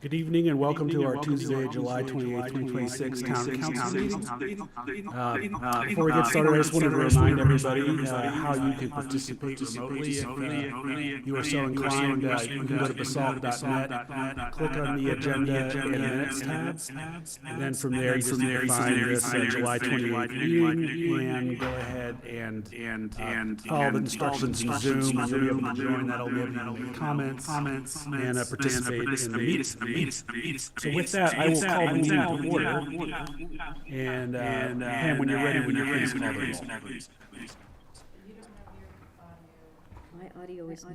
Good evening and welcome to our Tuesday, July 28th, 2026 Town Council meeting. Before we get started, I just wanted to remind everybody how you can participate remotely. If you are so inclined, you can go to basalt.net, click on the agenda and minutes tab, and then from there you just need to find this July 28th meeting and go ahead and follow the instructions in Zoom. You'll be able to join. That'll be able to make comments and participate in the meeting. So with that, I will call the meeting to order. And Pam, when you're ready, please call the roll. My audio is not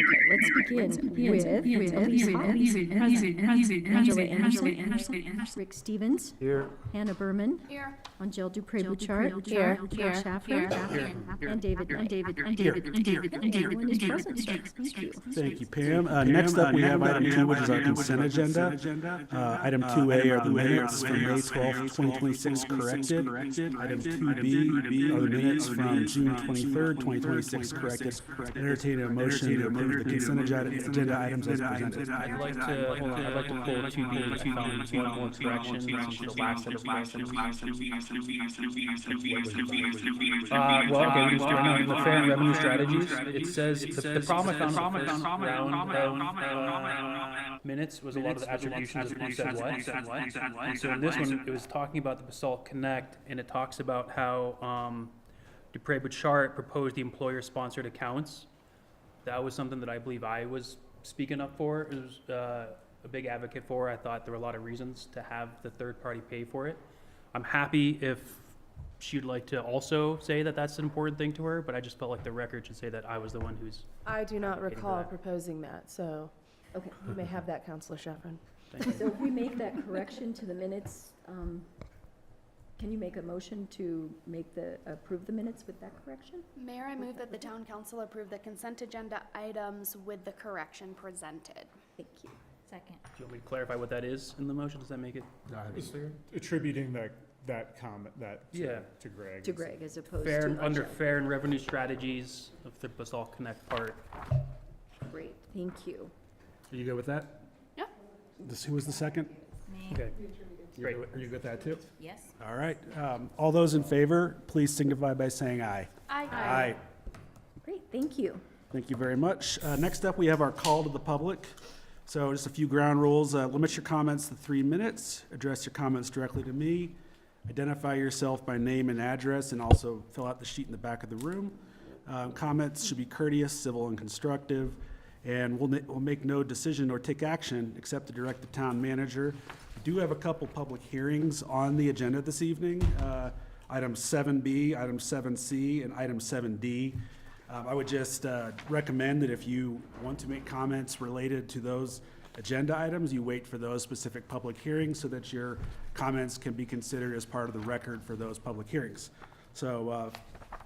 Okay, let's begin with Angela Anderson, Rick Stevens, Here. Hannah Berman, Angel Dupré-Bouchard, Joe Schaffner, and David. Everyone is present. Thank you. Thank you, Pam. Next up, we have item 2, which is our consent agenda. Item 2A are the minutes from May 12th, 2026 corrected. Item 2B are the minutes from June 23rd, 2026 corrected. Entertain a motion to approve the consent agenda items as presented. I'd like to pull 2B if you found one more correction since the last set of corrections. Well, okay, we just doing the fair and revenue strategies. It says the problem I found in the first round of minutes was a lot of the attributions of who said what. And so in this one, it was talking about the Basalt Connect, and it talks about how Dupré-Bouchard proposed the employer-sponsored accounts. That was something that I believe I was speaking up for. It was a big advocate for. I thought there were a lot of reasons to have the third party pay for it. I'm happy if she'd like to also say that that's an important thing to her, but I just felt like the record should say that I was the one who's... I do not recall proposing that, so Okay. you may have that, Councilor Sheffrin. So if we make that correction to the minutes, can you make a motion to approve the minutes with that correction? Mayor, I move that the town council approve the consent agenda items with the correction presented. Thank you. Second. Do you want me to clarify what that is in the motion? Does that make it clear? Attributing that comment to Greg. To Greg, as opposed to Under fair and revenue strategies of the Basalt Connect part. Great, thank you. Are you good with that? Yeah. Who was the second? Me. Okay. Great. Are you good with that too? Yes. All right. All those in favor, please signify by saying aye. Aye. Great, thank you. Thank you very much. Next up, we have our call to the public. So just a few ground rules. Limit your comments to 3 minutes. Address your comments directly to me. Identify yourself by name and address, and also fill out the sheet in the back of the room. Comments should be courteous, civil, and constructive. And we'll make no decision or take action except to direct the town manager. We do have a couple public hearings on the agenda this evening. Item 7B, item 7C, and item 7D. I would just recommend that if you want to make comments related to those agenda items, you wait for those specific public hearings so that your comments can be considered as part of the record for those public hearings. So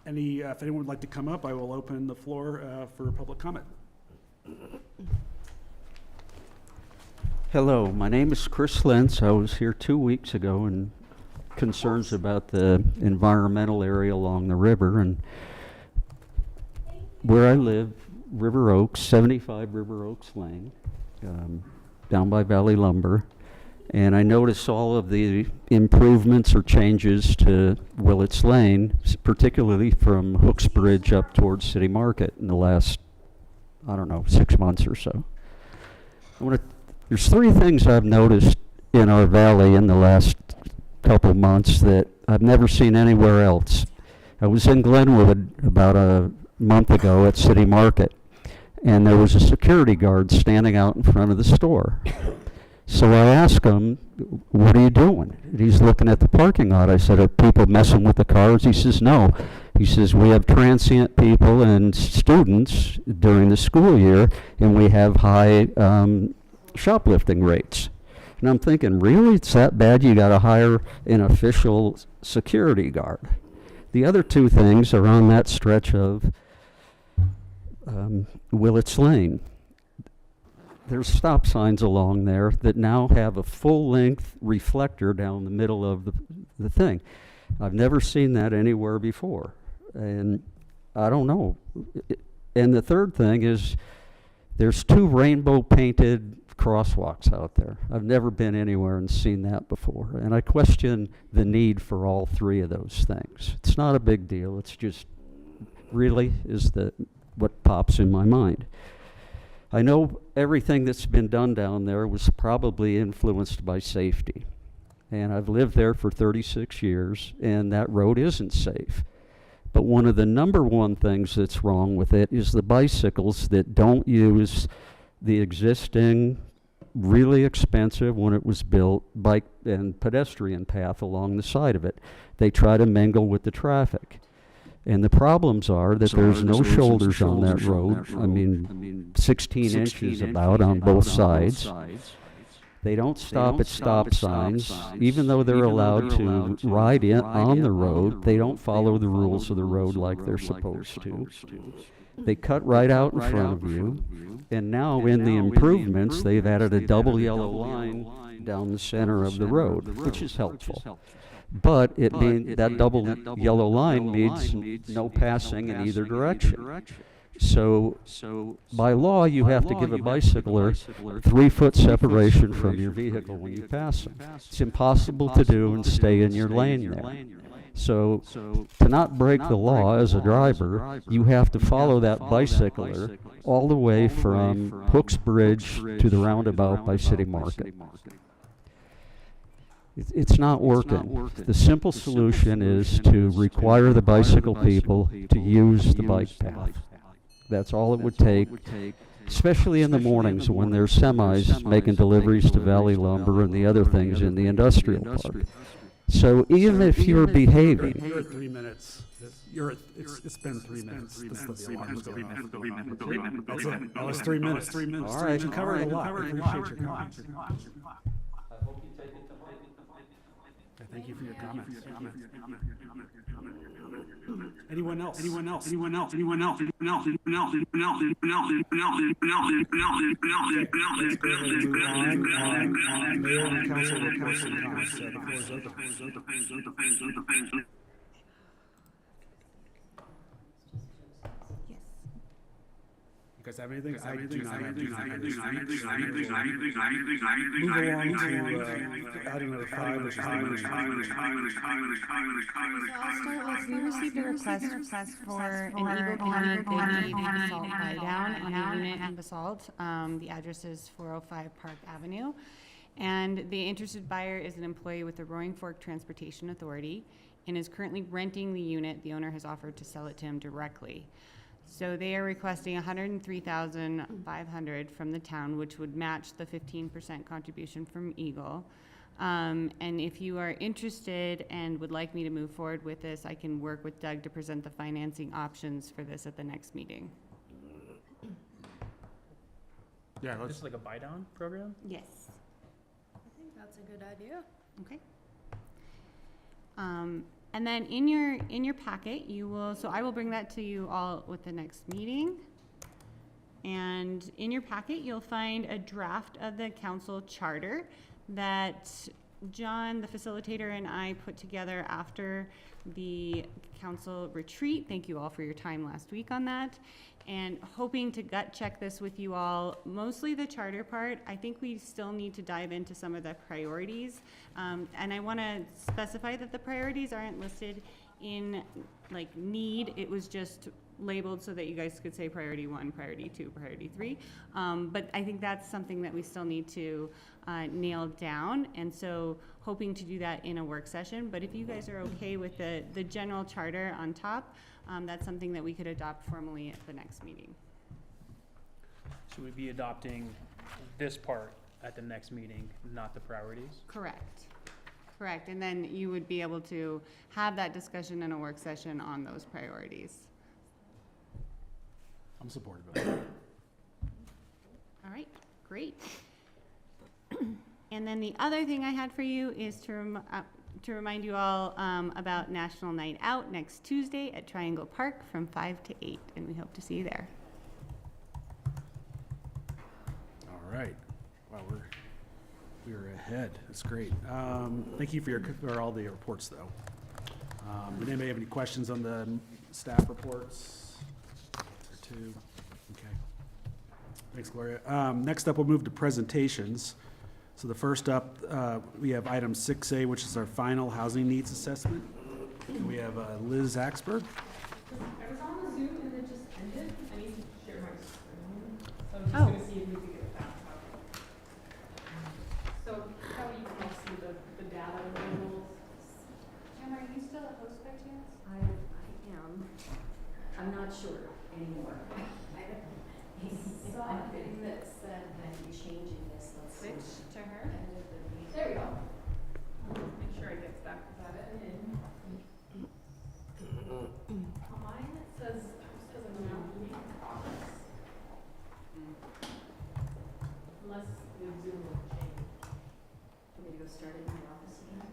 if anyone would like to come up, I will open the floor for public comment. Hello, my name is Chris Lentz. I was here 2 weeks ago and concerns about the environmental area along the river, and where I live, River Oaks, 75 River Oaks Lane, down by Valley Lumber, and I notice all of the improvements or changes to Willets Lane, particularly from Hooks Bridge up towards City Market in the last, 6 months or so. There's 3 things I've noticed in our valley in the last couple months that I've never seen anywhere else. I was in Glenwood about a month ago at City Market, and there was a security guard standing out in front of the store. So I asked him, "What are you doing?" And he's looking at the parking lot. I said, "Are people messing with the cars?" He says, "No." He says, "We have transient people and students during the school year, and we have high shoplifting rates." And I'm thinking, really? It's that bad? You got to hire an official security guard. The other 2 things are on that stretch of Willets Lane. There's stop signs along there that now have a full-length reflector down the middle of the thing. I've never seen that anywhere before, and I don't know. And the third thing is there's 2 rainbow-painted crosswalks out there. I've never been anywhere and seen that before, and I question the need for all 3 of those things. It's not a big deal. It's just really is what pops in my mind. I know everything that's been done down there was probably influenced by safety. And I've lived there for 36 years, and that road isn't safe. But one of the number one things that's wrong with it is the bicycles that don't use the existing, really expensive, when it was built, bike and pedestrian path along the side of it. They try to mingle with the traffic. And the problems are that there's no shoulders on that road. I mean, 16 inches about on both sides. They don't stop at stop signs. Even though they're allowed to ride on the road, they don't follow the rules of the road like they're supposed to. They cut right out in front of you. And now in the improvements, they've added a double yellow line down the center of the road, which is helpful. But that double yellow line means no passing in either direction. So by law, you have to give a bicycler 3-foot separation from your vehicle when you pass them. It's impossible to do and stay in your lane there. So to not break the law as a driver, you have to follow that bicycler all the way from Hooks Bridge to the roundabout by City Market. It's not working. The simple solution is to require the bicycle people to use the bike path. That's all it would take, especially in the mornings when there's semis making deliveries to Valley Lumber and the other things in the industrial park. So even if you're behaving... You're at 3 minutes. It's been 3 minutes. That's the alarm's going off. That's it. That was 3 minutes. All right. You covered a lot. I appreciate your comments. Thank you for your comments. Anyone else? Mayor and council reports and comments. The floor is open. You guys have anything? I do not have anything. Move along to item number 5, which is We received a request for an Eagle County Big Basalt buy down on a unit in Basalt. The address is 405 Park Avenue. And the interested buyer is an employee with the Roaring Fork Transportation Authority and is currently renting the unit. The owner has offered to sell it to him directly. So they are requesting $103,500 from the town, which would match the 15% contribution from Eagle. And if you are interested and would like me to move forward with this, I can work with Doug to present the financing options for this at the next meeting. Yeah, This is like a buy-down program? Yes. I think that's a good idea. Okay. And then in your packet, I will bring that to you all with the next meeting. And in your packet, you'll find a draft of the council charter that John, the facilitator, and I put together after the council retreat. Thank you all for your time last week on that. And hoping to gut check this with you all, mostly the charter part. I think we still need to dive into some of the priorities. And I want to specify that the priorities aren't listed in like need. It was just labeled so that you guys could say priority 1, priority 2, priority 3. But I think that's something that we still need to nail down. And so hoping to do that in a work session. But if you guys are okay with the general charter on top, that's something that we could adopt formally at the next meeting. So we'd be adopting this part at the next meeting, not the priorities? Correct. Correct. And then you would be able to have that discussion in a work session on those priorities. I'm supportive of it. All right, great. And then the other thing I had for you is to remind you all about National Night Out next Tuesday at Triangle Park from 5 to 8, and we hope to see you there. right. Wow, we were ahead. That's great. Thank you for all the reports, though. Did anybody have any questions on the staff reports? Or two? Okay. Thanks, Gloria. Next up, we'll move to presentations. So the first up, we have item 6A, which is our final housing needs assessment. And we have Liz Axberg. I was on the Zoom and it just ended. I need to share my screen. So I'm just Oh. gonna see if we can get that up. So how you can all see the data labels. Em, are you still a host by chance? I am. I'm not sure anymore. Saw a thing that said that you're changing this, let's see. Switch to her. There we go. Make sure I get that, in. On mine, it says I'm not in progress. Unless the Zoom will change. Want me to go start it in my office again?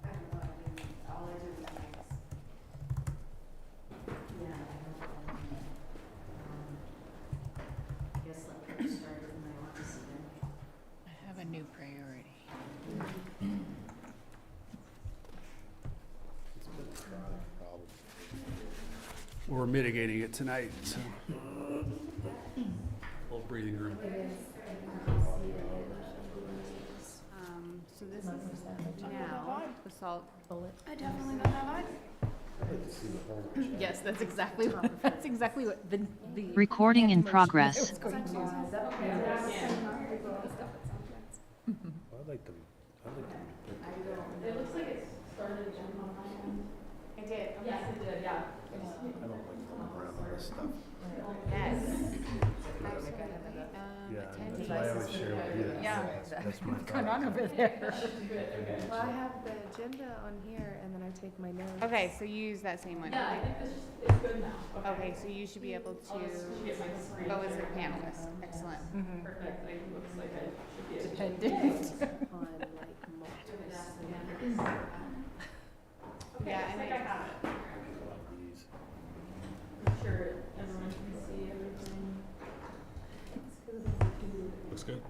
I don't know, I mean, all I do is things. Yeah, I don't know. Guess let me start it in my office again. I have a new priority. We're mitigating it tonight, so. Little breathing room. So this is now Basalt. I definitely don't have it. Yes, that's exactly what the. Recording in progress. I'd like them, It looks like it started on my end. It did. Yes, it did, yeah. I don't like going around all this stuff. Yes. Yeah, that's why I always share with you. Yeah. That's my What's going thought. on over there? Well, I have the agenda on here and then I take my notes. Okay, so you use that same one. Yeah, I think it's good now. Okay, so you should be able to Get my screen. go as a panelist. Excellent. Perfect, like, looks like I should be able to. Dependent. On like multiple. Okay, Yeah, I and think I have it. I'm sure everyone can see everything. Looks good.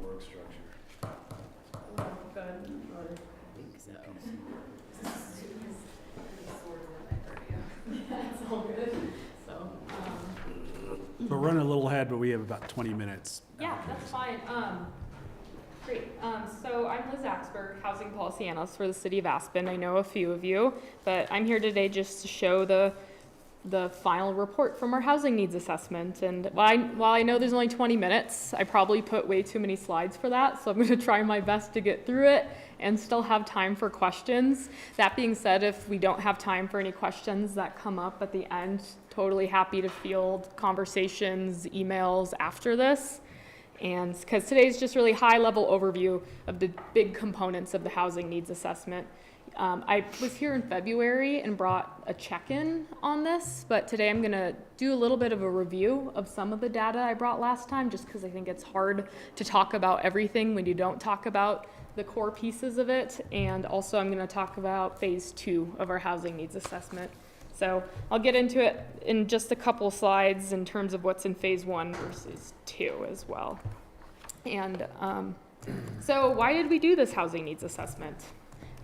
Work structure. Good. It's all good, so, We're running a little ahead, but we have about 20 minutes. yeah, that's fine. Great. So I'm Liz Axberg, Housing Policy Analyst for the City of Aspen. I know a few of you, but I'm here today just to show the final report from our housing needs assessment. And while I know there's only 20 minutes, I probably put way too many slides for that, so I'm going to try my best to get through it and still have time for questions. That being said, if we don't have time for any questions that come up at the end, totally happy to field conversations, emails after this. And because today's just really high-level overview of the big components of the housing needs assessment. I was here in February and brought a check-in on this, but today I'm going to do a little bit of a review of some of the data I brought last time, just because I think it's hard to talk about everything when you don't talk about the core pieces of it. And also I'm going to talk about phase 2 of our housing needs assessment. So I'll get into it in just a couple slides in terms of what's in phase 1 versus 2 as well. And so why did we do this housing needs assessment?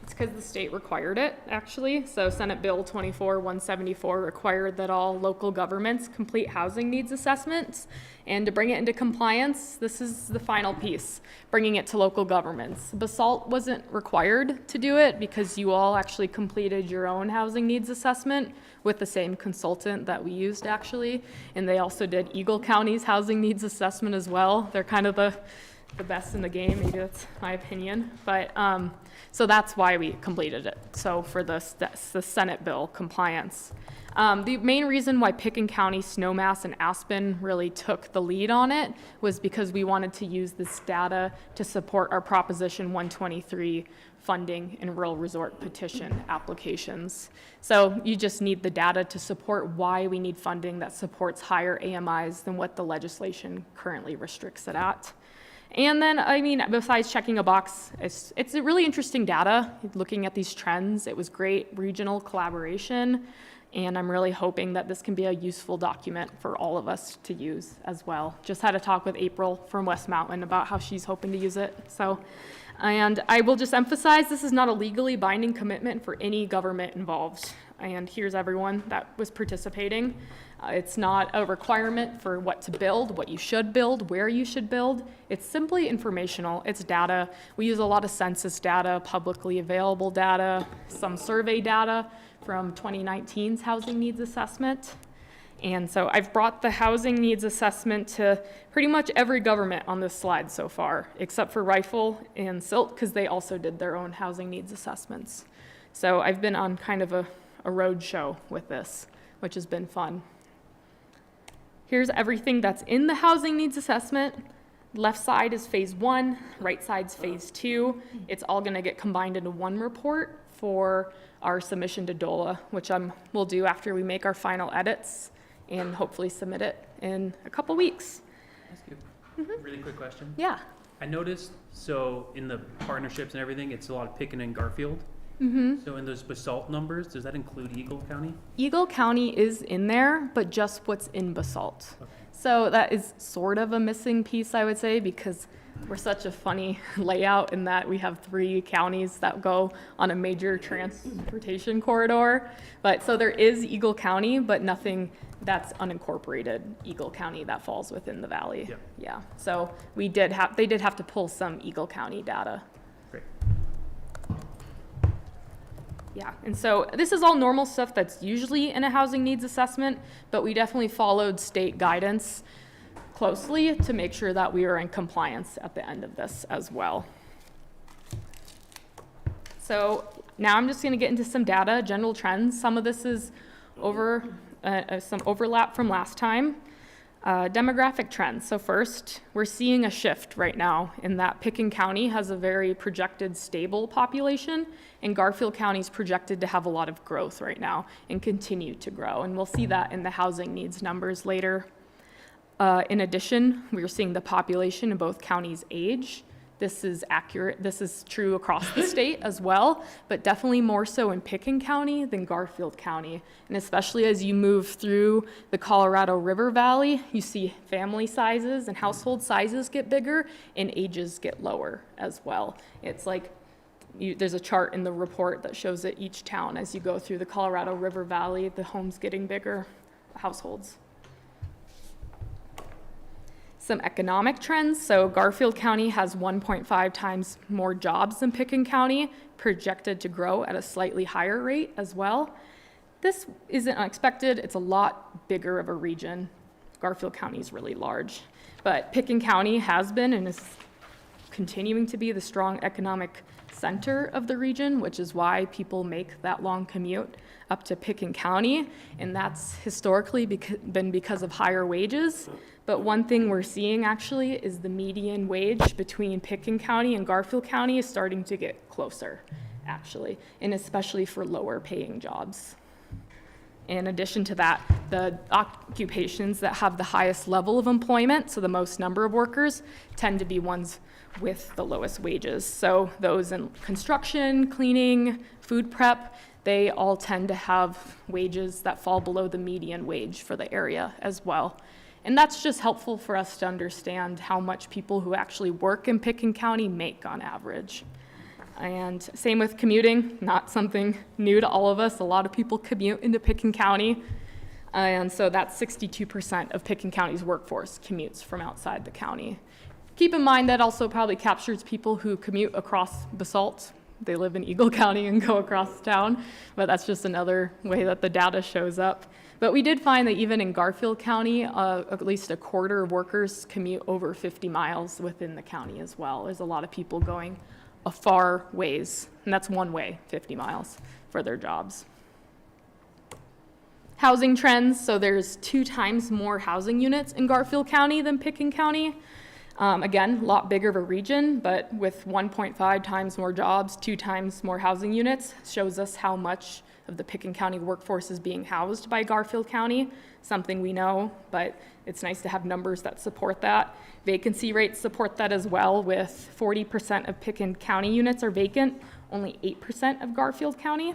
It's because the state required it, actually. So Senate Bill 24-174 required that all local governments complete housing needs assessments. And to bring it into compliance, this is the final piece, bringing it to local governments. Basalt wasn't required to do it because you all actually completed your own housing needs assessment with the same consultant that we used, actually. And they also did Eagle County's housing needs assessment as well. They're kind of the best in the game, maybe that's my opinion. But so that's why we completed it. So for the Senate bill compliance. The main reason why Pickens County, Snowmass, and Aspen really took the lead on it was because we wanted to use this data to support our Proposition 123 funding and rural resort petition applications. So you just need the data to support why we need funding that supports higher AMIs than what the legislation currently restricts it at. And then, I mean, besides checking a box, it's a really interesting data, looking at these trends. It was great regional collaboration. And I'm really hoping that this can be a useful document for all of us to use as well. Just had a talk with April from West Mountain about how she's hoping to use it. So, and I will just emphasize, this is not a legally binding commitment for any government involved. And here's everyone that was participating. It's not a requirement for what to build, what you should build, where you should build. It's simply informational. It's data. We use a lot of census data, publicly available data, some survey data from 2019's housing needs assessment. And so I've brought the housing needs assessment to pretty much every government on this slide so far, except for Rifle and Silt, because they also did their own housing needs assessments. So I've been on kind of a road show with this, which has been fun. Here's everything that's in the housing needs assessment. Left side is phase 1, right side's phase 2. It's all gonna get combined into one report for our submission to DOLA, which we'll do after we make our final edits and hopefully submit it in a couple weeks. Ask you a really quick question. Yeah. I noticed, so in the partnerships and everything, it's a lot of Picken and Garfield. So in those Basalt numbers, does that include Eagle County? Eagle County is in there, but just what's in Basalt. Okay. So that is sort of a missing piece, I would say, because we're such a funny layout in that we have 3 counties that go on a major transportation corridor. But so there is Eagle County, but nothing that's unincorporated Eagle County that falls within the valley. Yep. Yeah. So they did have to pull some Eagle County data. Great. Yeah, and so this is all normal stuff that's usually in a housing needs assessment, but we definitely followed state guidance closely to make sure that we are in compliance at the end of this as well. So now I'm just going to get into some data, general trends. Some of this is some overlap from last time. Demographic trends. So first, we're seeing a shift right now in that Picken County has a very projected stable population, and Garfield County is projected to have a lot of growth right now and continue to grow. And we'll see that in the housing needs numbers later. In addition, we're seeing the population in both counties age. This is accurate. This is true across the state as well, but definitely more so in Picken County than Garfield County. And especially as you move through the Colorado River Valley, you see family sizes and household sizes get bigger and ages get lower as well. It's like there's a chart in the report that shows that each town, as you go through the Colorado River Valley, the homes getting bigger, households. Some economic trends. So Garfield County has 1.5 times more jobs than Picken County, projected to grow at a slightly higher rate as well. This isn't unexpected. It's a lot bigger of a region. Garfield County is really large, but Picken County has been and is continuing to be the strong economic center of the region, which is why people make that long commute up to Picken County, and that's historically been because of higher wages. But one thing we're seeing actually is the median wage between Picken County and Garfield County is starting to get closer, actually, and especially for lower paying jobs. In addition to that, the occupations that have the highest level of employment, so the most number of workers, tend to be ones with the lowest wages. So those in construction, cleaning, food prep, they all tend to have wages that fall below the median wage for the area as well. And that's just helpful for us to understand how much people who actually work in Picken County make on average. And same with commuting, not something new to all of us. A lot of people commute into Picken County. And so that's 62% of Picken County's workforce commutes from outside the county. Keep in mind that also probably captures people who commute across Basalt. They live in Eagle County and go across town, but that's just another way that the data shows up. But we did find that even in Garfield County, at least a quarter of workers commute over 50 miles within the county as well. There's a lot of people going a far ways, and that's one way, 50 miles, for their jobs. Housing trends, so there's 2 times more housing units in Garfield County than Picken County. Again, a lot bigger of a region, but with 1.5 times more jobs, 2 times more housing units, shows us how much of the Picken County workforce is being housed by Garfield County, something we know, but it's nice to have numbers that support that. Vacancy rates support that as well, with 40% of Picken County units are vacant, only 8% of Garfield County.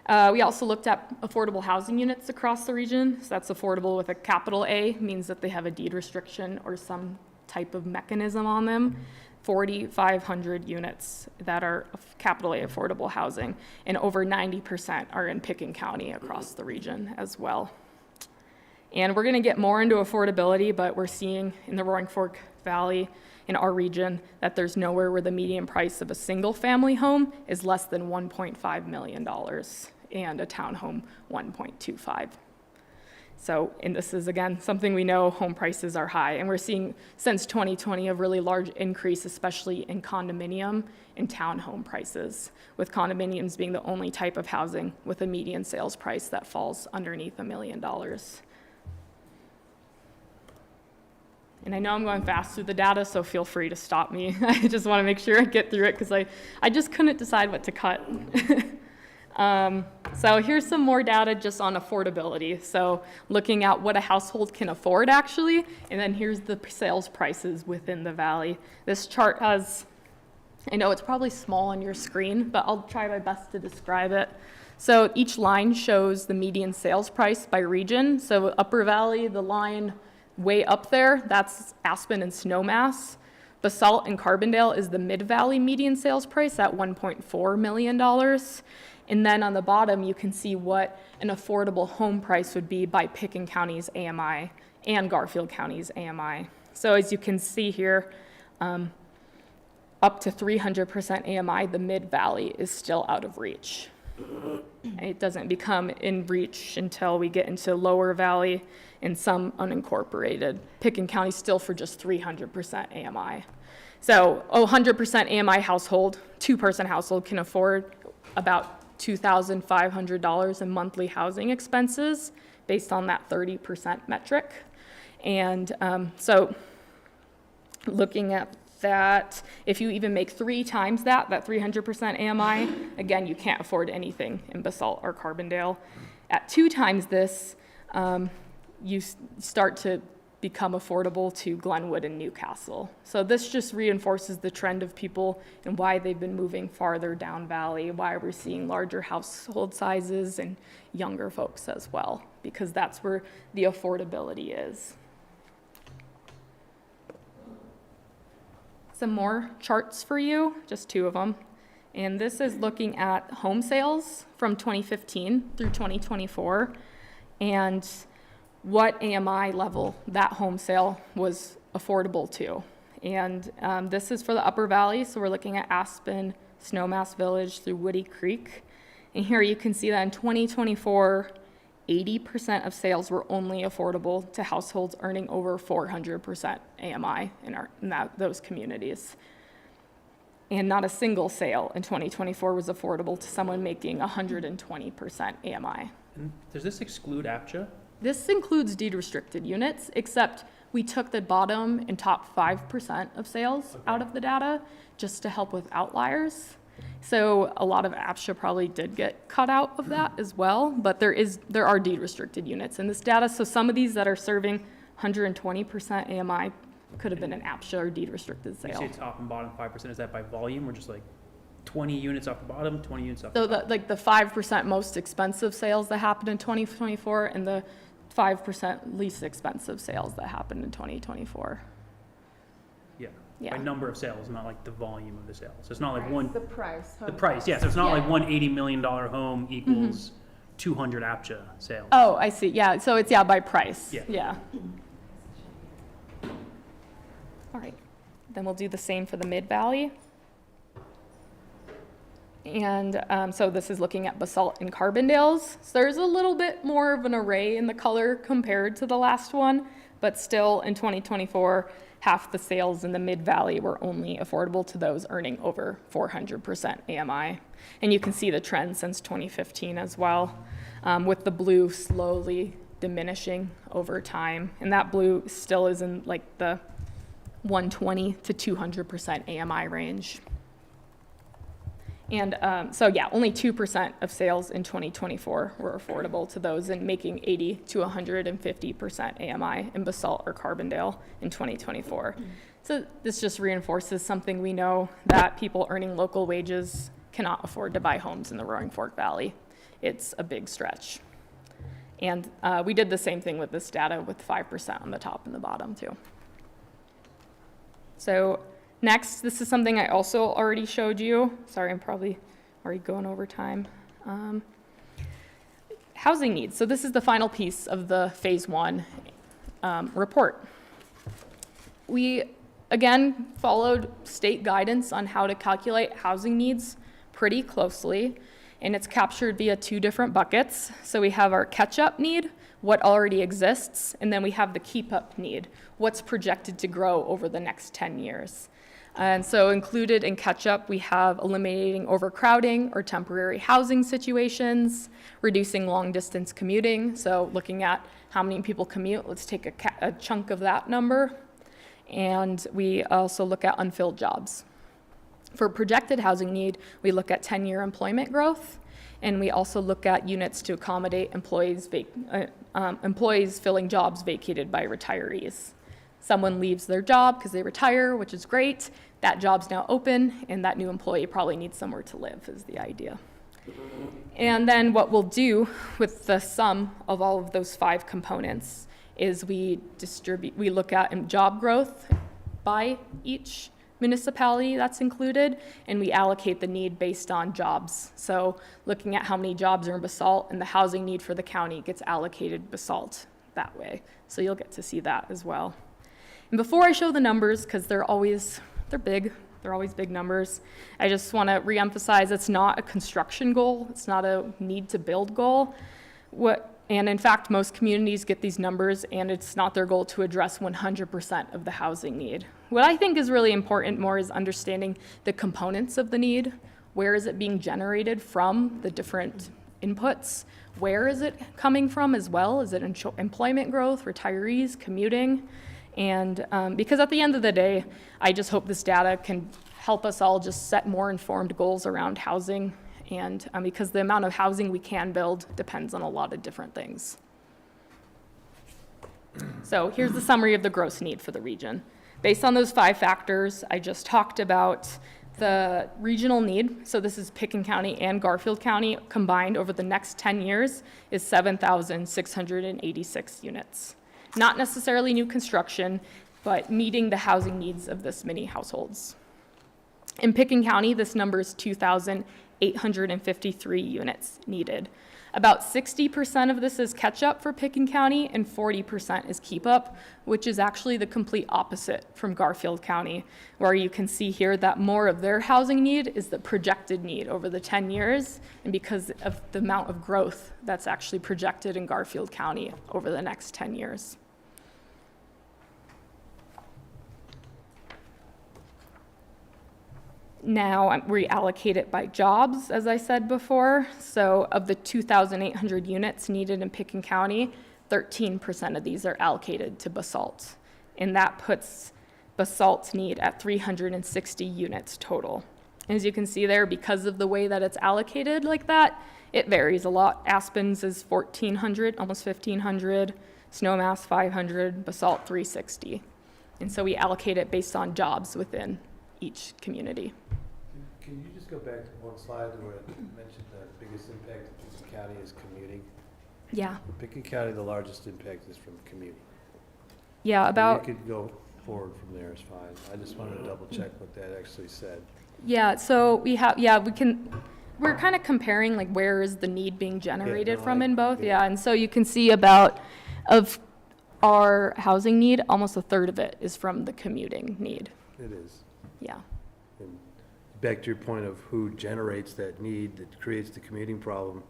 We also looked at affordable housing units across the region. So that's affordable with a capital A, means that they have a deed restriction or some type of mechanism on them. 4,500 units that are capital A affordable housing, and over 90% are in Pickens County across the region as well. And we're gonna get more into affordability, but we're seeing in the Roaring Fork Valley, in our region, that there's nowhere where the median price of a single family home is less than $1.5 million, and a townhome 1.25. So, and this is, again, something we know, home prices are high, and we're seeing since 2020 a really large increase, especially in condominium and townhome prices, with condominiums being the only type of housing with a median sales price that falls underneath $1 million. And I know I'm going fast through the data, so feel free to stop me. I just want to make sure I get through it because I just couldn't decide what to cut. So here's some more data just on affordability. So looking at what a household can afford actually, and then here's the sales prices within the valley. This chart has, I know it's probably small on your screen, but I'll try my best to describe it. So each line shows the median sales price by region. So Upper Valley, the line way up there, that's Aspen and Snowmass. Basalt and Carbondale is the Mid-Valley median sales price at $1.4 million. And then on the bottom, you can see what an affordable home price would be by Pickens County's AMI and Garfield County's AMI. So as you can see here, up to 300% AMI, the Mid-Valley is still out of reach. It doesn't become in reach until we get into Lower Valley and some unincorporated. Pickens County still for just 300% AMI. So 100% AMI household, two-person household can afford about $2,500 in monthly housing expenses based on that 30% metric. And so looking at that, if you even make 3 times that 300% AMI, again, you can't afford anything in Basalt or Carbondale. At 2 times this, you start to become affordable to Glenwood and Newcastle. So this just reinforces the trend of people and why they've been moving farther down valley, why we're seeing larger household sizes and younger folks as well, because that's where the affordability is. Some more charts for you, just 2 of them. And this is looking at home sales from 2015 through 2024 and what AMI level that home sale was affordable to. And this is for the Upper Valley, so we're looking at Aspen, Snowmass Village through Woody Creek. And here you can see that in 2024, 80% of sales were only affordable to households earning over 400% AMI in those communities. And not a single sale in 2024 was affordable to someone making 120% AMI. And does this exclude APCHA? This includes deed restricted units, except we took the bottom and top 5% of sales out of the data just to help with outliers. So a lot of APCHA probably did get cut out of that as well, but there are deed restricted units in this data. So some of these that are serving 120% AMI could have been an APCHA or deed restricted sale. You say top and bottom 5%, is that by volume or just like 20 units off the bottom, 20 units off So the top? like the 5% most expensive sales that happened in 2024 and the 5% least expensive sales that happened in 2024. Yeah. Yeah. By number of sales, not like the volume of the sales. So it's not like The price. the price, yeah, so it's not Yeah. like one $80 million home equals 200 APCHA sales. Oh, I see. Yeah. So it's, by price. Yeah. Yeah. All right. Then we'll do the same for the Mid-Valley. And so this is looking at Basalt and Carbondales. So there's a little bit more of an array in the color compared to the last one, but still in 2024, half the sales in the Mid-Valley were only affordable to those earning over 400% AMI. And you can see the trend since 2015 as well, with the blue slowly diminishing over time. And that blue still is in like the 120 to 200% AMI range. And only 2% of sales in 2024 were affordable to those in making 80 to 150% AMI in Basalt or Carbondale in 2024. So this just reinforces something we know, that people earning local wages cannot afford to buy homes in the Roaring Fork Valley. it's a big stretch. And we did the same thing with this data with 5% on the top and the bottom too. So next, this is something I also already showed you. Sorry, I'm probably already going over time. Housing needs. So this is the final piece of the phase 1 report. We, again, followed state guidance on how to calculate housing needs pretty closely, and it's captured via 2 different buckets. So we have our catch-up need, what already exists, and then we have the keep-up need, what's projected to grow over the next 10 years. And so included in catch-up, we have eliminating overcrowding or temporary housing situations, reducing long-distance commuting, so looking at how many people commute, let's take a chunk of that number. And we also look at unfilled jobs. For projected housing need, we look at 10-year employment growth, and we also look at units to accommodate employees filling jobs vacated by retirees. Someone leaves their job because they retire, which is great. That job's now open, and that new employee probably needs somewhere to live, is the idea. And then what we'll do with the sum of all of those 5 components is we look at job growth by each municipality that's included, and we allocate the need based on jobs. So looking at how many jobs are in Basalt, and the housing need for the county gets allocated Basalt that way. So you'll get to see that as well. And before I show the numbers, because they're always big numbers, I just want to reemphasize it's not a construction goal, it's not a need to build goal. And in fact, most communities get these numbers, and it's not their goal to address 100% of the housing need. What I think is really important more is understanding the components of the need. Where is it being generated from, the different inputs? Where is it coming from as well? Is it employment growth, retirees, commuting? And because at the end of the day, I just hope this data can help us all just set more informed goals around housing, and because the amount of housing we can build depends on a lot of different things. So here's the summary of the gross need for the region. Based on those 5 factors I just talked about, the regional need, so this is Pickens County and Garfield County combined over the next 10 years, is 7,686 units. Not necessarily new construction, but meeting the housing needs of this many households. In Pickens County, this number is 2,853 units needed. About 60% of this is catch-up for Pickens County, and 40% is keep-up, which is actually the complete opposite from Garfield County, where you can see here that more of their housing need is the projected need over the 10 years, and because of the amount of growth that's actually projected in Garfield County over the next 10 years. Now we allocate it by jobs, as I said before. So of the 2,800 units needed in Pickens County, 13% of these are allocated to Basalt. And that puts Basalt's need at 360 units total. As you can see there, because of the way that it's allocated like that, it varies a lot. Aspen's is 1,400, almost 1,500, Snowmass 500, Basalt 360. And so we allocate it based on jobs within each community. Can you just go back to one slide where it mentioned the biggest impact of Pickens County is commuting? Yeah. For Pickens County, the largest impact is from commuting. Yeah, about. You could go forward from there is fine. I just wanted to double check what that actually said. Yeah, so we're kind of comparing like where is the need being generated from in both. Yeah, and so you can see about of our housing need, almost a third of it is from the commuting need. It is. Yeah. And back to your point of who generates that need that creates the commuting problem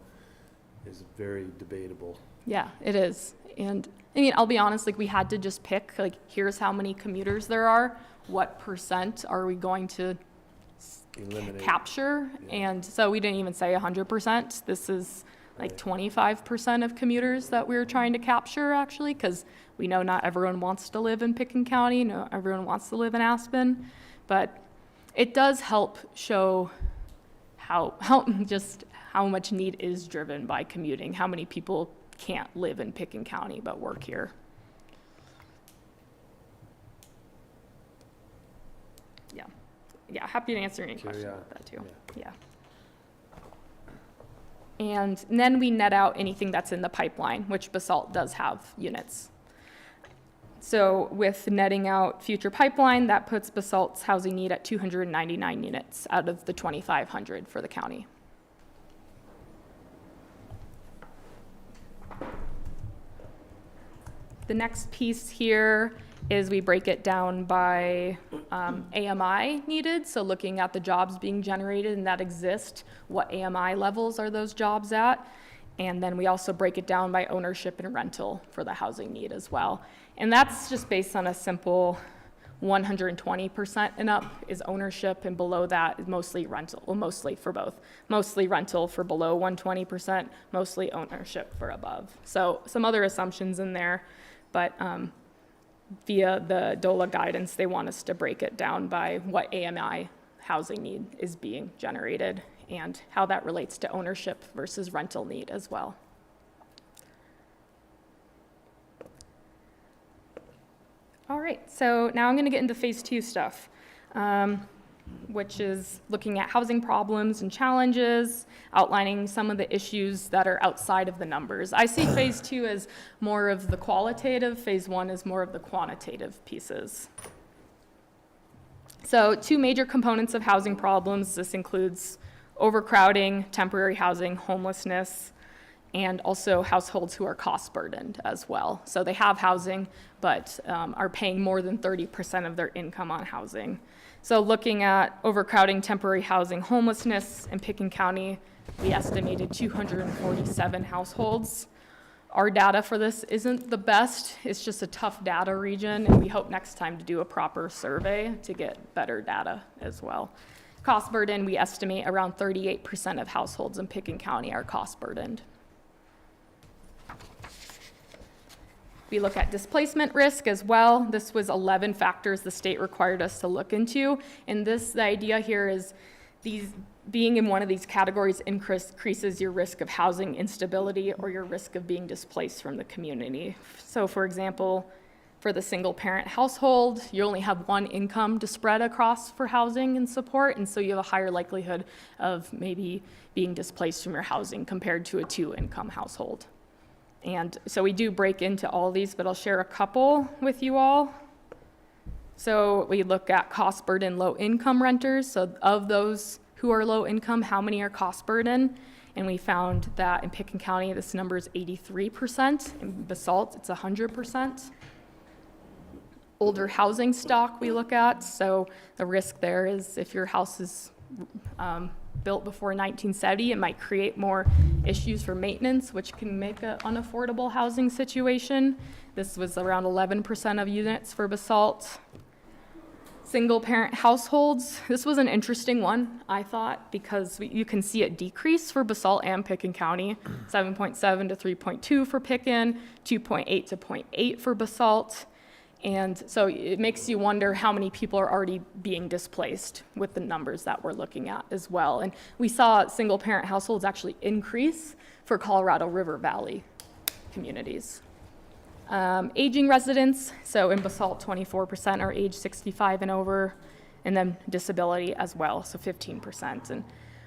is very debatable. Yeah, it is. And I mean, I'll be honest, like we had to just pick, like, here's how many commuters there are. What percent are we going to capture? Yeah. And so we didn't even say 100%. This is like 25% of commuters that we were trying to capture, actually, because we know not everyone wants to live in Pickens County. No, everyone wants to live in Aspen. But it does help show how much need is driven by commuting, how many people can't live in Pickens County but work here. Yeah, happy to answer any questions about that too. Yeah. And then we net out anything that's in the pipeline, which Basalt does have units. So with netting out future pipeline, that puts Basalt's housing need at 299 units out of the 2,500 for the county. The next piece here is we break it down by AMI needed, so looking at the jobs being generated and that exist, what AMI levels are those jobs at? And then we also break it down by ownership and rental for the housing need as well. And that's just based on a simple 120% and up is ownership, and below that is mostly rental, well, mostly for both. Mostly rental for below 120%, mostly ownership for above. So some other assumptions in there, but via the DOLA guidance, they want us to break it down by what AMI housing need is being generated and how that relates to ownership versus rental need as well. All right, so now I'm going to get into phase 2 stuff, which is looking at housing problems and challenges, outlining some of the issues that are outside of the numbers. I see phase 2 as more of the qualitative, phase 1 is more of the quantitative pieces. So 2 major components of housing problems, this includes overcrowding, temporary housing, homelessness, and also households who are cost burdened as well. So they have housing, but are paying more than 30% of their income on housing. So looking at overcrowding, temporary housing, homelessness in Pickens County, we estimated 247 households. Our data for this isn't the best. It's just a tough data region, and we hope next time to do a proper survey to get better data as well. Cost burden, we estimate around 38% of households in Pickens County are cost burdened. We look at displacement risk as well. This was 11 factors the state required us to look into. And the idea here is these being in one of these categories increases your risk of housing instability or your risk of being displaced from the community. So for example, for the single parent household, you only have one income to spread across for housing and support, and so you have a higher likelihood of maybe being displaced from your housing compared to a 2-income household. And so we do break into all these, but I'll share a couple with you all. So we look at cost burden low income renters. So of those who are low income, how many are cost burden? And we found that in Pickens County, this number is 83%. In Basalt, it's 100%. Older housing stock we look at. So the risk there is if your house is built before 1970, it might create more issues for maintenance, which can make an unaffordable housing situation. This was around 11% of units for Basalt. Single parent households, this was an interesting one, I thought, because you can see it decrease for Basalt and Pickens County, 7.7 to 3.2 for Pickens, 2.8 to 0.8 for Basalt. And so it makes you wonder how many people are already being displaced with the numbers that we're looking at as well. And we saw single parent households actually increase for Colorado River Valley communities. Aging residents, so in Basalt, 24% are age 65 and over, and then disability as well, so 15%. And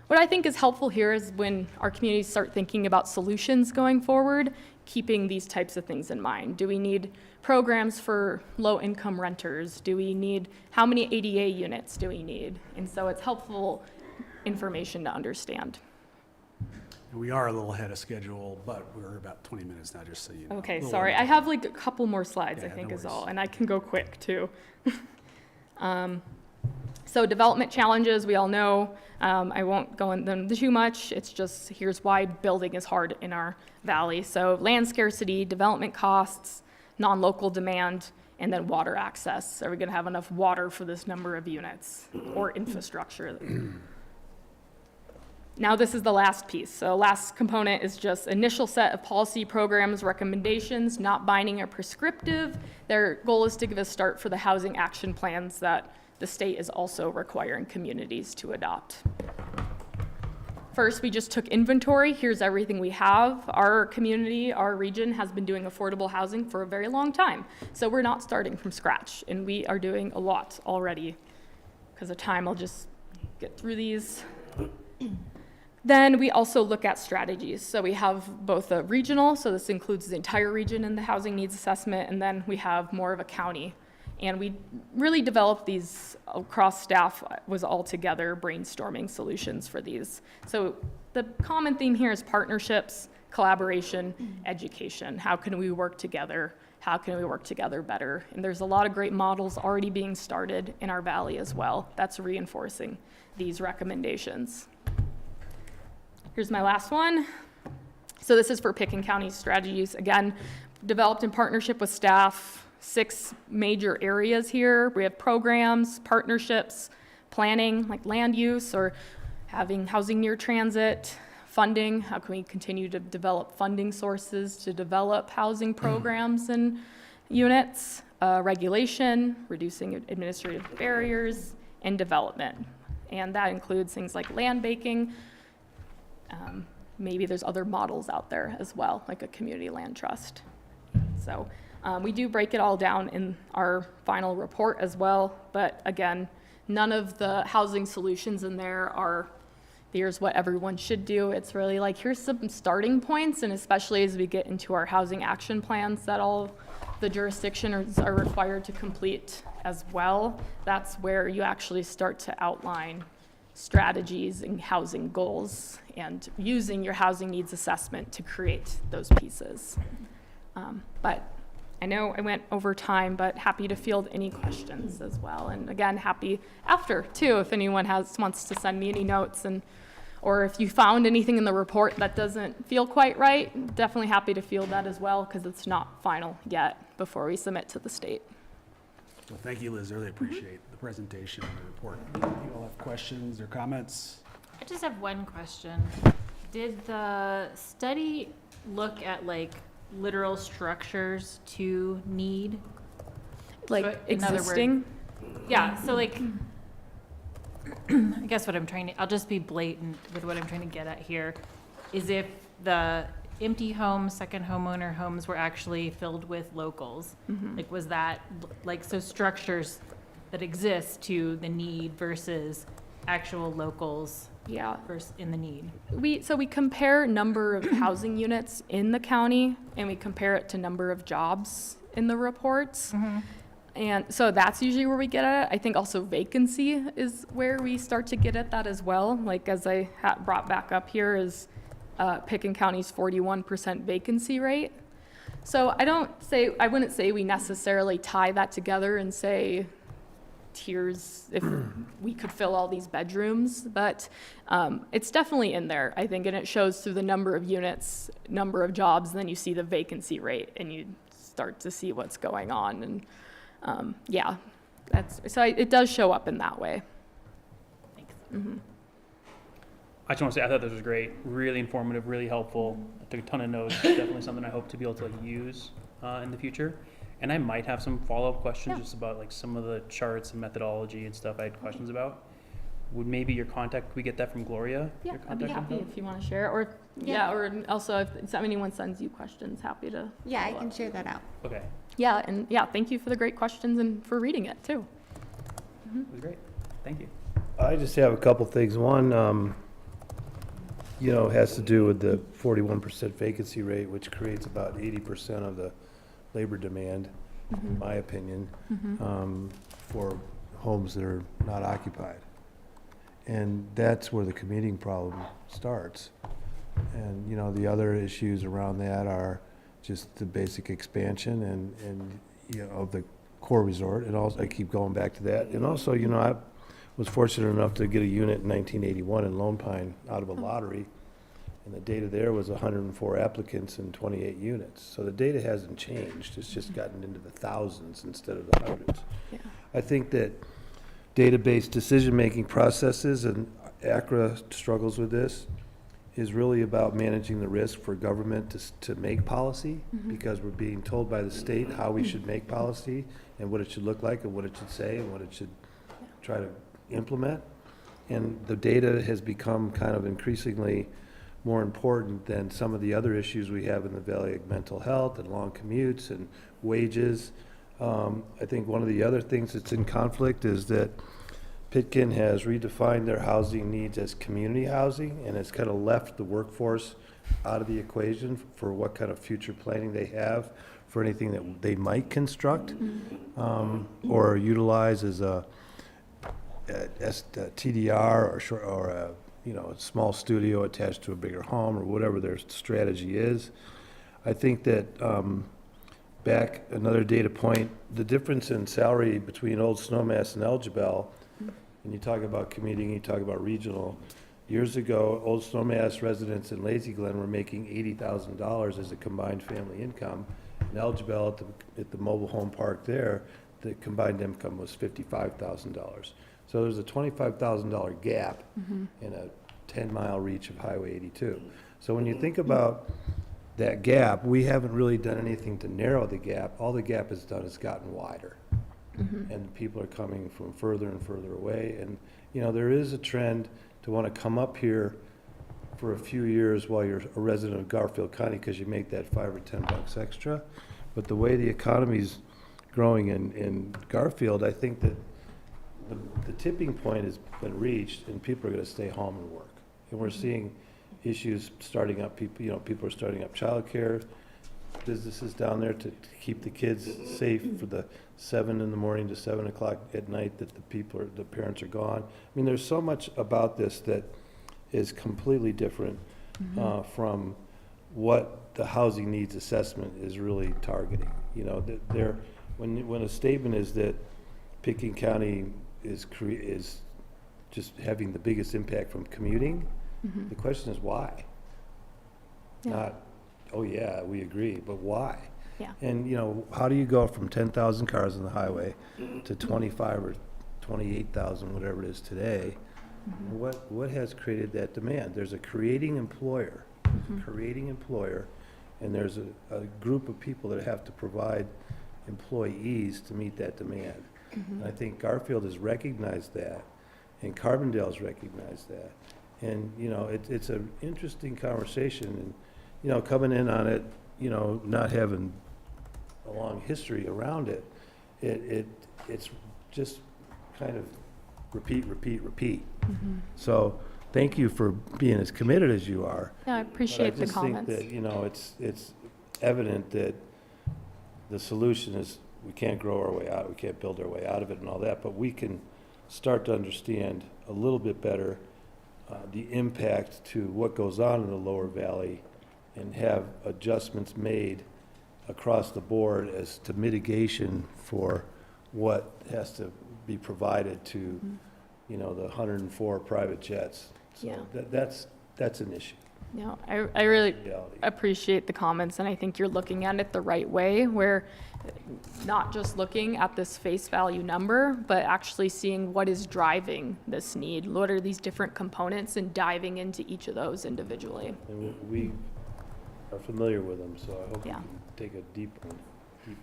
what I think is helpful here is when our communities start thinking about solutions going forward, keeping these types of things in mind. Do we need programs for low-income renters? Do we need, how many ADA units do we need? And so it's helpful information to understand. We are a little ahead of schedule, but we're about 20 minutes now, just so you know. Okay, sorry. I have like a couple more slides, I think, no is all, worries. and I can go quick too. So development challenges, we all know. I won't go into them too much. It's just, here's why building is hard in our valley. So land scarcity, development costs, non-local demand, and then water access. Are we gonna have enough water for this number of units or infrastructure? Now this is the last piece. So last component is just initial set of policy programs, recommendations, not binding or prescriptive. Their goal is to give a start for the housing action plans that the state is also requiring communities to adopt. First, we just took inventory. Here's everything we have. Our community, our region has been doing affordable housing for a very long time. So we're not starting from scratch, and we are doing a lot already. Because of time, I'll just get through these. Then we also look at strategies. So we have both a regional, so this includes the entire region in the housing needs assessment, and then we have more of a county. And we really developed these across staff, was all together brainstorming solutions for these. So the common theme here is partnerships, collaboration, education. How can we work together? How can we work together better? And there's a lot of great models already being started in our valley as well. That's reinforcing these recommendations. Here's my last one. So this is for Pickens County strategies. Again, developed in partnership with staff, 6 major areas here. We have programs, partnerships, planning, like land use or having housing near transit, funding. How can we continue to develop funding sources to develop housing programs and units, regulation, reducing administrative barriers, and development. And that includes things like land banking. Maybe there's other models out there as well, like a community land trust. So we do break it all down in our final report as well, but again, none of the housing solutions in there are, here's what everyone should do. It's really like, here's some starting points, and especially as we get into our housing action plans that all the jurisdictions are required to complete as well, that's where you actually start to outline strategies and housing goals and using your housing needs assessment to create those pieces. But I know I went over time, but happy to field any questions as well. And again, happy after too, if anyone wants to send me any notes, and or if you found anything in the report that doesn't feel quite right, definitely happy to field that as well, because it's not final yet before we submit to the state. Well, thank you, Liz. I really appreciate the presentation and the report. You all have questions or comments? I just have one question. Did the study look at like literal structures to need? Like So, in other existing? Yeah, so like, I guess what I'm trying to, I'll just be blatant with what I'm trying to get at here, is if the empty homes, second homeowner homes were actually filled with locals, like was that, like, so structures that exist to the need versus actual locals Yeah. versus in the need? So we compare number of housing units in the county, and we compare it to number of jobs in the reports. And so that's usually where we get at it. I think also vacancy is where we start to get at that as well. Like, as I brought back up here, is Pickens County's 41% vacancy rate. So I wouldn't say we necessarily tie that together and say, here's if we could fill all these bedrooms, but it's definitely in there, I think, and it shows through the number of units, number of jobs, and then you see the vacancy rate, and you start to see what's going on. And yeah, it does show up in that way. Thanks. I just want to say, I thought this was great, really informative, really helpful. I took a ton of notes, definitely something I hope to be able to use in the future. And I might have some follow-up questions just about like some of the charts and methodology and stuff I had questions about. Would maybe your contact, we get that from Gloria? Yeah, Your I'd be contact happy info? if you want to share, or or also if anyone sends you questions, happy to. Yeah, I follow can up. share that out. Okay, Yeah, and yeah, thank you for the great questions and for reading it too. it was great, thank you. I just have a couple things. One, has to do with the 41% vacancy rate, which creates about 80% of the labor demand, in my opinion, for homes that are not occupied. And that's where the commuting problem starts. And, the other issues around that are just the basic expansion and of the core resort. And also, I keep going back to that. And also, I was fortunate enough to get a unit in 1981 in Lone Pine out of a lottery. And the data there was 104 applicants and 28 units. So the data hasn't changed. It's just gotten into the thousands instead of the hundreds. Yeah. I think that database decision-making processes, and ACRA struggles with this, is really about managing the risk for government to make policy, because we're being told by the state how we should make policy and what it should look like and what it should say and what it should try to implement. And the data has become kind of increasingly more important than some of the other issues we have in the valley, like mental health and long commutes and wages. I think one of the other things that's in conflict is that Pitkin has redefined their housing needs as community housing and has kind of left the workforce out of the equation for what kind of future planning they have for anything that they might construct or utilize as a TDR or a, you know, a small studio attached to a bigger home or whatever their strategy is. I think that back, another data point, the difference in salary between Old Snowmass and Elgibel, and you talk about commuting, you talk about regional. Years ago, Old Snowmass residents in Lazy Glen were making $80,000 as a combined family income. In Elgibel, at the mobile home park there, the combined income was $55,000. So there's a $25,000 gap in a 10-mile reach of Highway 82. So when you think about that gap, we haven't really done anything to narrow the gap. All the gap has done is gotten wider. And people are coming from further and further away. And, you know, there is a trend to want to come up here for a few years while you're a resident of Garfield County because you make that $5 or $10 extra. But the way the economy's growing in Garfield, I think that the tipping point has been reached and people are going to stay home and work. And we're seeing issues starting up, people are starting up childcare businesses down there to keep the kids safe for the 7 in the morning to 7 o'clock at night that the parents are gone. I mean, there's so much about this that is completely different from what the housing needs assessment is really targeting. You know, when a statement is that Pitkin County is just having the biggest impact from commuting, the question is why? Not, oh yeah, we agree, but why? Yeah. And, you know, how do you go from 10,000 cars on the highway to 25 or 28,000, whatever it is today? What has created that demand? There's a creating employer, and there's a group of people that have to provide employees to meet that demand. And I think Garfield has recognized that, and Carbondale's recognized that. And, you know, it's an interesting conversation, and, you know, coming in on it, you know, not having a long history around it, it's just kind of repeat. So thank you for being as committed as you are. Yeah, I appreciate the But I comments. just think that, you know, it's evident that the solution is we can't grow our way out, we can't build our way out of it and all that, but we can start to understand a little bit better the impact to what goes on in the lower valley and have adjustments made across the board as to mitigation for what has to be provided to, you know, the 104 private jets. So Yeah. that's an issue. No, I really Reality. appreciate the comments, and I think you're looking at it the right way, where not just looking at this face value number, but actually seeing what is driving this need. What are these different components, and diving into each of those individually. And we are familiar with them, so I hope we Yeah. can take a deep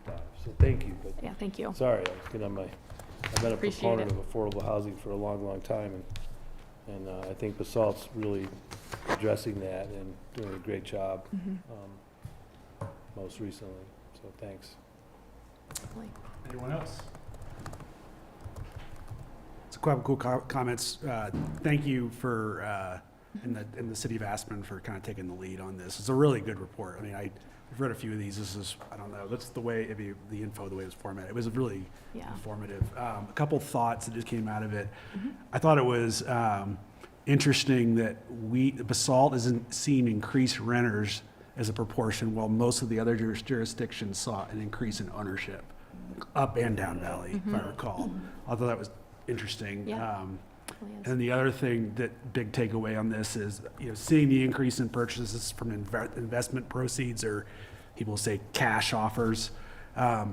dive. So thank you, but Yeah, thank you. sorry, I was getting on I've been a Appreciate proponent it. of affordable housing for a long time, and I think Basalt's really addressing that and doing a great job, most recently, so thanks. Definitely. Anyone else? So quite cool comments. Thank you for, in the city of Aspen for kind of taking the lead on this. It's a really good report. I mean, I've read a few of these. This is, I don't know, that's the way, the info, the way it was formatted. It was really Yeah. informative. A couple thoughts that just came out of it. I thought it was interesting that Basalt isn't seeing increased renters as a proportion, while most of the other jurisdictions saw an increase in ownership, up and down valley, if I recall. I thought that was interesting. Yeah. And the other thing, that big takeaway on this is, you know, seeing the increase in purchases from investment proceeds, or people say cash offers,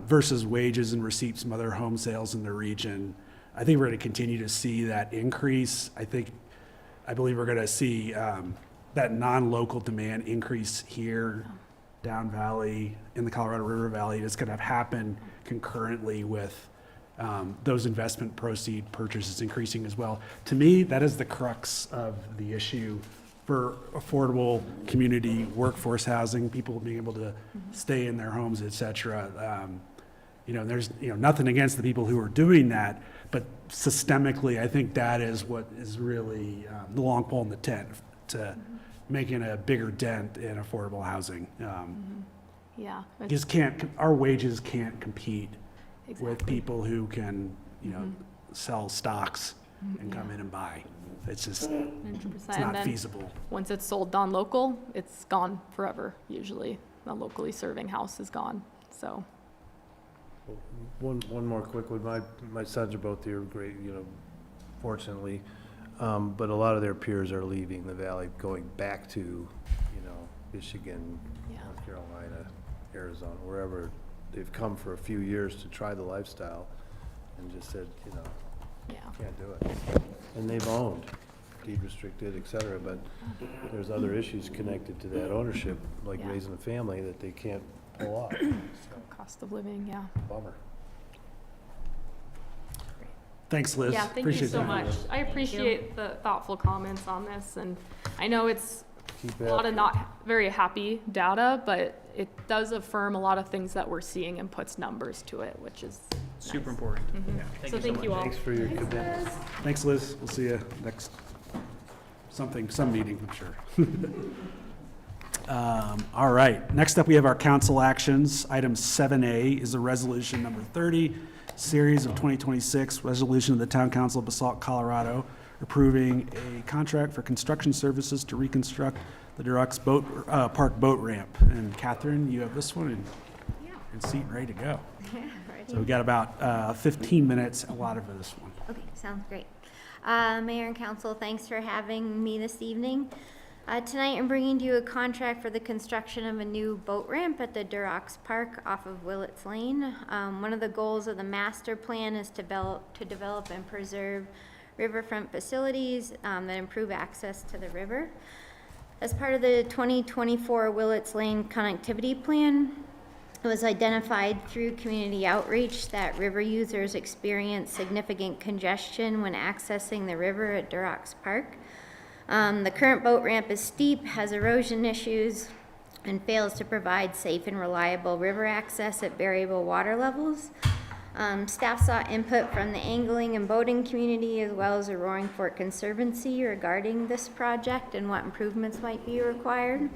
versus wages and receipts from other home sales in the region. I think we're going to continue to see that increase. I believe we're going to see that non-local demand increase here, down valley, in the Colorado River Valley. It's going to happen concurrently with those investment proceed purchases increasing as well. To me, that is the crux of the issue for affordable community workforce housing, people being able to stay in their homes, et cetera. There's, nothing against the people who are doing that, but systemically, I think that is what is really the long pole in the tent to making a bigger dent in affordable housing. Yeah. Just our wages can't compete with Exactly. people who can, sell stocks and come in and buy. It's just, 100%. it's And not then feasible. once it's sold non-local, it's gone forever, usually. A locally serving house is gone, so. One more quick one. My sons are both here, great, fortunately. But a lot of their peers are leaving the valley, going back to, Michigan, Yeah. North Carolina, Arizona, wherever. They've come for a few years to try the lifestyle and just said, Yeah. can't do it. And they've owned, deed restricted, et cetera, but there's other issues connected to that ownership, like Yeah. raising a family, that they can't pull off. So, Cost of living, yeah. bummer. Thanks, Liz. Yeah, thank you Appreciate so that. much. I appreciate the thoughtful comments on this, and I know it's Keep a lot at of it. not very happy data, but it does affirm a lot of things that we're seeing and puts numbers to it, which is Super nice. important. So so thank much. you all. Thanks for your commitment. Thanks, Liz. We'll see you next, some meeting, I'm sure. All right, next up, we have our council actions. Item 7A is a resolution number 30, series of 2026, resolution of the Town Council of Basalt, Colorado, approving a contract for construction services to reconstruct the Deluxe Park boat ramp. And Catherine, you have this one and seat ready to go. So we've got about 15 minutes allotted for this one. Okay, sounds great. Mayor and council, thanks for having me this evening. Tonight, I'm bringing to you a contract for the construction of a new boat ramp at the Durox Park off of Willets Lane. One of the goals of the master plan is to develop and preserve riverfront facilities that improve access to the river. As part of the 2024 Willets Lane connectivity plan, it was identified through community outreach that river users experience significant congestion when accessing the river at Durox Park. The current boat ramp is steep, has erosion issues, and fails to provide safe and reliable river access at variable water levels. Staff sought input from the angling and boating community as well as the Roaring Fork Conservancy regarding this project and what improvements might be required.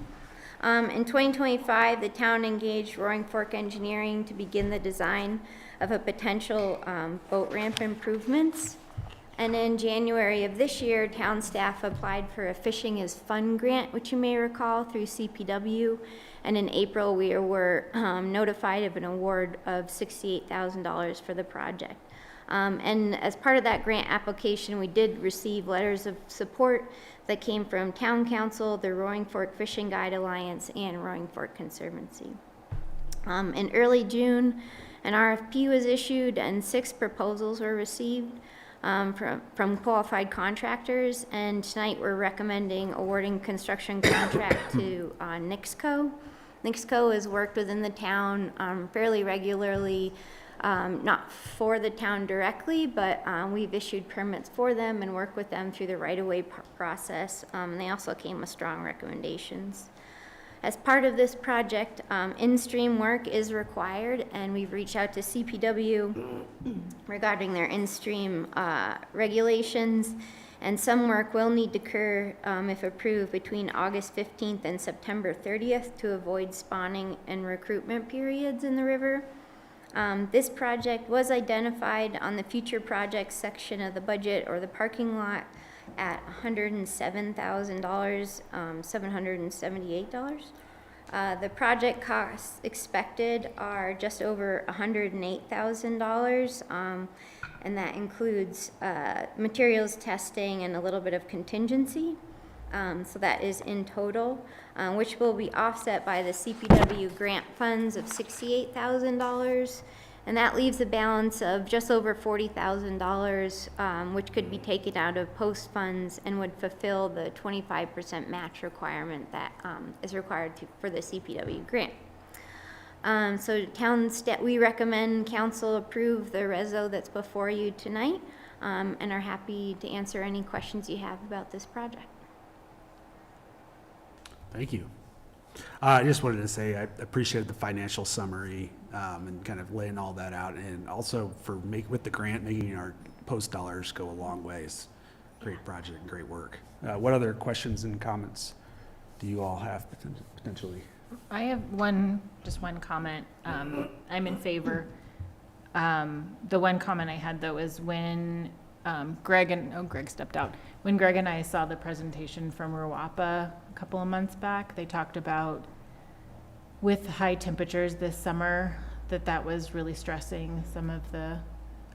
In 2025, the town engaged Roaring Fork Engineering to begin the design of a potential boat ramp improvements. And in January of this year, town staff applied for a Fishing is Fun grant, which you may recall, through CPW. And in April, we were notified of an award of $68,000 for the project. And as part of that grant application, we did receive letters of support that came from Town Council, the Roaring Fork Fishing Guide Alliance, and Roaring Fork Conservancy. In early June, an RFP was issued and 6 proposals were received from qualified contractors, and tonight we're recommending awarding construction contract to Nixco. Nixco has worked within the town fairly regularly, not for the town directly, but we've issued permits for them and work with them through the right-of-way process. They also came with strong recommendations. As part of this project, in-stream work is required, and we've reached out to CPW regarding their in-stream regulations, and some work will need to occur, if approved, between August 15th and September 30th to avoid spawning and recruitment periods in the river. This project was identified on the future projects section of the budget or the parking lot at $107,000, $778. The project costs expected are just over $108,000, and that includes materials testing and a little bit of contingency. So that is in total, which will be offset by the CPW grant funds of $68,000. And that leaves a balance of just over $40,000, which could be taken out of post funds and would fulfill the 25% match requirement that is required for the CPW grant. So we recommend council approve the reso that's before you tonight, and are happy to answer any questions you have about this project. Thank you. I just wanted to say I appreciated the financial summary and kind of laying all that out, and also for with the grant, making our post dollars go a long ways. Great project, great work. What other questions and comments do you all have potentially? I have just one comment. I'm in favor. The one comment I had though is when Greg stepped out. When Greg and I saw the presentation from Ruapa a couple of months back, they talked about with high temperatures this summer, that was really stressing some of the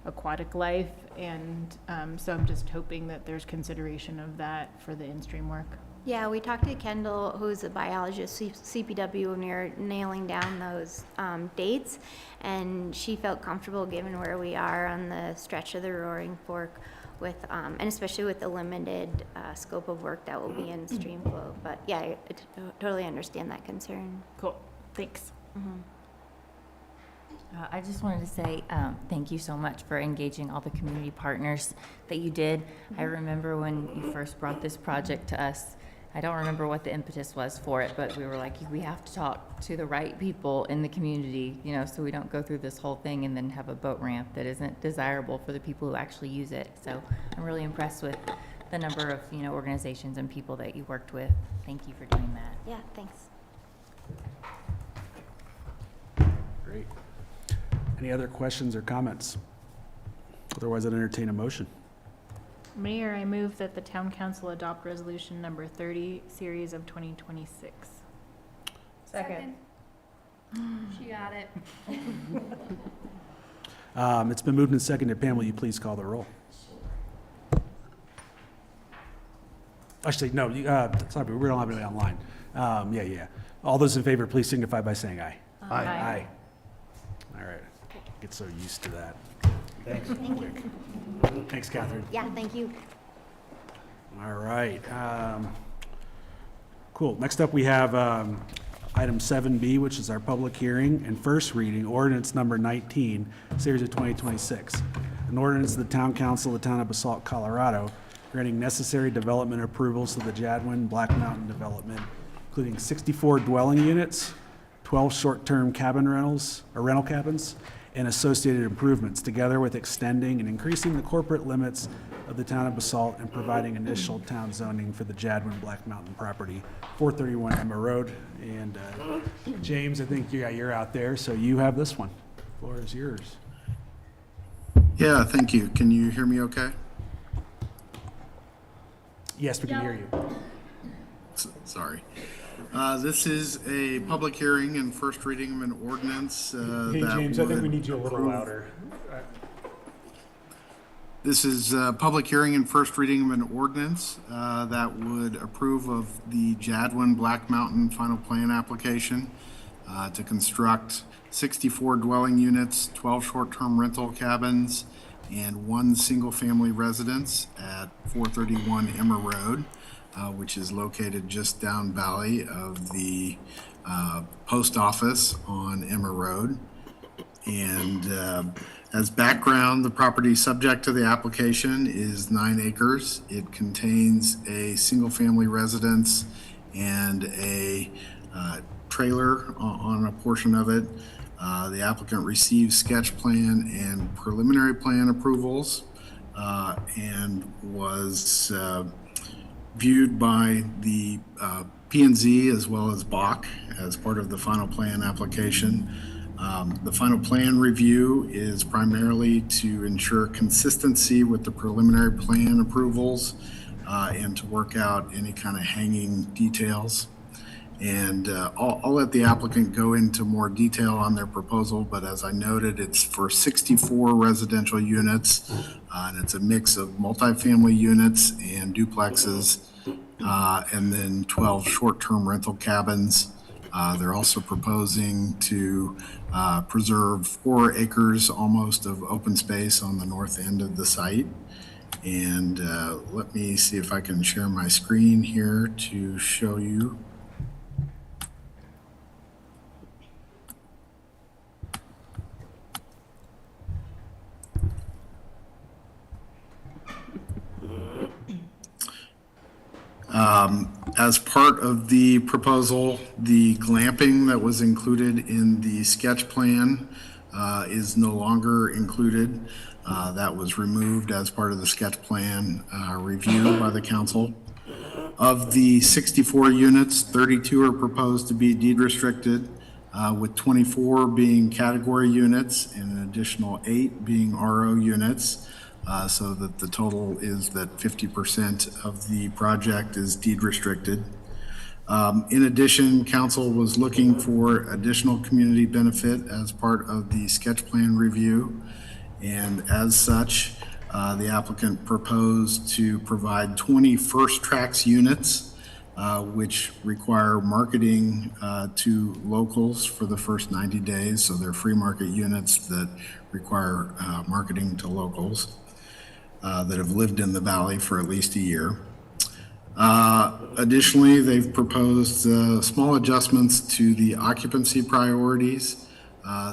aquatic life. And so I'm just hoping that there's consideration of that for the in-stream work. Yeah, we talked to Kendall, who's a biologist, CPW, when we were nailing down those dates, and she felt comfortable given where we are on the stretch of the Roaring Fork with, and especially with the limited scope of work that will be in stream flow. But yeah, I totally understand that concern. Cool, thanks. I just wanted to say thank you so much for engaging all the community partners that you did. I remember when you first brought this project to us, I don't remember what the impetus was for it, but we were like, we have to talk to the right people in the community, you know, so we don't go through this whole thing and then have a boat ramp that isn't desirable for the people who actually use it. So I'm really impressed with the number of, you know, organizations and people that you worked with. Thank you for doing that. Yeah, thanks. Great. Any other questions or comments? Otherwise, I'd entertain a motion. Mayor, I move that the town council adopt resolution number 30, series of 2026. Second. She got it. It's been moved and seconded. Pam, will you please call the roll? Actually, no, sorry, we don't have anybody online. Yeah. All those in favor, please signify by saying aye. Aye. Aye. All right. Get so used to that. Thanks. Thank you. Thanks, Catherine. Yeah, thank you. All right. Cool. Next up, we have item 7B, which is our public hearing and first reading, ordinance number 19, series of 2026. An ordinance of the Town Council of the Town of Basalt, Colorado, granting necessary development approvals to the Jadwin Black Mountain development, including 64 dwelling units, 12 short-term cabin rentals, or rental cabins, and associated improvements, together with extending and increasing the corporate limits of the town of Basalt and providing initial town zoning for the Jadwin Black Mountain property, 431 Emma Road. And James, I think you're out there, so you have this one. The floor is yours. Yeah, thank you. Can you hear me okay? Yes, we can hear you. Sorry. This is a public hearing and first reading of an ordinance Hey, James, I think we need you a little louder. This is a public hearing and first reading of an ordinance that would approve of the Jadwin Black Mountain final plan application to construct 64 dwelling units, 12 short-term rental cabins, and 1 single-family residence at 431 Emma Road, which is located just down valley of the post office on Emma Road. And as background, the property subject to the application is 9 acres. It contains a single-family residence and a trailer on a portion of it. The applicant received sketch plan and preliminary plan approvals and was viewed by the P&Z as well as Bach as part of the final plan application. The final plan review is primarily to ensure consistency with the preliminary plan approvals and to work out any kind of hanging details. And I'll let the applicant go into more detail on their proposal, but as I noted, it's for 64 residential units, and it's a mix of multifamily units and duplexes, and then 12 short-term rental cabins. They're also proposing to preserve 4 acres almost of open space on the north end of the site. And let me see if I can share my screen here to show you. As part of the proposal, the glamping that was included in the sketch plan is no longer included. That was removed as part of the sketch plan review by the council. Of the 64 units, 32 are proposed to be deed restricted, with 24 being category units and an additional 8 being RO units, so that the total is that 50% of the project is deed restricted. In addition, council was looking for additional community benefit as part of the sketch plan review. And as such, the applicant proposed to provide 20 first tracks units, which require marketing to locals for the first 90 days. So they're free market units that require marketing to locals that have lived in the valley for at least a year. Additionally, they've proposed small adjustments to the occupancy priorities.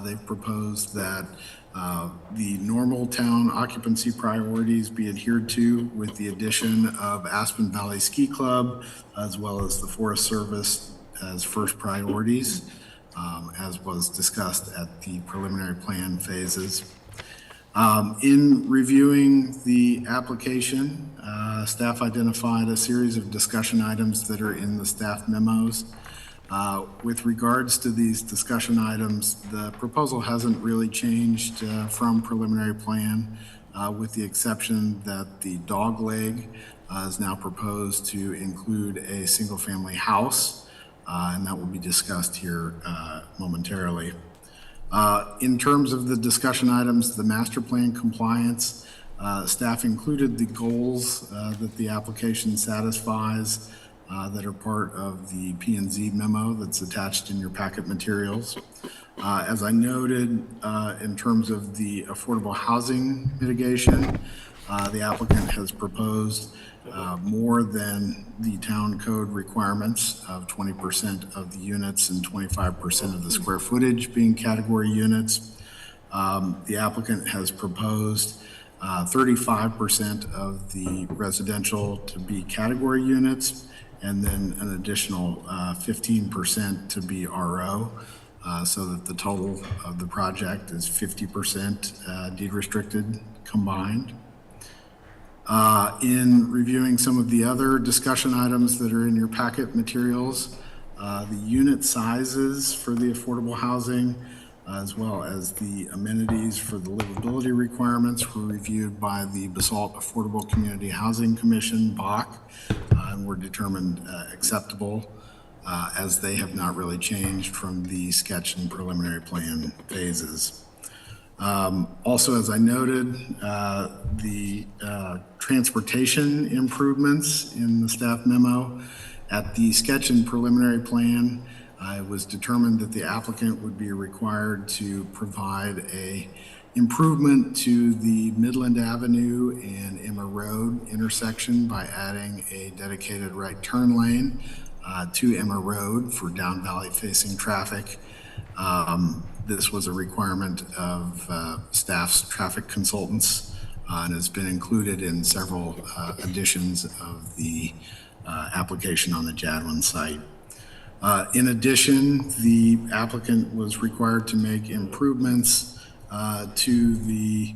They've proposed that the normal town occupancy priorities be adhered to, with the addition of Aspen Valley Ski Club, as well as the Forest Service as first priorities, as was discussed at the preliminary plan phases. In reviewing the application, staff identified a series of discussion items that are in the staff memos. With regards to these discussion items, the proposal hasn't really changed from preliminary plan, with the exception that the dog leg is now proposed to include a single-family house, and that will be discussed here momentarily. In terms of the discussion items, the master plan compliance, staff included the goals that the application satisfies that are part of the P&Z memo that's attached in your packet materials. As I noted, in terms of the affordable housing mitigation, the applicant has proposed more than the town code requirements of 20% of the units and 25% of the square footage being category units. The applicant has proposed 35% of the residential to be category units, and then an additional 15% to be RO, so that the total of the project is 50% deed restricted combined. In reviewing some of the other discussion items that are in your packet materials, the unit sizes for the affordable housing, as well as the amenities for the livability requirements, were reviewed by the Basalt Affordable Community Housing Commission, BAC, and were determined acceptable, as they have not really changed from the sketch and preliminary plan phases. Also, as I noted, the transportation improvements in the staff memo at the sketch and preliminary plan, it was determined that the applicant would be required to provide a improvement to the Midland Avenue and Emma Road intersection by adding a dedicated right turn lane to Emma Road for down valley facing traffic. This was a requirement of staff's traffic consultants and has been included in several editions of the application on the Jadwin site. In addition, the applicant was required to make improvements to the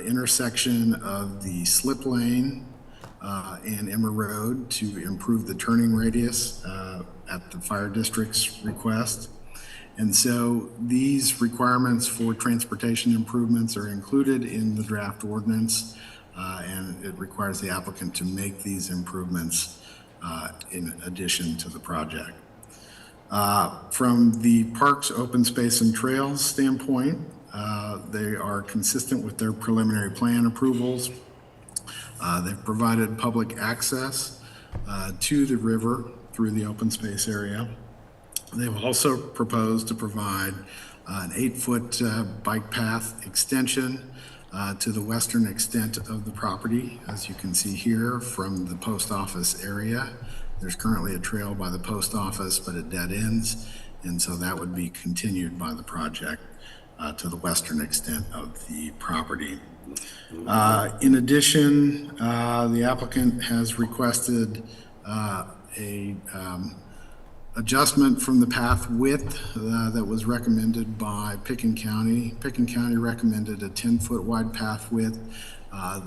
intersection of the slip lane and Emma Road to improve the turning radius at the fire district's request. And so these requirements for transportation improvements are included in the draft ordinance, and it requires the applicant to make these improvements in addition to the project. From the parks, open space, and trails standpoint, they are consistent with their preliminary plan approvals. They've provided public access to the river through the open space area. They've also proposed to provide an 8-foot bike path extension to the western extent of the property. As you can see here from the post office area, there's currently a trail by the post office, but it dead ends, and so that would be continued by the project to the western extent of the property. In addition, the applicant has requested adjustment from the path width that was recommended by Picken County. Picken County recommended a 10-foot wide path width.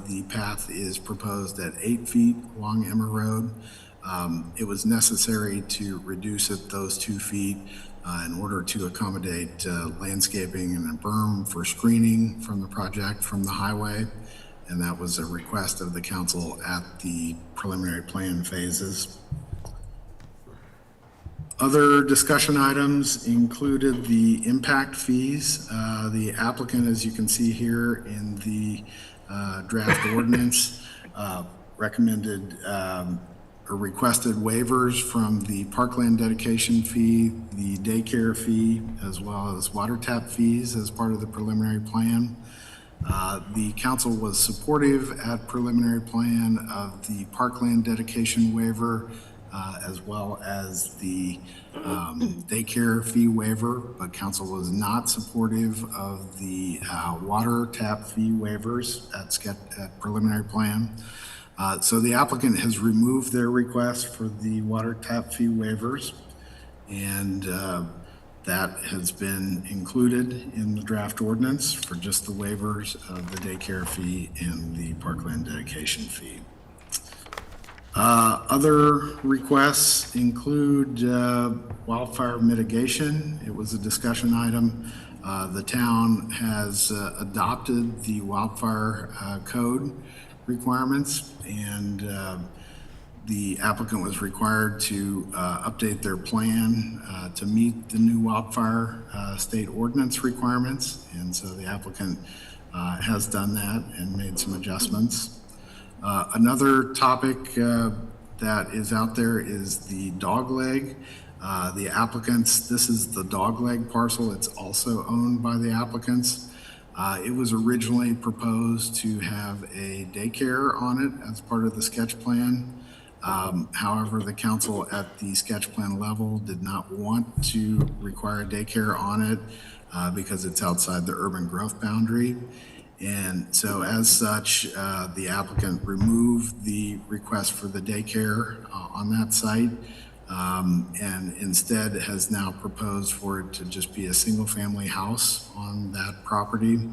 The path is proposed at 8 feet along Emma Road. It was necessary to reduce it those 2 feet in order to accommodate landscaping and a berm for screening from the project from the highway. And that was a request of the council at the preliminary plan phases. Other discussion items included the impact fees. The applicant, as you can see here in the draft ordinance, recommended or requested waivers from the parkland dedication fee, the daycare fee, as well as water tap fees as part of the preliminary plan. The council was supportive at preliminary plan of the parkland dedication waiver, as well as the daycare fee waiver, but council was not supportive of the water tap fee waivers at preliminary plan. So the applicant has removed their request for the water tap fee waivers, and that has been included in the draft ordinance for just the waivers of the daycare fee and the parkland dedication fee. Other requests include wildfire mitigation. It was a discussion item. The town has adopted the wildfire code requirements, and the applicant was required to update their plan to meet the new wildfire state ordinance requirements, and so the applicant has done that and made some adjustments. Another topic that is out there is the dogleg. The applicants, this is the dogleg parcel. It's also owned by the applicants. It was originally proposed to have a daycare on it as part of the sketch plan. However, the council at the sketch plan level did not want to require daycare on it because it's outside the urban growth boundary. And so as such, the applicant removed the request for the daycare on that site, and instead has now proposed for it to just be a single family house on that property.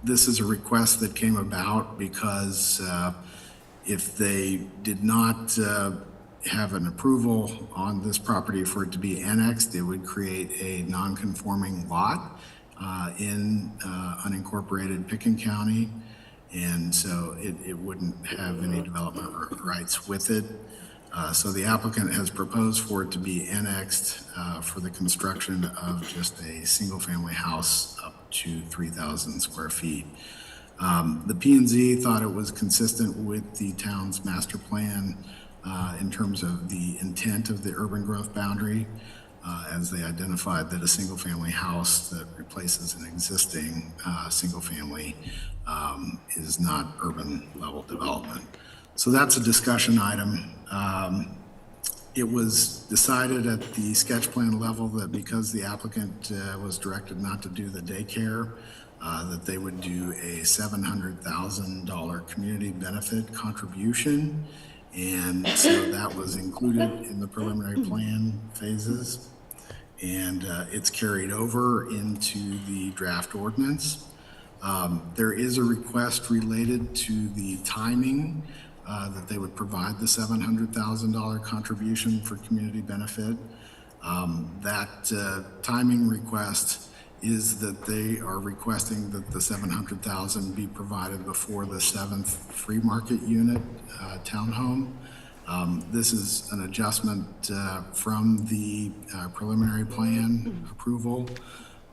This is a request that came about because if they did not have an approval on this property for it to be annexed, it would create a non-conforming lot in unincorporated Picken County, and so it wouldn't have any development rights with it. So the applicant has proposed for it to be annexed for the construction of just a single-family house up to 3,000 square feet. The P&Z thought it was consistent with the town's master plan in terms of the intent of the urban growth boundary, as they identified that a single-family house that replaces an existing single-family is not urban-level development. So that's a discussion item. It was decided at the sketch plan level that because the applicant was directed not to do the daycare, that they would do a $700,000 community benefit contribution. And so that was included in the preliminary plan phases. And it's carried over into the draft ordinance. There is a request related to the timing that they would provide the $700,000 contribution for community benefit. That timing request is that they are requesting that the $700,000 be provided before the 7th free market unit townhome. This is an adjustment from the preliminary plan approval.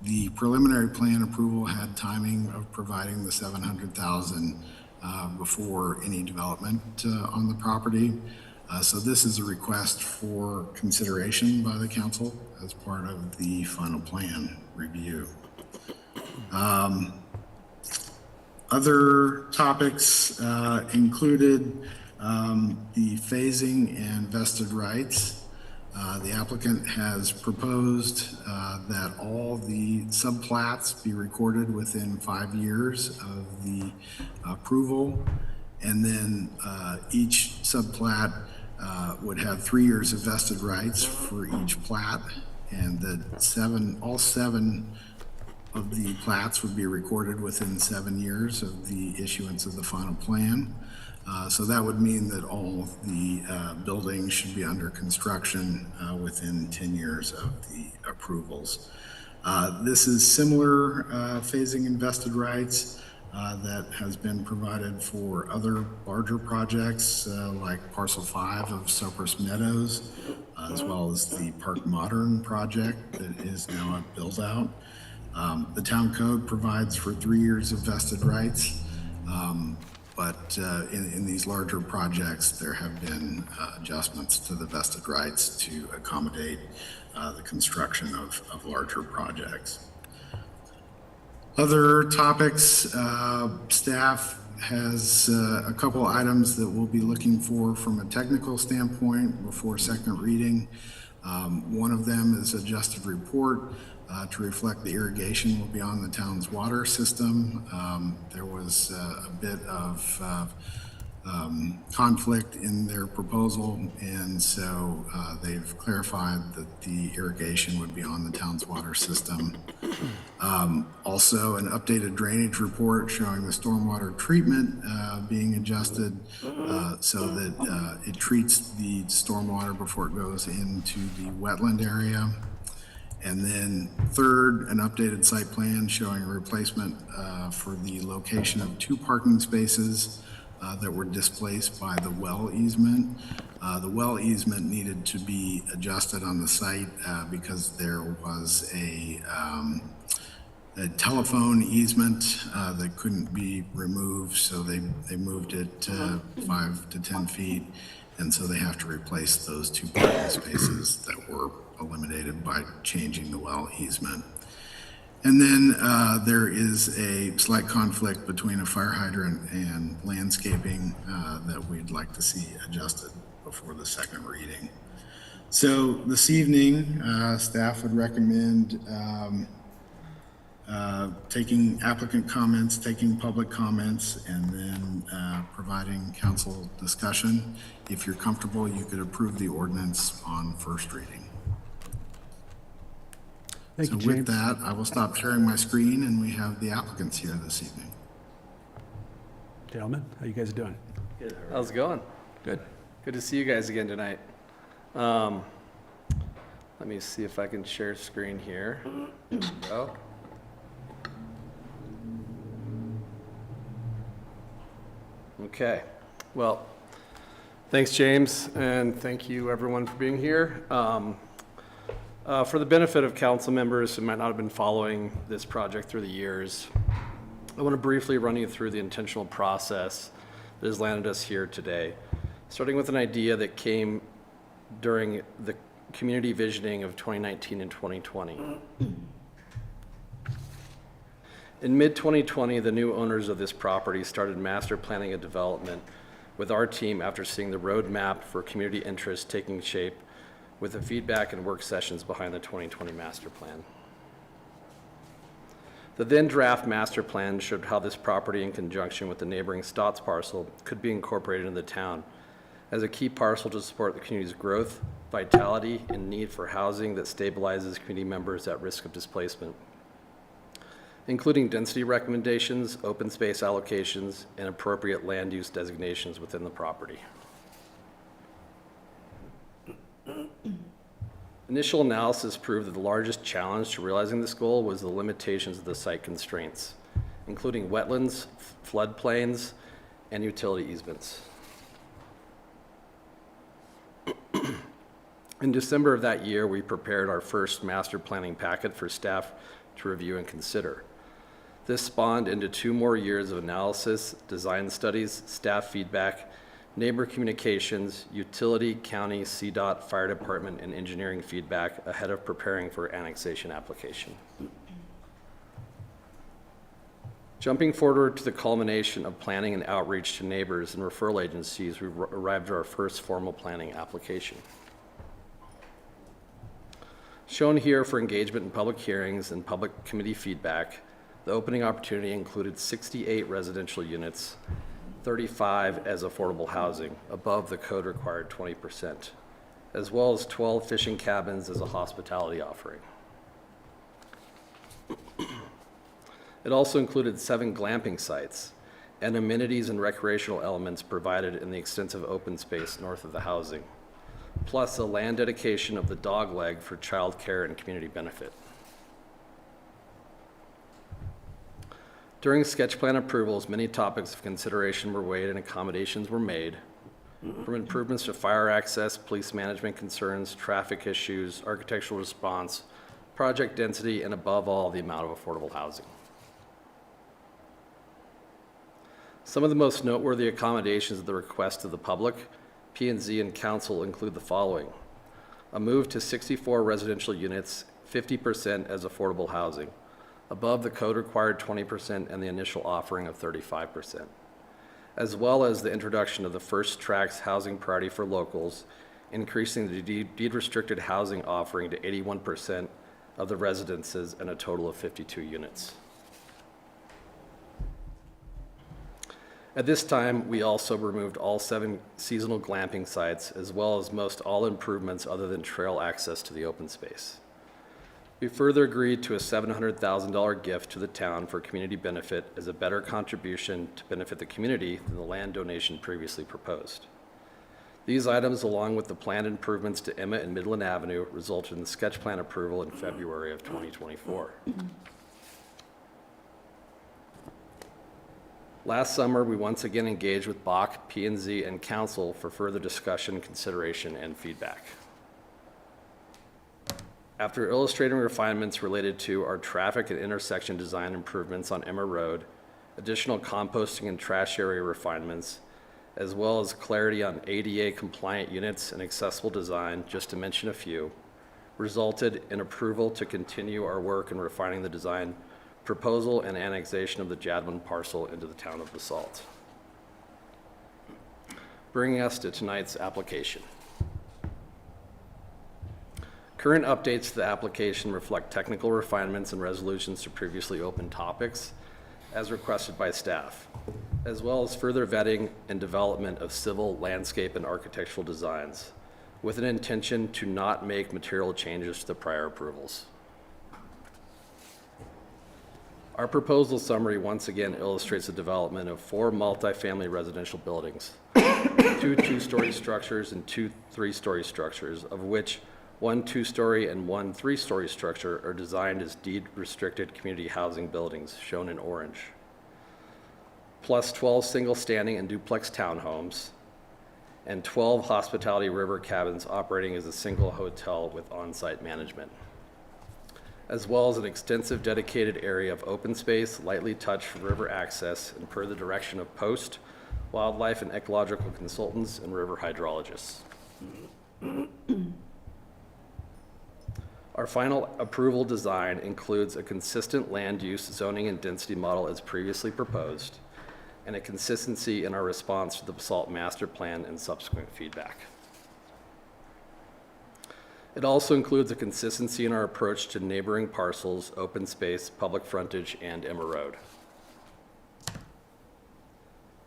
The preliminary plan approval had timing of providing the $700,000 before any development on the property. So this is a request for consideration by the council as part of the final plan review. Other topics included the phasing and vested rights. The applicant has proposed that all the subplats be recorded within 5 years of the approval, and then each subplat would have 3 years of vested rights for each plat, and that all seven of the plats would be recorded within 7 years of the issuance of the final plan. So that would mean that all the buildings should be under construction within 10 years of the approvals. This is similar phasing in vested rights that has been provided for other larger projects like Parcel 5 of Cypress Meadows, as well as the Park Modern project that is now a build-out. The town code provides for 3 years of vested rights, but in these larger projects, there have been adjustments to the vested rights to accommodate the construction of larger projects. Other topics, staff has a couple items that we'll be looking for from a technical standpoint before second reading. One of them is adjusted report to reflect the irrigation will be on the town's water system. There was a bit of conflict in their proposal, and so they've clarified that the irrigation would be on the town's water system. Also, an updated drainage report showing the stormwater treatment being adjusted so that it treats the stormwater before it goes into the wetland area. And then third, an updated site plan showing a replacement for the location of 2 parking spaces that were displaced by the well easement. The well easement needed to be adjusted on the site because there was a telephone easement that couldn't be removed, so they moved it 5 to 10 feet, and so they have to replace those 2 parking spaces that were eliminated by changing the well easement. And then there is a slight conflict between a fire hydrant and landscaping that we'd like to see adjusted before the second reading. So this evening, staff would recommend taking applicant comments, taking public comments, and then providing council discussion. If you're comfortable, you could approve the ordinance on first reading. Thank you, So with James. that, I will stop sharing my screen, and we have the applicants here this evening. Gentlemen, how you guys doing? Good. How's it going? Good. Good to see you guys again tonight. Let me see if I can share screen here. There we go. Okay. Well, thanks, James, and thank you, everyone, for being here. For the benefit of council members who might not have been following this project through the years, I want to briefly run you through the intentional process that has landed us here today, starting with an idea that came during the community visioning of 2019 and 2020. In mid-2020, the new owners of this property started master planning a development with our team after seeing the roadmap for community interest taking shape with the feedback and work sessions behind the 2020 master plan. The then draft master plan showed how this property, in conjunction with the neighboring Stotts parcel, could be incorporated into the town as a key parcel to support the community's growth, vitality, and need for housing that stabilizes community members at risk of displacement, including density recommendations, open space allocations, and appropriate land use designations within the property. Initial analysis proved that the largest challenge to realizing this goal was the limitations of the site constraints, including wetlands, floodplains, and utility easements. In December of that year, we prepared our first master planning packet for staff to review and consider. This spawned into 2 more years of analysis, design studies, staff feedback, neighbor communications, utility, county, CDOT, fire department, and engineering feedback ahead of preparing for annexation application. Jumping forward to the culmination of planning and outreach to neighbors and referral agencies, we arrived at our first formal planning application. Shown here for engagement in public hearings and public committee feedback, the opening opportunity included 68 residential units 35 as affordable housing, above the code required 20%, as well as 12 fishing cabins as a hospitality offering. It also included 7 glamping sites and amenities and recreational elements provided in the extensive open space north of the housing, plus a land dedication of the dog leg for child care and community benefit. During sketch plan approvals, many topics of consideration were weighed and accommodations were made, from improvements to fire access, police management concerns, traffic issues, architectural response, project density, and above all, the amount of affordable housing. Some of the most noteworthy accommodations at the request of the public, P&Z and council include the following: a move to 64 residential units, 50% as affordable housing, above the code required 20% and the initial offering of 35%, as well as the introduction of the first tracks housing priority for locals, increasing the deed restricted housing offering to 81% of the residences and a total of 52 units. At this time, we also removed all 7 seasonal glamping sites, as well as most all improvements other than trail access to the open space. We further agreed to a $700,000 gift to the town for community benefit as a better contribution to benefit the community than the land donation previously proposed. These items, along with the planned improvements to Emma and Midland Avenue, resulted in the sketch plan approval in February of 2024. Last summer, we once again engaged with Bach, P&Z, and council for further discussion, consideration, and feedback. After illustrating refinements related to our traffic and intersection design improvements on Emma Road, additional composting and trash area refinements, as well as clarity on ADA compliant units and accessible design, just to mention a few, resulted in approval to continue our work in refining the design proposal and annexation of the Jadwin parcel into the town of Basalt. Bringing us to tonight's application. Current updates to the application reflect technical refinements and resolutions to previously open topics as requested by staff, as well as further vetting and development of civil, landscape, and architectural designs, with an intention to not make material changes to the prior approvals. Our proposal summary once again illustrates the development of 4 multifamily residential buildings, 2 2-story structures and 2 3-story structures, of which 1 2-story and 1 3-story structure are designed as deed-restricted community housing buildings, shown in orange, plus 12 single-standing and duplex townhomes, and 12 hospitality river cabins operating as a single hotel with on-site management, as well as an extensive dedicated area of open space, lightly touched river access, and per the direction of Post, wildlife and ecological consultants, and river hydrologists. Our final approval design includes a consistent land use, zoning, and density model as previously proposed, and a consistency in our response to the Basalt Master Plan and subsequent feedback. It also includes a consistency in our approach to neighboring parcels, open space, public frontage, and Emma Road.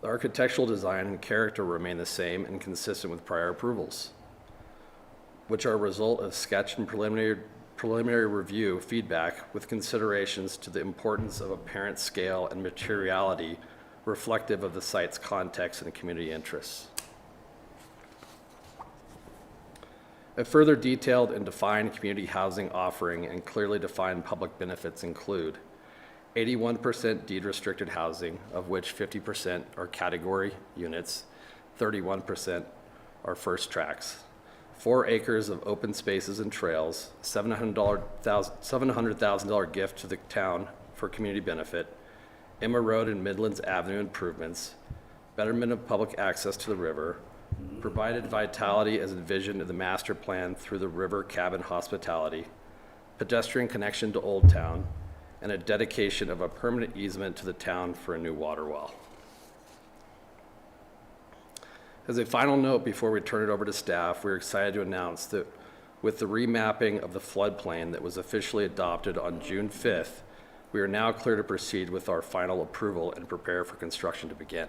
The architectural design and character remain the same and consistent with prior approvals, which are a result of sketch and preliminary review feedback with considerations to the importance of apparent scale and materiality reflective of the site's context and community interests. A further detailed and defined community housing offering and clearly defined public benefits include 81% deed-restricted housing, of which 50% are category units, 31% are first tracks, 4 acres of open spaces and trails, $700,000 gift to the town for community benefit, Emma Road and Midlands Avenue improvements, betterment of public access to the river, provided vitality as envisioned in the master plan through the river cabin hospitality, pedestrian connection to Old Town, and a dedication of a permanent easement to the town for a new water well. As a final note before we turn it over to staff, we're excited to announce that with the remapping of the floodplain that was officially adopted on June 5th, we are now clear to proceed with our final approval and prepare for construction to begin.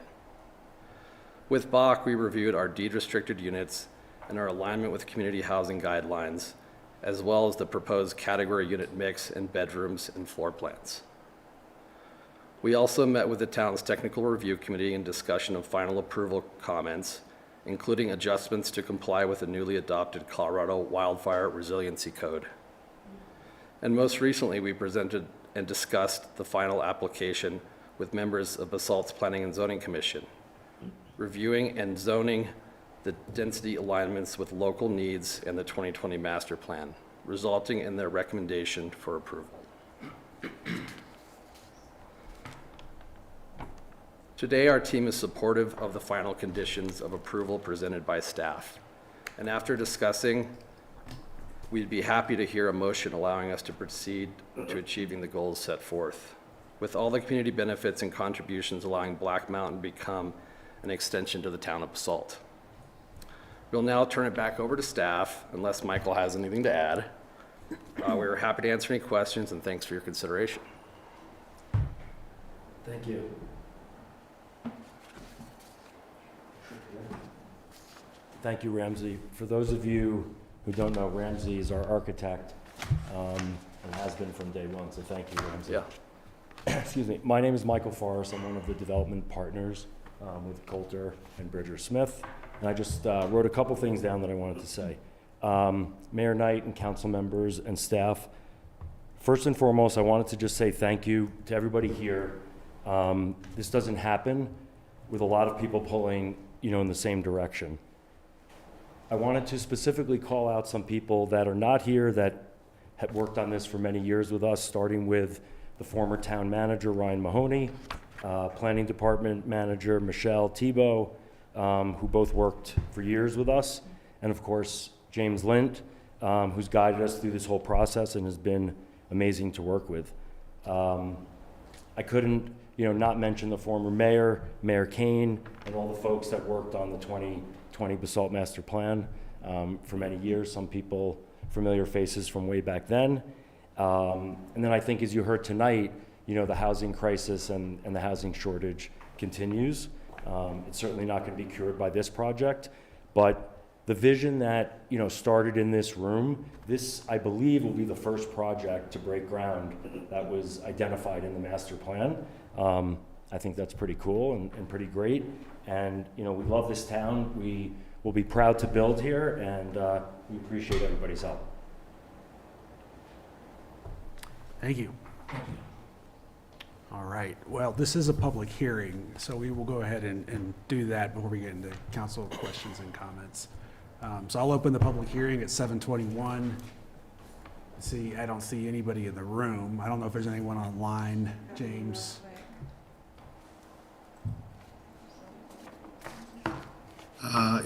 With Bach, we reviewed our deed-restricted units and our alignment with community housing guidelines, as well as the proposed category unit mix in bedrooms and floor plans. We also met with the town's technical review committee in discussion of final approval comments, including adjustments to comply with the newly adopted Colorado Wildfire Resiliency Code. And most recently, we presented and discussed the final application with members of Basalt's Planning and Zoning Commission, reviewing and zoning the density alignments with local needs and the 2020 master plan, resulting in their recommendation for approval. Today, our team is supportive of the final conditions of approval presented by staff. And after discussing, we'd be happy to hear a motion allowing us to proceed to achieving the goals set forth, with all the community benefits and contributions allowing Black Mountain to become an extension to the town of Basalt. We'll now turn it back over to staff, unless Michael has anything to add. We're happy to answer any questions, and thanks for your consideration. Thank you. Thank you, Ramsey. For those of you who don't know, Ramsey is our architect and has been from day one, so thank you, Ramsey. Yeah. Excuse me. My name is Michael Forrest. I'm one of the development partners with Coulter and Bridger Smith. And I just wrote a couple things down that I wanted to say. Mayor Knight and council members and staff, first and foremost, I wanted to just say thank you to everybody here. This doesn't happen with a lot of people pulling, in the same direction. I wanted to specifically call out some people that are not here that had worked on this for many years with us, starting with the former town manager, Ryan Mahoney, planning department manager, Michelle Tebow, who both worked for years with us, and of course, James Lint, who's guided us through this whole process and has been amazing to work with. I couldn't, not mention the former mayor, Mayor Kane, and all the folks that worked on the 2020 Basalt Master Plan for many years. Some people, familiar faces from way back then. And then I think, as you heard tonight, the housing crisis and the housing shortage continues. It's certainly not going to be cured by this project, but the vision that started in this room, this, I believe, will be the first project to break ground that was identified in the master plan. I think that's pretty cool and pretty great. And we love this town. We will be proud to build here, and we appreciate everybody's help. Thank you. All right. Well, this is a public hearing, so we will go ahead and do that before we get into council questions and comments. So I'll open the public hearing at 7:21. See, I don't see anybody in the room. I don't know if there's anyone online, James.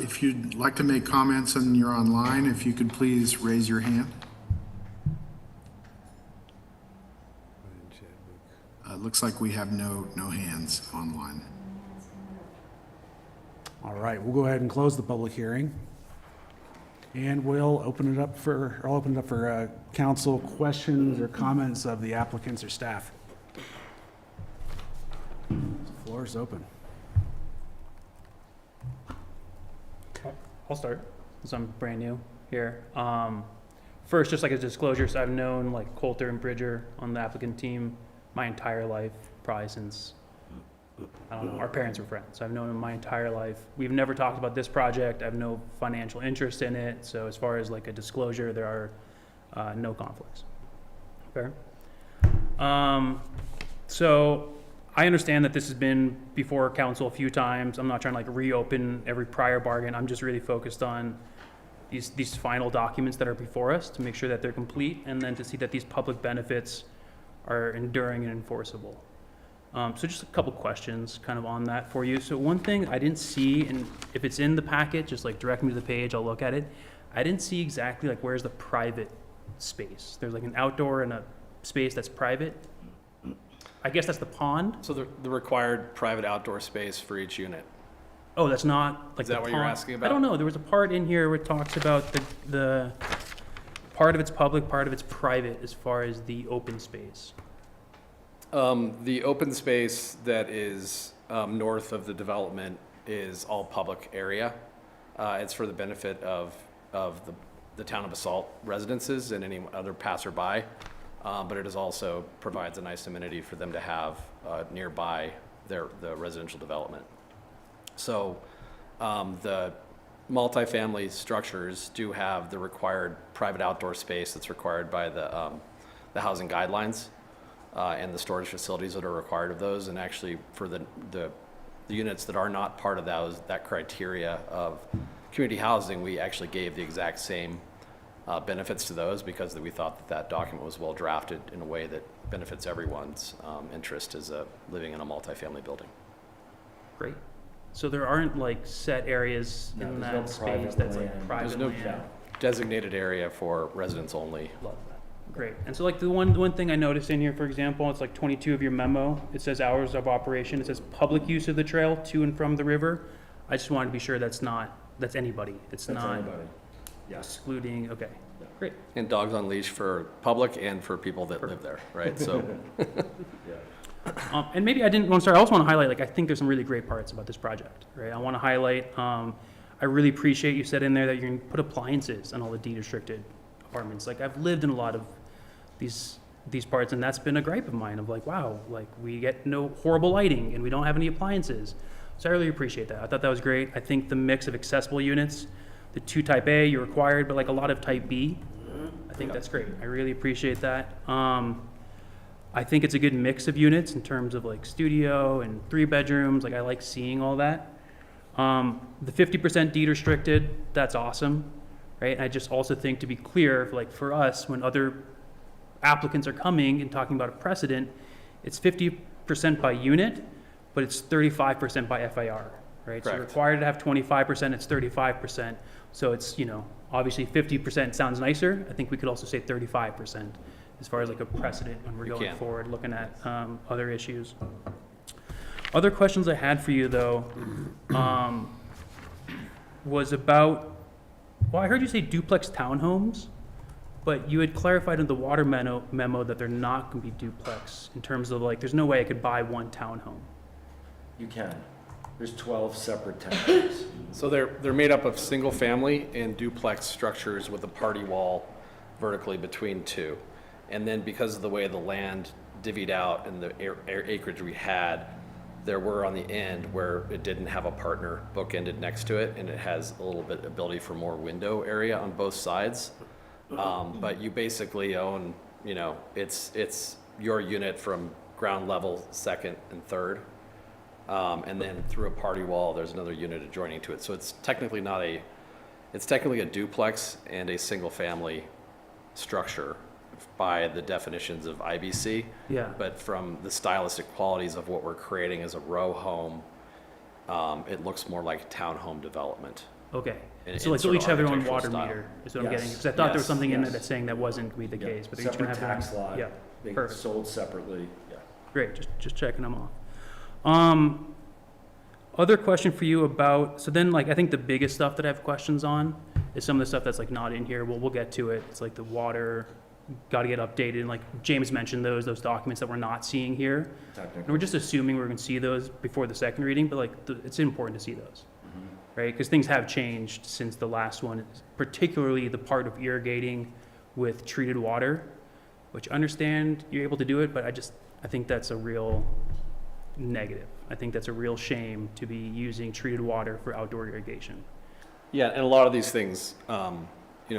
If you'd like to make comments and you're online, if you could please raise your hand. Looks like we have no hands online. All right, we'll go ahead and close the public hearing. And we'll open it up for council questions or comments of the applicants or staff. The floor is open. I'll start, since I'm brand new here. First, just like a disclosure, so I've known Coulter and Bridger on the applicant team my entire life, probably since, I don't know, our parents were friends. So I've known them my entire life. We've never talked about this project. I have no financial interest in it. So as far as a disclosure, there are no conflicts. Fair? So I understand that this has been before council a few times. I'm not trying to reopen every prior bargain. I'm just really focused on these final documents that are before us to make sure that they're complete, and then to see that these public benefits are enduring and enforceable. So just a couple questions kind of on that for you. So one thing I didn't see, and if it's in the packet, just direct me to the page, I'll look at it. I didn't see exactly where's the private space. There's an outdoor and a space that's private. I guess that's the pond. So the required private outdoor space for each unit. Oh, that's not Is that what you're asking about? I don't know. There was a part in here where it talks about the part of it's public, part of it's private as far as the open space. The open space that is north of the development is all public area. It's for the benefit of the town of Basalt residences and any other passerby. But it is also provides a nice amenity for them to have nearby the residential development. So the multifamily structures do have the required private outdoor space that's required by the housing guidelines and the storage facilities that are required of those. And actually for the units that are not part of that criteria of community housing, we actually gave the exact same benefits to those because we thought that document was well drafted in a way that benefits everyone's interest as living in a multifamily building. Great. So there aren't like set areas in there's no that space private that's land. like private There's no land? designated area for residents only. Love that. Great. And so like the one thing I noticed in here, for example, it's like 22 of your memo. It says hours of operation. It says public use of the trail to and from the river. I just wanted to be sure that's anybody. It's That's not anybody. Yes. excluding, okay, great. And dogs on leash for public and for people that live there, right? So, And maybe I didn't, I'm sorry, I also want to highlight, like, I think there's some really great parts about this project, right? I want to highlight, I really appreciate you said in there that you're going to put appliances on all the deed-restricted apartments. Like, I've lived in a lot of these parts, and that's been a gripe of mine of like, wow, like, we get no horrible lighting, and we don't have any appliances. So I really appreciate that. I thought that was great. I think the mix of accessible units, the 2 type A, you're required, but like a lot of type B, I think that's great. I really appreciate that. I think it's a good mix of units in terms of like studio and 3 bedrooms. Like, I like seeing all that. The 50% deed restricted, that's awesome, right? And I just also think, to be clear, like for us, when other applicants are coming and talking about a precedent, it's 50% by unit, but it's 35% by FAR, right? So you're Correct. required to have 25%, it's 35%. So it's, obviously 50% sounds nicer. I think we could also say 35% as far as like a precedent when we're You going can. forward, looking at other issues. Other questions I had for you, though, was about, well, I heard you say duplex townhomes, but you had clarified in the water memo that they're not going to be duplex in terms of like, there's no way I could buy one townhome. You can. There's 12 separate townhomes. so they're made up of single family and duplex structures with a party wall vertically between 2. And then because of the way the land divvied out and the acreage we had, there were on the end where it didn't have a partner bookended next to it, and it has a little bit ability for more window area on both sides. But you basically own, it's your unit from ground level, 2nd and 3rd. And then through a party wall, there's another unit adjoining to it. So it's technically it's technically a duplex and a single family structure by the definitions of IBC. Yeah. But from the stylistic qualities of what we're creating as a row home, it looks more like townhome development. Okay. In So like sort they'll of each have their own architectural water style. meter, is what I'm Yes. getting. Because I thought there was Yes. something in there Yes. that's saying that wasn't going to be the case, but they're each going to Separate have tax their own. lot. Yeah, They perfect. sold separately, yeah. Great, just checking them off. Other question for you about, so then like, I think the biggest stuff that I have questions on is some of the stuff that's like not in here. We'll get to it. It's like the water, got to get updated. And like James mentioned those documents that we're not seeing here. And we're just assuming we're going to see those before the second reading, but like, it's important to see those, right? Because things have changed since the last one, particularly the part of irrigating with treated water, which I understand you're able to do it, but I think that's a real negative. I think that's a real shame to be using treated water for outdoor irrigation. Yeah, and a lot of these things,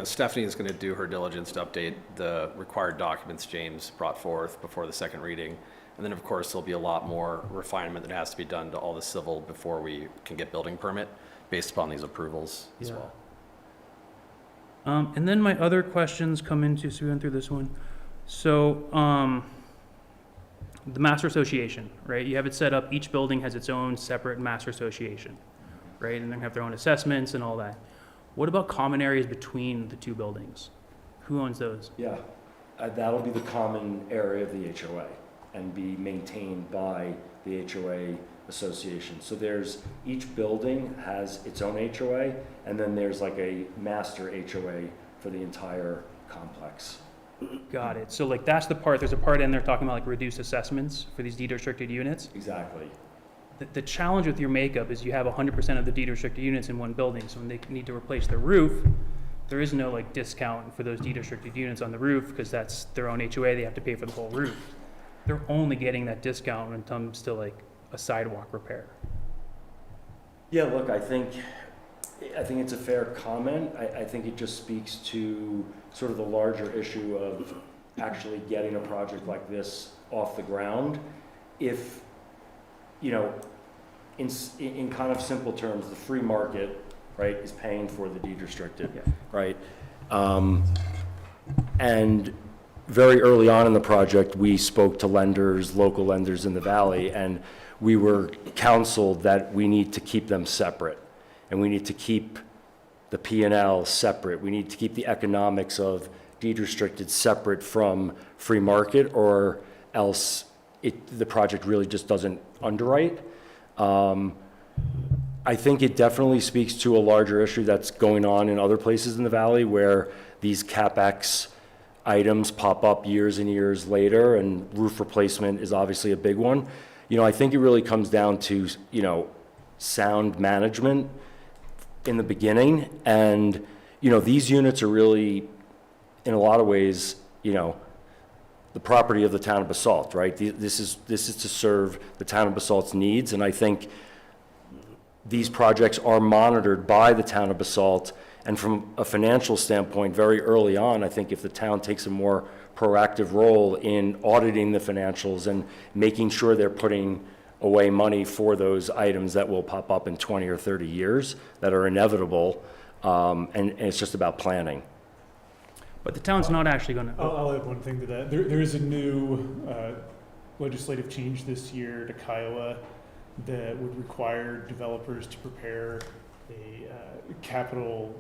Stephanie is going to do her diligence to update the required documents James brought forth before the second reading. And then, of course, there'll be a lot more refinement that has to be done to all the civil before we can get building permit based upon these approvals as Yeah. well. And then my other questions come into, so we went through this one. So, the master association, right? You have it set up, each building has its own separate master association, right? And they have their own assessments and all that. What about common areas between the 2 buildings? Who owns those? Yeah, that'll be the common area of the HOA and be maintained by the HOA association. So each building has its own HOA, and then there's like a master HOA for the entire complex. Got it. So like, that's the part, there's a part in there talking about like reduced assessments for these deed restricted units. Exactly. the challenge with your makeup is you have 100% of the deed restricted units in one building, so when they need to replace the roof, there is no like discount for those deed restricted units on the roof, because that's their own HOA, they have to pay for the whole roof. They're only getting that discount when it comes to like a sidewalk repair. Yeah, look, I think it's a fair comment. I think it just speaks to sort of the larger issue of actually getting a project like this off the ground. If, you know, in kind of simple terms, the free market, right, is paying for the deed restricted, Yeah. right? And very early on in the project, we spoke to lenders, local lenders in the valley, and we were counseled that we need to keep them separate, and we need to keep the P&L separate. We need to keep the economics of deed restricted separate from free market, or else the project really just doesn't underwrite. I think it definitely speaks to a larger issue that's going on in other places in the valley, where these CapEx items pop up years and years later, and roof replacement is obviously a big one. You know, I think it really comes down to, you know, sound management in the beginning. And, you know, these units are really, in a lot of ways, you know, the property of the town of Basalt, right? This is to serve the town of Basalt's needs. And I think these projects are monitored by the town of Basalt. And from a financial standpoint, very early on, I think if the town takes a more proactive role in auditing the financials and making sure they're putting away money for those items that will pop up in 20 or 30 years that are inevitable, and it's just about planning. But the town's not actually gonna. I'll add one thing to that. There is a new legislative change this year to Kiowa that would require developers to prepare a capital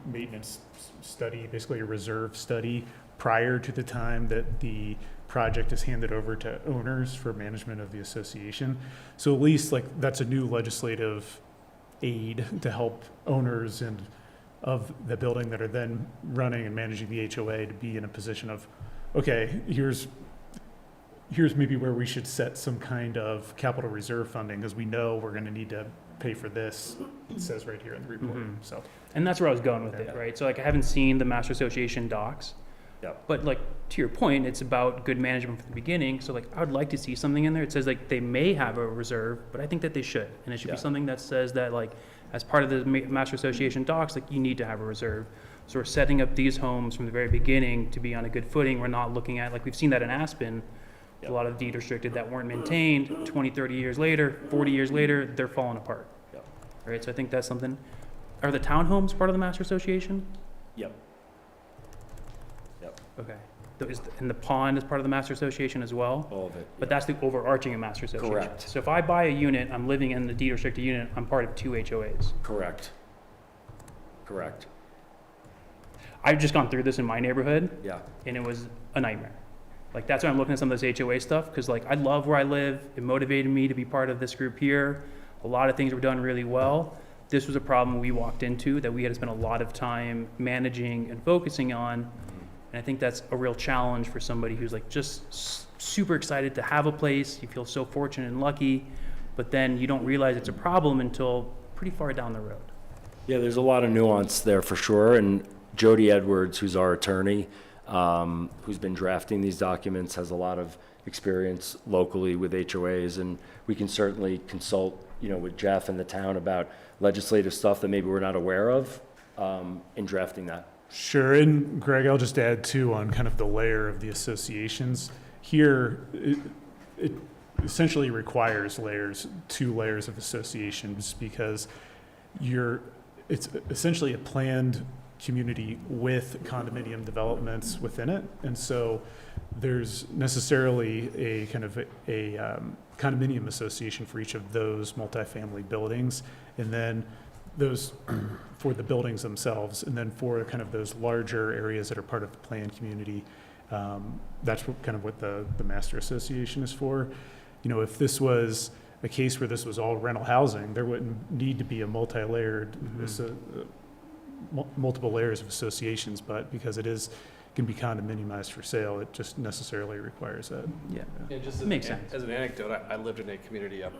maintenance study, basically a reserve study, prior to the time that the project is handed over to owners for management of the association. So at least like that's a new legislative aid to help owners and of the building that are then running and managing the HOA to be in a position of, okay, here's maybe where we should set some kind of capital reserve funding, because we know we're going to need to pay for this. It says right here in the report. So, and that's where I was going with it, right? So like I haven't seen the Master Association docs. Yeah. But like, to your point, it's about good management from the beginning. So like, I would like to see something in there. It says like they may have a reserve, but I think that they should. And it should be something that says that like, as part of the Master Association docs, like you need to have a reserve. So we're setting up these homes from the very beginning to be on a good footing. We're not looking at, like we've seen that in Aspen, a lot of deed restricted that weren't maintained 20, 30 years later, 40 years later, they're falling apart. Yep. Right, so I think that's something. Are the townhomes part of the Master Association? Yep. Yep. Okay. And the pond is part of the Master Association as well? All of it. But that's the overarching Master Association. Correct. So if I buy a unit, I'm living in the deed restricted unit, I'm part of 2 HOAs. Correct. Correct. I've just gone through this in my neighborhood. Yeah. And it was a nightmare. Like, that's why I'm looking at some of this HOA stuff, because like, I love where I live. It motivated me to be part of this group here. A lot of things were done really well. This was a problem we walked into that we had to spend a lot of time managing and focusing on. And I think that's a real challenge for somebody who's like just super excited to have a place. You feel so fortunate and lucky, but then you don't realize it's a problem until pretty far down the road. Yeah, there's a lot of nuance there for sure. And Jody Edwards, who's our attorney, who's been drafting these documents, has a lot of experience locally with HOAs, and we can certainly consult, you know, with Jeff and the town about legislative stuff that maybe we're not aware of in drafting that. sure. And Greg, I'll just add too on kind of the layer of the associations. Here, it essentially requires 2 layers of associations, because it's essentially a planned community with condominium developments within it. And so there's necessarily a kind of a condominium association for each of those multifamily buildings, and then those for the buildings themselves, and then for kind of those larger areas that are part of the planned community, that's kind of what the Master Association is for. You know, if this was a case where this was all rental housing, there wouldn't need to be a multi-layered, multiple layers of associations, but because it is can be condominiumized for sale. It just necessarily requires that. Yeah. Yeah, just Makes as, sense. as an anecdote, I lived in a community up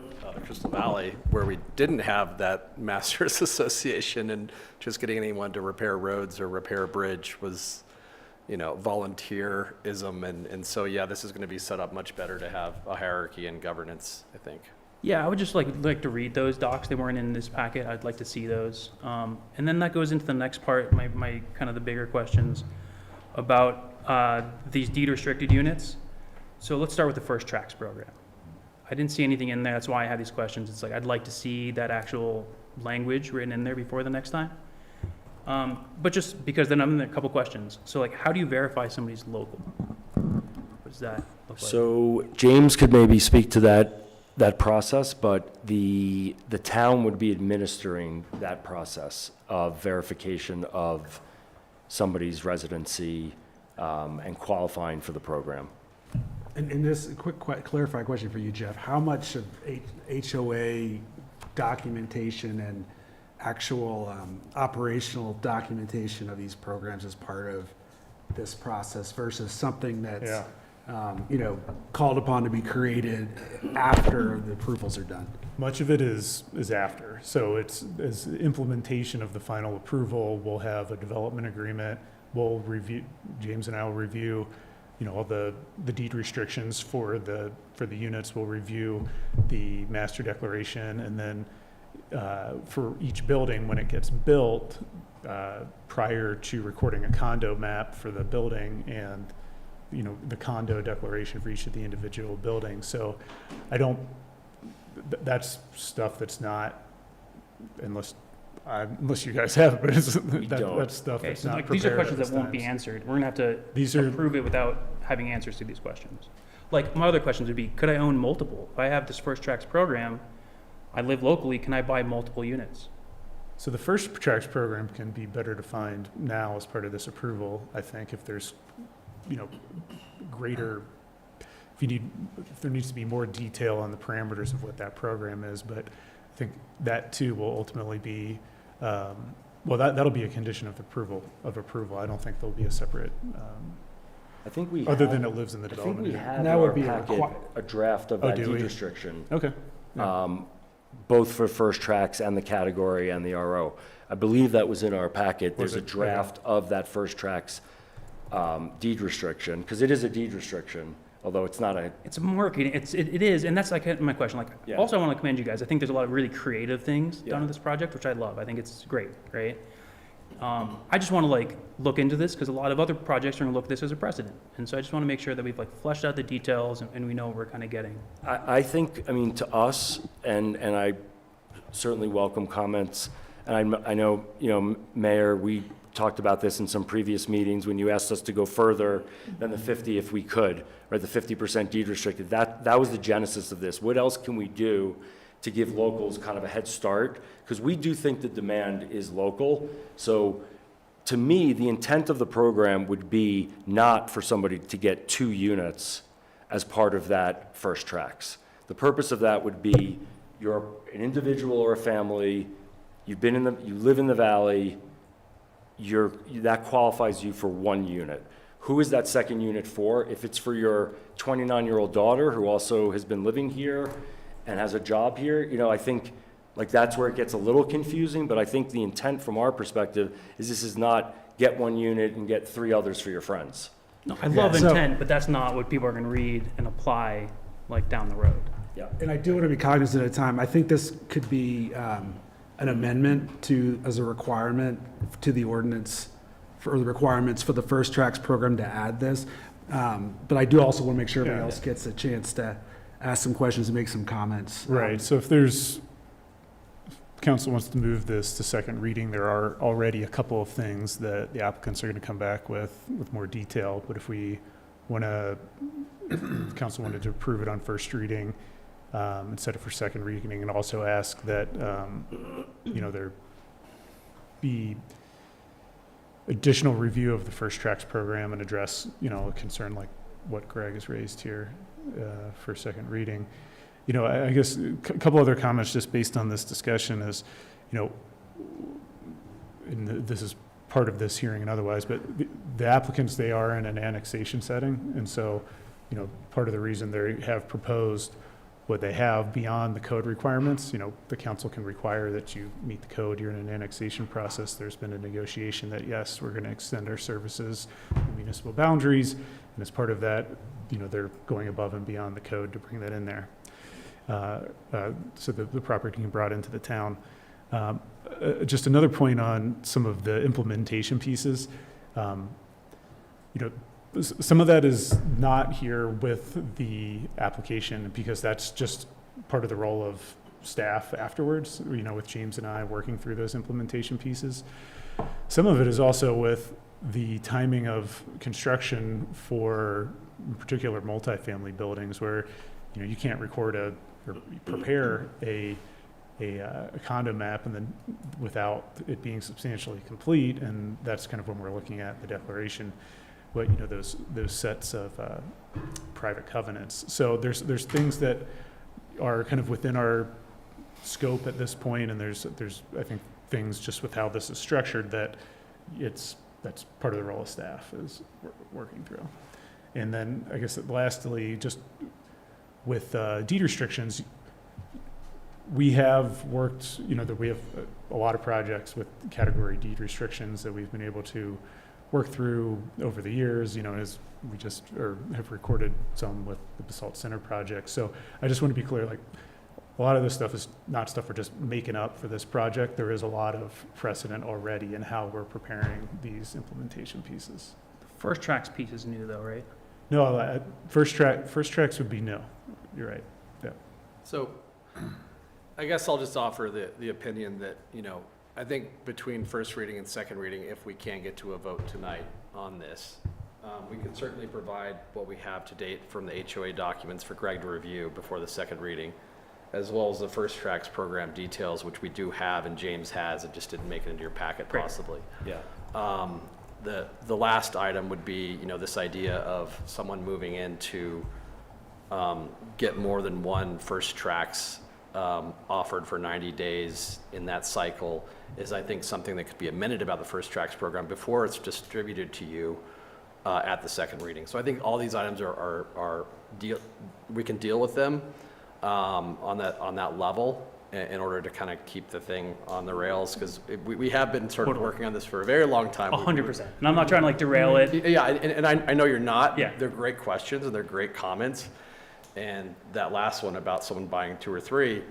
Crystal Valley where we didn't have that masters association, and just getting anyone to repair roads or repair a bridge was, you know, volunteerism. And so, yeah, this is going to be set up much better to have a hierarchy and governance, I think. Yeah, I would just like to read those docs. They weren't in this packet. I'd like to see those. And then that goes into the next part, my kind of the bigger questions about these deed restricted units. So let's start with the first tracks program. I didn't see anything in there. That's why I have these questions. It's like, I'd like to see that actual language written in there before the next time. But just because then I'm in a couple questions. So like, how do you verify somebody's local? What does that look like? So James could maybe speak to that process, but the town would be administering that process of verification of somebody's residency and qualifying for the program. And this a quick clarifying question for you, Jeff. How much of HOA documentation and actual operational documentation of these programs is part of this process versus something that's called upon to be created after the approvals are done? Much of it is after. So it's as implementation of the final approval. We'll have a development agreement. We'll review, James and I will review, all the deed restrictions for the units. We'll review the master declaration, and then for each building, when it gets built, prior to recording a condo map for the building and the condo declaration for each of the individual buildings. So that's stuff that's not, unless you guys have it, but that's stuff Okay, that's so not like, prepared. these are questions at that this won't be time. answered. We're gonna have to These are- approve it without having answers to these questions. Like, my other questions would be, could I own multiple? If I have this First Tracks program, I live locally, can I buy multiple units? So the first tracks program can be better defined now as part of this approval, I think, if there's, greater, if there needs to be more detail on the parameters of what that program is, but I think that too will ultimately be, that'll be a condition of approval. I don't think there'll be a separate, I think we other have- than it lives in the I think development. we area. have And in that would our be a packet a draft of Oh, that do deed we? restriction, Okay. both for First Tracks and the category and the RO. I believe that was in our packet. Was There's a it? Okay. draft of that First Tracks deed restriction, because it is a deed restriction, although it's not a, It's marketing, it is, and that's like my question. Like, Yeah. also I want to commend you guys. I think there's a lot of really creative things done Yeah. in this project, which I love. I think it's great, right? I just want to look into this because a lot of other projects are going to look at this as a precedent. And so I just want to make sure that we've fleshed out the details and we know what we're kind of getting. I think, to us, and I certainly welcome comments, and I know, Mayor, we talked about this in some previous meetings when you asked us to go further than the 50 if we could, right, the 50% deed restricted. That was the genesis of this. What else can we do to give locals kind of a head start? Because we do think the demand is local. So to me, the intent of the program would be not for somebody to get 2 units as part of that First Tracks. The purpose of that would be you're an individual or a family, you live in the valley, that qualifies you for 1 unit. Who is that second unit for? If it's for your 29-year-old daughter who also has been living here and has a job here, I think that's where it gets a little confusing, but I think the intent from our perspective is this is not get 1 unit and get 3 others for your friends. No, I love so- intent, but that's not what people are going to read and apply down the road. Yeah. And I do want to be cognizant of time. I think this could be an amendment as a requirement to the ordinance for the requirements for the First Tracks program to add this. But I do also want to make sure everybody else gets a chance to ask some questions and make some comments. Right, so if council wants to move this to second reading, there are already a couple of things that the applicants are going to come back with more detail, but if council wanted to approve it on first reading, and set it for second reading, and also ask that, there be additional review of the First Tracks program and address, a concern like what Greg has raised here, for second reading. I guess a couple other comments just based on this discussion is, and this is part of this hearing and otherwise, but the applicants, they are in an annexation setting. And so, you know, part of the reason they have proposed what they have beyond the code requirements, you know, the council can require that you meet the code. You're in an annexation process. There's been a negotiation that, yes, we're going to extend our services to municipal boundaries. And as part of that, you know, they're going above and beyond the code to bring that in there. So the property can be brought into the town. Just another point on some of the implementation pieces. You know, some of that is not here with the application because that's just part of the role of staff afterwards, you know, with James and I working through those implementation pieces. Some of it is also with the timing of construction for in particular multifamily buildings where, you know, you can't record or prepare a condo map and then without it being substantially complete, and that's kind of when we're looking at the declaration. But you know, those sets of private covenants. So there's things that are kind of within our scope at this point, and there's I think things just with how this is structured that that's part of the role of staff is working through. And then I guess lastly, just with deed restrictions, we have worked, you know, that we have a lot of projects with category deed restrictions that we've been able to work through over the years, you know, as we just have recorded some with the Basalt Center project. So I just want to be clear, like a lot of this stuff is not stuff we're just making up for this project. There is a lot of precedent already in how we're preparing these implementation pieces. The first tracks piece is new though, right? No, first tracks would be no. You're right. Yeah. So I guess I'll just offer the opinion that, you know, I think between first reading and second reading, if we can't get to a vote tonight on this, we can certainly provide what we have to date from the HOA documents for Greg to review before the second reading, as well as the first tracks program details, which we do have and James has. It just didn't make it into your packet possibly. Yeah. The last item would be, you know, this idea of someone moving in to get more than one first tracks offered for 90 days in that cycle is, I think, something that could be amended about the first tracks program before it's distributed to you at the second reading. So I think all these items we can deal with them on that level in order to kind of keep the thing on the rails, because we have been sort of working on this for a very long time. 100%. And I'm not trying to like derail it. Yeah, and I know you're not. Yeah. They're great questions and they're great comments. And that last one about someone buying 2 or 3,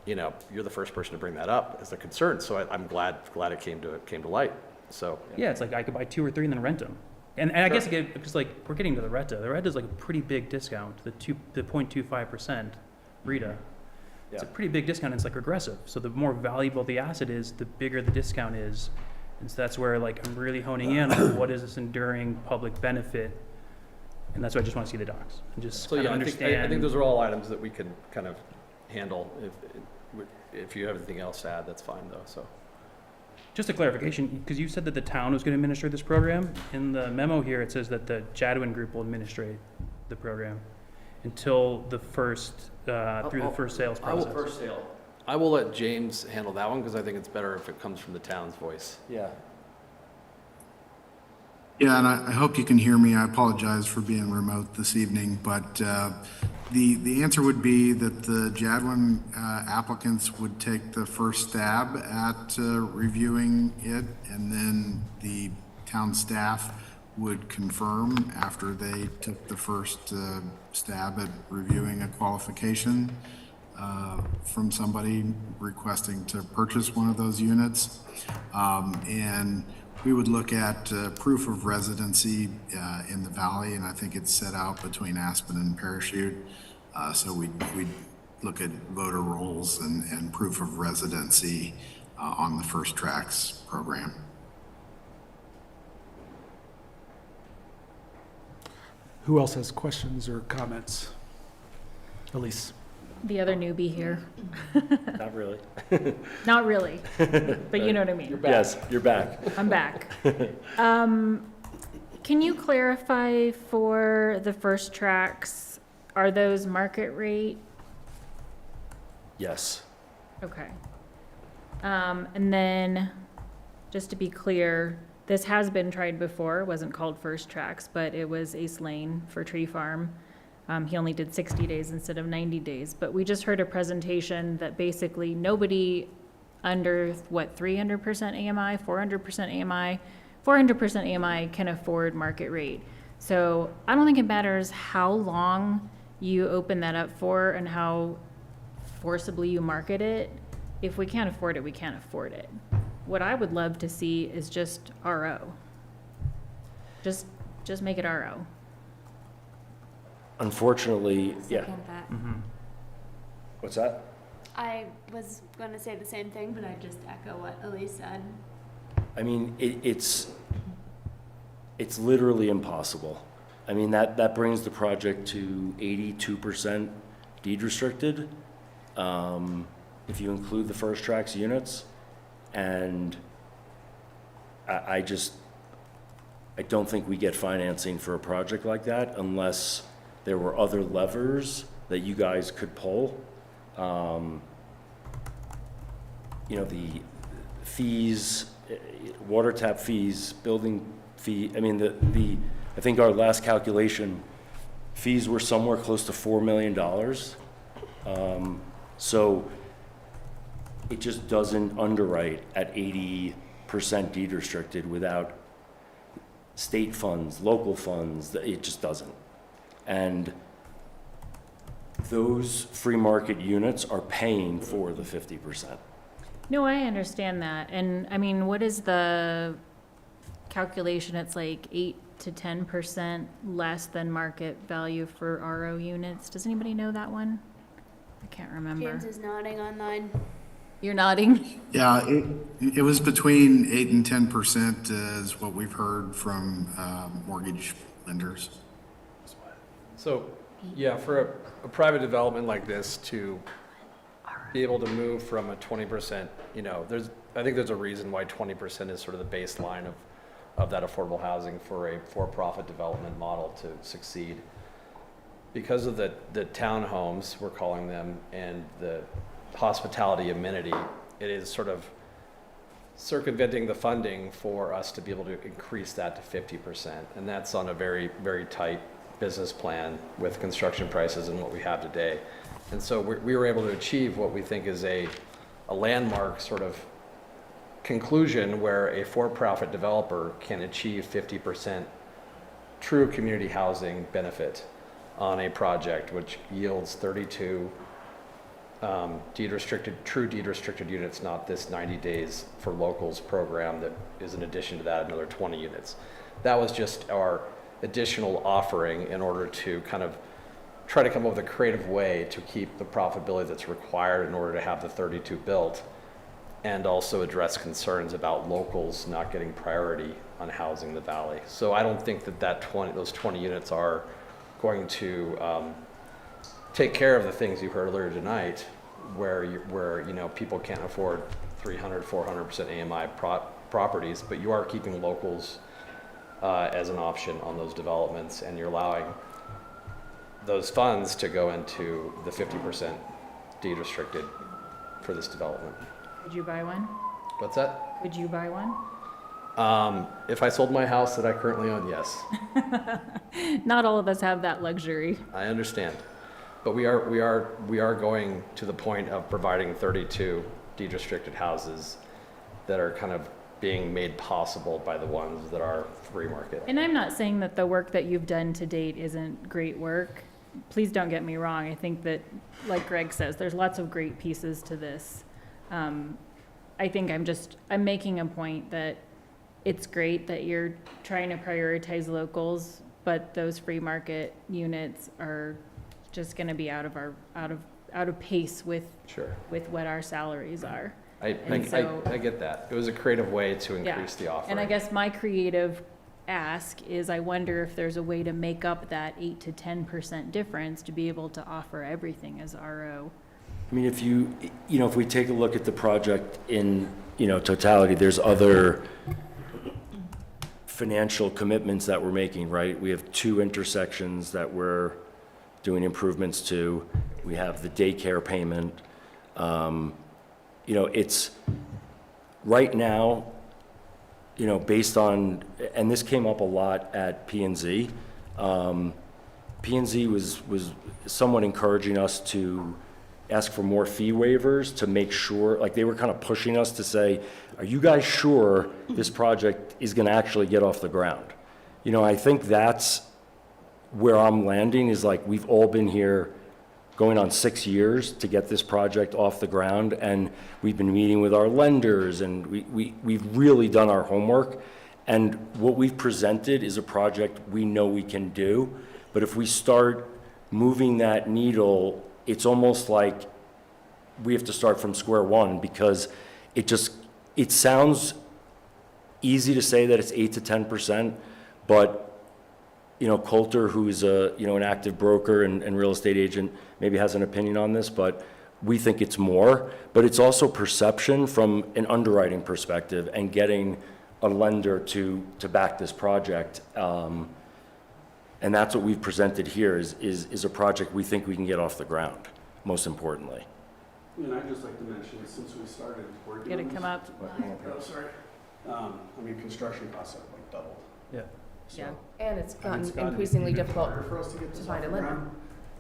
you know, you're the first person to bring that up as a concern. So I'm glad it came to light. So yeah, it's like I could buy 2 or 3 and then rent them. And I guess again, because like we're getting to the RETA. The RETA is like a pretty big discount. The 0.25% RETA. It's a pretty big discount. And it's like regressive. So the more valuable the asset is, the bigger the discount is. And so that's where like I'm really honing in on what is this enduring public benefit. And that's why I just want to see the docs and just so kind yeah, of understand. I think those are all items that we can kind of handle. If you have anything else to add, that's fine though. So just a clarification, because you said that the town was going to administer this program. In the memo here, it says that the Jadwin Group will administrate the program until the first through the first sales process. I will let James handle that one because I think it's better if it comes from the town's voice. Yeah. Yeah, and I hope you can hear me. I apologize for being remote this evening, but the answer would be that the Jadwin applicants would take the first stab at reviewing it, and then the town staff would confirm after they took the first stab at reviewing a qualification from somebody requesting to purchase one of those units. And we would look at proof of residency in the valley, and I think it's set out between Aspen and Parachute. So we'd look at voter rolls and proof of residency on the first tracks program. Who else has questions or comments? Elise. The other newbie here. Not really. Not really, but you know what I mean. Yes, you're back. I'm back. Can you clarify for the first tracks, are those market rate? Yes. Okay. And then just to be clear, this has been tried before, wasn't called First Tracks, but it was Ace Lane for Tree Farm. He only did 60 days instead of 90 days, but we just heard a presentation that basically nobody under, 300% AMI, 400% AMI, 400% AMI can afford market rate. So I don't think it matters how long you open that up for and how forcibly you market it. If we can't afford it, we can't afford it. What I would love to see is just RO. Just make it RO. Unfortunately, yeah. Second that. What's that? I was going to say the same thing, but I just echo what Elise said. I mean, it's literally impossible. I mean, that brings the project to 82% deed restricted, if you include the First Tracks units. And I don't think we get financing for a project like that unless there were other levers that you guys could pull. You know, the fees, water tap fees, building fee, I mean, I think our last calculation, fees were somewhere close to $4 million. So it just doesn't underwrite at 80% deed restricted without state funds, local funds, it just doesn't. And those free market units are paying for the 50%. No, I understand that. And I mean, what is the calculation? It's like 8 to 10% less than market value for RO units. Does anybody know that one? I can't remember. James is nodding online. You're nodding? Yeah, it was between 8 and 10% is what we've heard from mortgage lenders. So, yeah, for a private development like this to be able to move from a 20%, you know, I think there's a reason why 20% is sort of the baseline of that affordable housing for a for-profit development model to succeed. Because of the townhomes, we're calling them, and the hospitality amenity, it is sort of circumventing the funding for us to be able to increase that to 50%. And that's on a very, very tight business plan with construction prices and what we have today. And so we were able to achieve what we think is a landmark sort of conclusion where a for-profit developer can achieve 50% true community housing benefit on a project, which yields 32 true deed restricted units, not this 90 days for locals program that is in addition to that another 20 units. That was just our additional offering in order to kind of try to come up with a creative way to keep the profitability that's required in order to have the 32 built, and also address concerns about locals not getting priority on housing the valley. So I don't think those 20 units are going to take care of the things you heard earlier tonight, where you know people can't afford 300, 400% AMI properties, but you are keeping locals as an option on those developments, and you're allowing those funds to go into the 50% deed restricted for this development. Would you buy one? What's that? Would you buy one? If I sold my house that I currently own, yes. Not all of us have that luxury. I understand. But we are going to the point of providing 32 deed restricted houses that are kind of being made possible by the ones that are free market. And I'm not saying that the work that you've done to date isn't great work. Please don't get me wrong. I think that, like Greg says, there's lots of great pieces to this. I think I'm making a point that it's great that you're trying to prioritize locals, but those free market units are just going to be out of pace with what our salaries are. I get that. It was a creative way to increase the offering. And I guess my creative ask is, I wonder if there's a way to make up that 8 to 10% difference to be able to offer everything as RO. I mean, if we take a look at the project in, totality, there's other financial commitments that we're making, right? We have 2 intersections that we're doing improvements to. We have the daycare payment. It's right now, you know, based on, and this came up a lot at P&Z. P&Z was somewhat encouraging us to ask for more fee waivers to make sure, like they were kind of pushing us to say, are you guys sure this project is going to actually get off the ground? You know, I think that's where I'm landing, is like, we've all been here going on 6 years to get this project off the ground, and we've been meeting with our lenders, and we've really done our homework, and what we've presented is a project we know we can do, but if we start moving that needle, it's almost like we have to start from square one, because it sounds easy to say that it's 8 to 10%, but you know, Coulter, who's an active broker and real estate agent, maybe has an opinion on this, but we think it's more. But it's also perception from an underwriting perspective and getting a lender to back this project. And that's what we've presented here is a project we think we can get off the ground, most importantly. And I'd just like to mention, since we started working Get on it come this- up. Oh, sorry. I mean, construction costs have like doubled. Yeah. So, Yeah. And it's and gotten it's gotten increasingly even difficult harder for us to get to this find off a the lender. ground.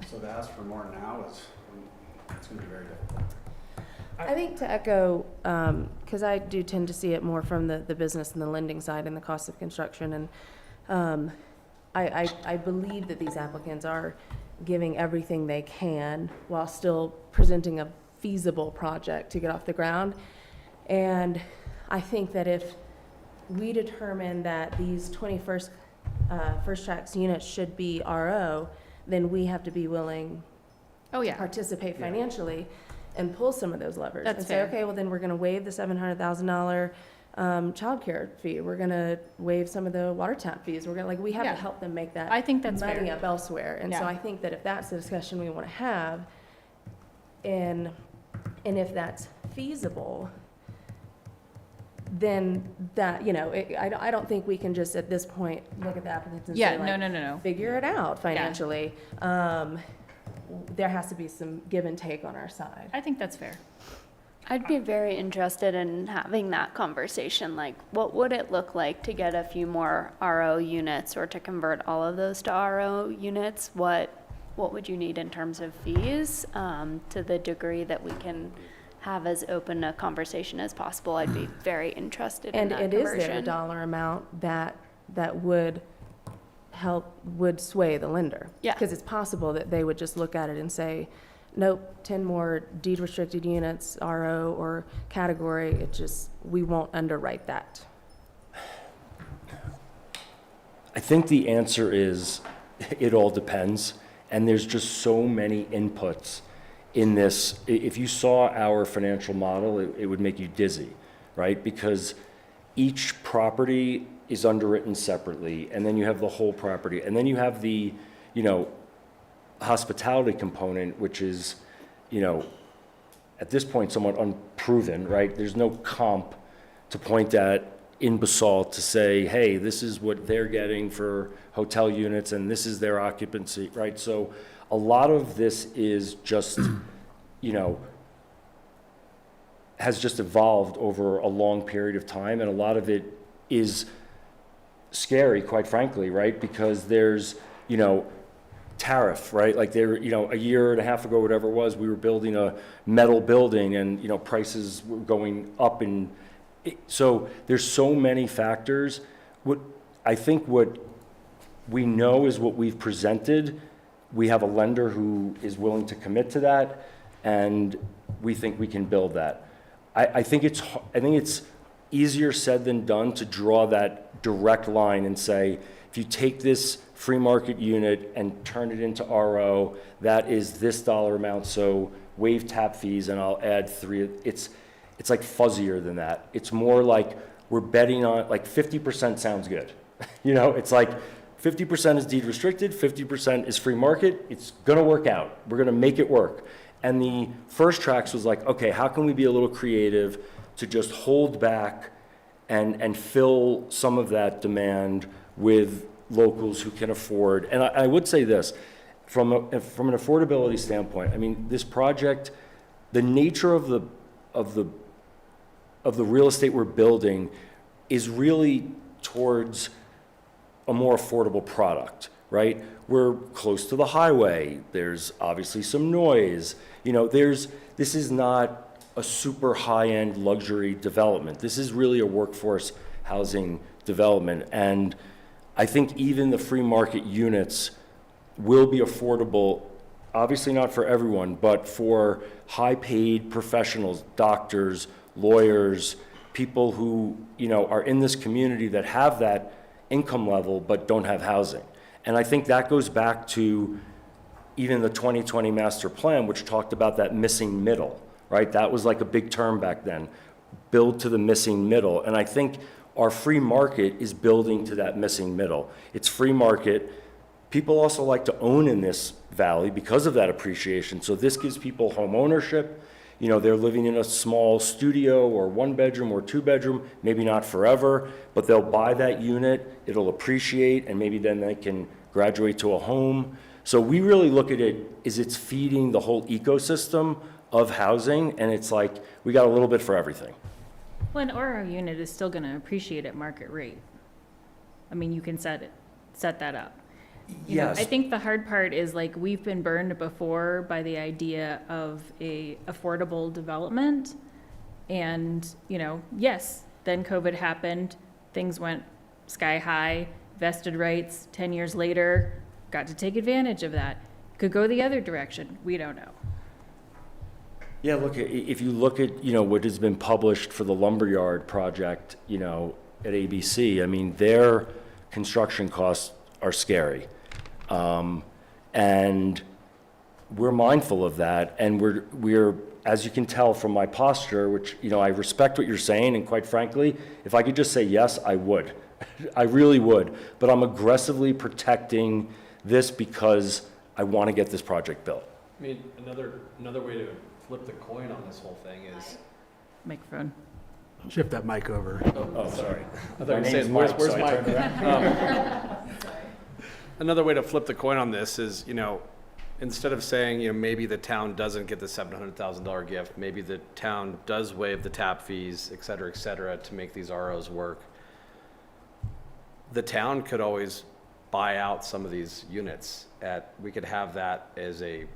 So to ask for more now is, it's gonna be very difficult. I think to echo, because I do tend to see it more from the business and the lending side and the cost of construction, and I believe that these applicants are giving everything they can while still presenting a feasible project to get off the ground. And I think that if we determine that these 21st First Tracks units should be RO, then we have to be willing Oh, to yeah. participate financially and pull some of those levers. That's and say, fair. okay, well, then we're gonna waive the $700,000 childcare fee. We're gonna waive some of the water tap fees. We're gonna, like, we have Yeah. to help them make that I think that's money fair. up elsewhere. And so Yeah. I think that if that's the discussion we wanna have, and if that's feasible, then that, you know, I don't think we can just at this point look at the applicants and Yeah, say, like, no. figure it out financially. There has to be some give and take on our side. I think that's fair. I'd be very interested in having that conversation, like, what would it look like to get a few more RO units or to convert all of those to RO units? What would you need in terms of fees, to the degree that we can have as open a conversation as possible? I'd be very interested in And that it is there a conversion. dollar amount that would sway the lender? Yeah. Because it's possible that they would just look at it and say, nope, 10 more deed restricted units, RO or category, we won't underwrite that. I think the answer is, it all depends, and there's just so many inputs in this. If you saw our financial model, it would make you dizzy, right? Because each property is underwritten separately, and then you have the whole property, and then you have the, hospitality component, which is, at this point somewhat unproven, right? There's no comp to point at in Basalt to say, hey, this is what they're getting for hotel units and this is their occupancy, right? So a lot of this is just, has just evolved over a long period of time, and a lot of it is scary, quite frankly, right? Because there's, tariff, right? Like there, a year and a half ago, whatever it was, we were building a metal building and, prices were going up, and so there's so many factors. What we know is what we've presented. We have a lender who is willing to commit to that, and we think we can build that. I think it's easier said than done to draw that direct line and say, if you take this free market unit and turn it into RO, that is this dollar amount, so waive tap fees and I'll add 3. It's like fuzzier than that. It's more like we're betting on, like 50% sounds good. It's like 50% is deed restricted, 50% is free market. It's gonna work out. We're gonna make it work. And the First Tracks was like, okay, how can we be a little creative to just hold back and fill some of that demand with locals who can afford. And I would say this, from an affordability standpoint, I mean, this project, the nature of the real estate we're building is really towards a more affordable product, right? We're close to the highway. There's obviously some noise. You know, this is not a super high-end luxury development. This is really a workforce housing development. And I think even the free market units will be affordable, obviously not for everyone, but for high-paid professionals, doctors, lawyers, people who, you know, are in this community that have that income level but don't have housing. And I think that goes back to even the 2020 master plan, which talked about that missing middle, right? That was like a big term back then, build to the missing middle. And I think our free market is building to that missing middle. It's free market. People also like to own in this valley because of that appreciation. So this gives people home ownership. You know, they're living in a small studio or 1 bedroom or 2 bedroom, maybe not forever, but they'll buy that unit, it'll appreciate, and maybe then they can graduate to a home. So we really look at it as it's feeding the whole ecosystem of housing, and it's like, we got a little bit for everything. Well, an RO unit is still gonna appreciate at market rate. I mean, you can set that up. You know, Yes. I think the hard part is like, we've been burned before by the idea of a affordable development. And, you know, yes, then COVID happened, things went sky high, vested rights, 10 years later, got to take advantage of that. Could go the other direction, we don't know. Yeah, look, if you look at, you know, what has been published for the Lumberyard project, you know, at ABC, I mean, their construction costs are scary. And we're mindful of that, and we're, as you can tell from my posture, which, you know, I respect what you're saying, and quite frankly, if I could just say yes, I would. I really would. But I'm aggressively protecting this because I want to get this project built. I mean, another way to flip the coin on this whole thing is. Microphone. Shift that mic over. Oh, sorry. I thought you were saying, where's Mike? Another way to flip the coin on this is, you know, instead of saying, you know, maybe the town doesn't get the $700,000 gift, maybe the town does waive the tap fees, et cetera, to make these ROs work. The town could always buy out some of these units we could have that as a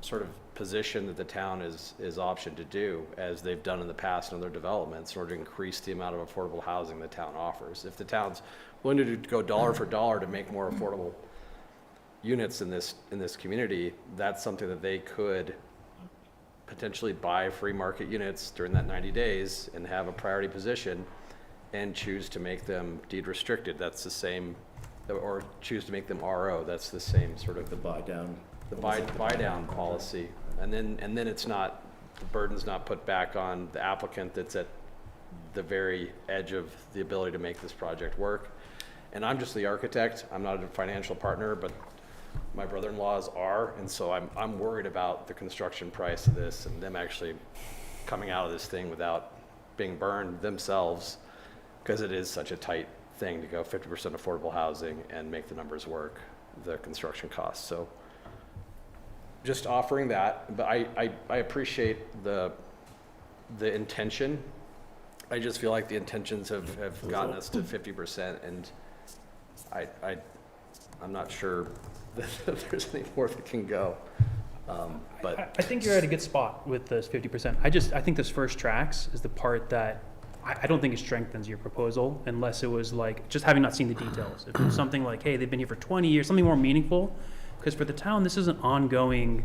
sort of position that the town is optioned to do, as they've done in the past in other developments, in order to increase the amount of affordable housing the town offers. If the town's willing to go dollar for dollar to make more affordable units in this community, that's something that they could potentially buy free market units during that 90 days and have a priority position and choose to make them deed restricted. That's the same, or choose to make them RO. That's the same sort of The buy down. the buy down policy. And then it's not, the burden's not put back on the applicant that's at the very edge of the ability to make this project work. And I'm just the architect. I'm not a financial partner, but my brother-in-laws are, and so I'm worried about the construction price of this and them actually coming out of this thing without being burned themselves, because it is such a tight thing to go 50% affordable housing and make the numbers work, the construction costs. So just offering that, but I appreciate the intention. I just feel like the intentions have gotten us to 50%, and I'm not sure that there's any more that can go. But I think you're at a good spot with this 50%. I think this first tracks is the part that I don't think it strengthens your proposal, unless it was like, just having not seen the details. If it was something like, hey, they've been here for 20 years, something more meaningful, because for the town, this is an ongoing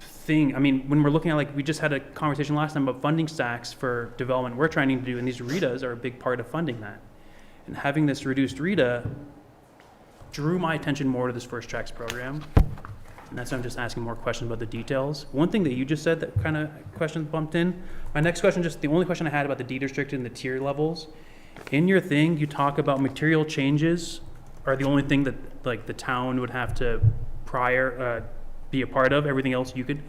thing. I mean, when we're looking at, like, we just had a conversation last time about funding stacks for development we're trying to do, and these RETAs are a big part of funding that. And having this reduced RETA drew my attention more to this first tracks program. And that's why I'm just asking more questions about the details. One thing that you just said that kind of questions bumped in. My next question, just the only question I had about the deed restricted and the tier levels. In your thing, you talk about material changes are the only thing that, like, the town would have to be a part of. Everything else you could.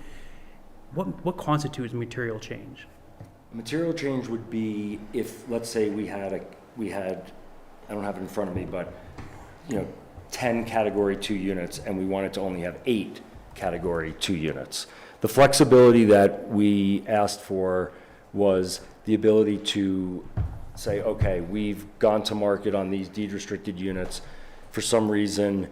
What constitutes material change? Material change would be if, let's say, we had, I don't have it in front of me, but, you know, 10 category 2 units, and we wanted to only have 8 category 2 units. The flexibility that we asked for was the ability to say, okay, we've gone to market on these deed restricted units. For some reason,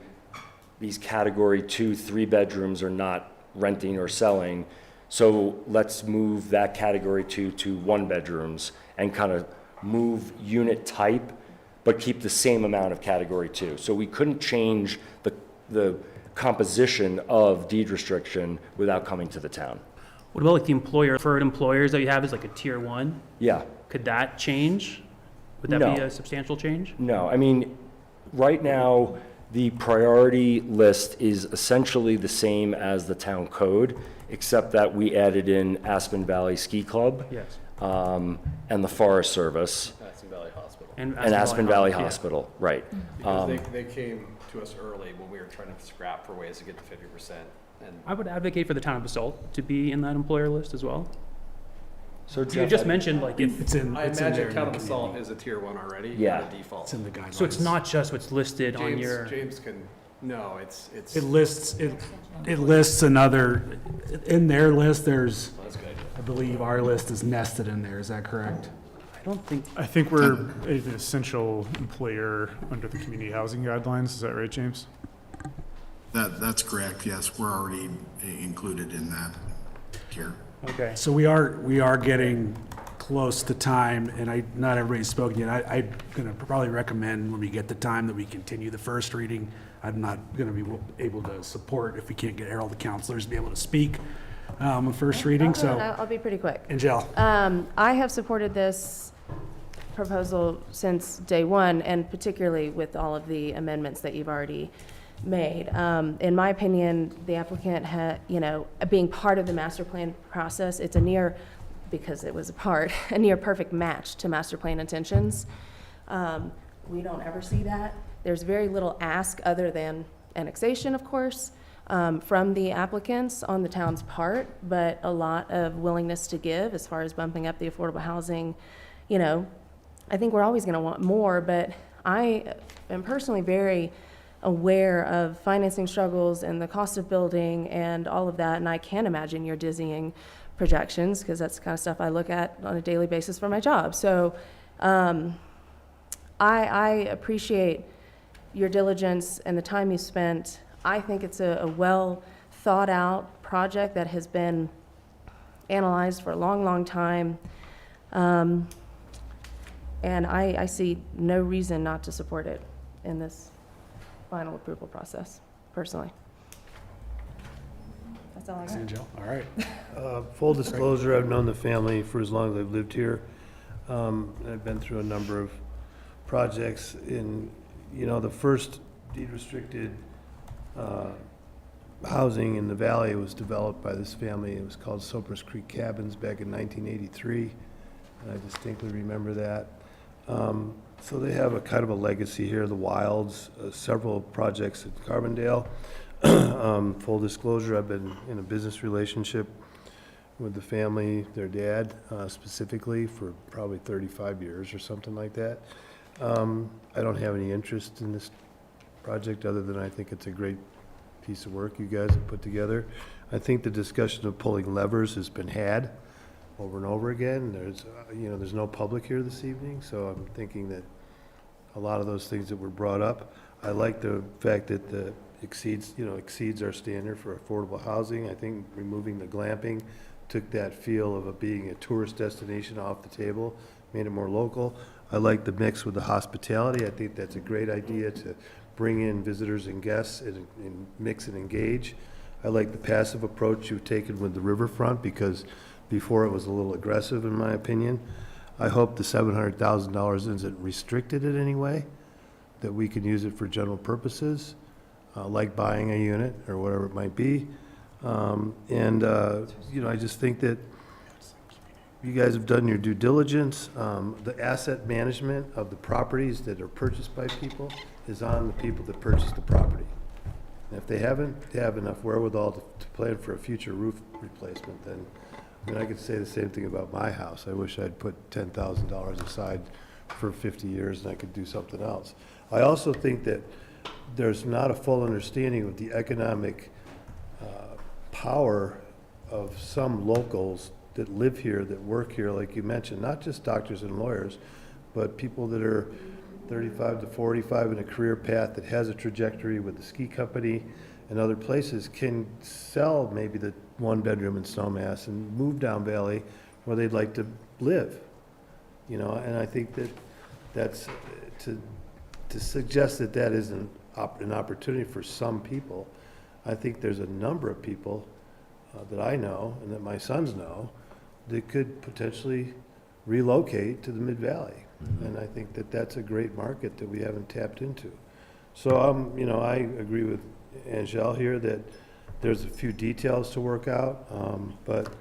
these category 2, 3 bedrooms are not renting or selling. So let's move that category 2 to 1 bedrooms and kind of move unit type, but keep the same amount of category 2. So we couldn't change the composition of deed restriction without coming to the town. What about like the preferred employers that you have is like a tier 1? Yeah. Could that change? Would that No. be a substantial change? No, I mean, right now, the priority list is essentially the same as the town code, except that we added in Aspen Valley Ski Club. Yes. And the Forest Service. Aspen Valley Hospital. And Aspen Valley yeah. Hospital, right. Because they came to us early when we were trying to scrap for ways to get to 50%. And I would advocate for the town of Basalt to be in that employer list as well. So You Jeff, just mentioned like if, It's in, I it's in imagine there. Town of Basalt is a tier 1 already. Yeah. By default. It's in the guidelines. so it's not just what's listed on James, your, James can, no, it's. It lists another, in their list, there's, That's good. I believe our list is nested in there, is that correct? I think we're an essential employer under the community housing guidelines. Is that right, James? That's correct, yes, we're already included in that tier. okay. So we are getting close to time, and not everybody's spoken yet. I'm gonna probably recommend when we get the time that we continue the first reading. I'm not gonna be able to support if we can't get all the counselors to be able to speak on first reading, so. I'll be pretty quick. Angel. I have supported this proposal since day one, and particularly with all of the amendments that you've already made. In my opinion, the applicant being part of the master plan process, it's because it was a near perfect match to master plan intentions. We don't ever see that. There's very little ask other than annexation, of course, from the applicants on the town's part, but a lot of willingness to give as far as bumping up the affordable housing. I think we're always going to want more, but I am personally very aware of financing struggles and the cost of building and all of that, and I can imagine your dizzying projections, because that's the kind of stuff I look at on a daily basis for my job. So I appreciate your diligence and the time you spent. I think it's a well thought out project that has been analyzed for a long, long time. And I see no reason not to support it in this final approval process, personally. That's all I got. Angel, all right. Full disclosure, I've known the family for as long as I've lived here. I've been through a number of projects in, the first deed restricted housing in the valley was developed by this family. It was called Soapers Creek Cabins back in 1983. And I distinctly remember that. So they have a kind of a legacy here, the Wilds, several projects at Carbondale. Full disclosure, I've been in a business relationship with the family, their dad specifically, for probably 35 years or something like that. I don't have any interest in this project other than I think it's a great piece of work you guys have put together. I think the discussion of pulling levers has been had over and over again. There's no public here this evening, so I'm thinking that a lot of those things that were brought up, I like the fact that the exceeds our standard for affordable housing. I think removing the glamping took that feel of it being a tourist destination off the table, made it more local. I like the mix with the hospitality. I think that's a great idea to bring in visitors and guests and mix and engage. I like the passive approach you've taken with the riverfront, because before it was a little aggressive, in my opinion. I hope the $700,000 isn't restricted in any way, that we can use it for general purposes, like buying a unit or whatever it might be. I just think that you guys have done your due diligence. The asset management of the properties that are purchased by people is on the people that purchase the property. And if they haven't, they have enough wherewithal to plan for a future roof replacement, then I could say the same thing about my house. I wish I'd put $10,000 aside for 50 years and I could do something else. I also think that there's not a full understanding of the economic power of some locals that live here, that work here, like you mentioned, not just doctors and lawyers, but people that are 35 to 45 in a career path that has a trajectory with the ski company and other places can sell maybe the one bedroom in Snowmass and move down Valley where they'd like to live. You know, and I think that that's, to suggest that that isn't an opportunity for some people, I think there's a number of people that I know and that my sons know that could potentially relocate to the Mid-Valley. And I think that that's a great market that we haven't tapped into. So, you know, I agree with Angel here that there's a few details to work out, but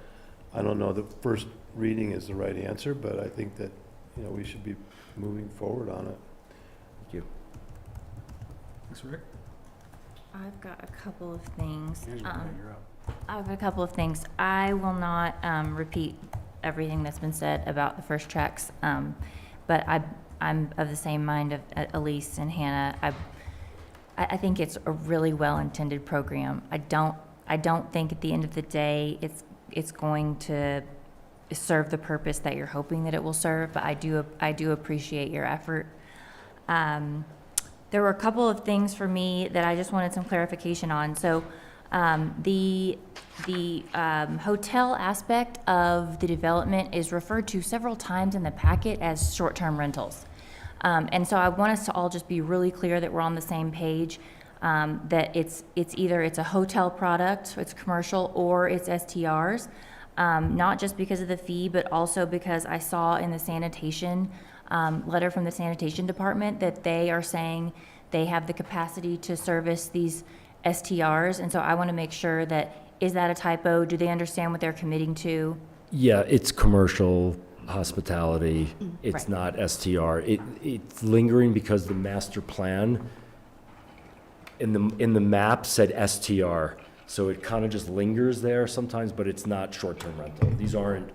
I don't know that first reading is the right answer, but I think that, you know, we should be moving forward on it. Thank you. Thanks, Rick. I've got a couple of things. Angela, you're up. I've got a couple of things. I will not repeat everything that's been said about the first tracks, but I'm of the same mind of Elise and Hannah. I think it's a really well-intended program. I don't think at the end of the day it's going to serve the purpose that you're hoping that it will serve, but I do appreciate your effort. There were a couple of things for me that I just wanted some clarification on. So the hotel aspect of the development is referred to several times in the packet as short-term rentals. And so I want us to all just be really clear that we're on the same page, that it's either it's a hotel product, it's commercial, or it's STRs. Not just because of the fee, but also because I saw in the sanitation letter from the sanitation department that they are saying they have the capacity to service these STRs. And so I want to make sure that, is that a typo? Do they understand what they're committing to? Yeah, it's commercial hospitality. It's Right. not STR. It's lingering because the master plan in the map said STR. So it kind of just lingers there sometimes, but it's not short-term rental. These aren't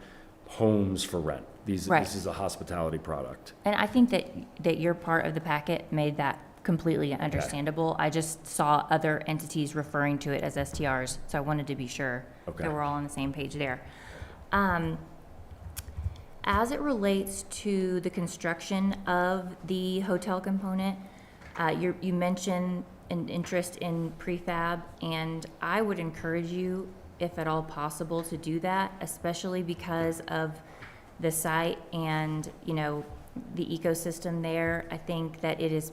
homes for rent. Right. This is a hospitality product. And I think that your part of the packet made that completely understandable. I just saw other entities referring to it as STRs, so I wanted to be sure Okay. that we're all on the same page there. As it relates to the construction of the hotel component, you mentioned an interest in prefab, and I would encourage you, if at all possible, to do that, especially because of the site and, you know, the ecosystem there. I think that it is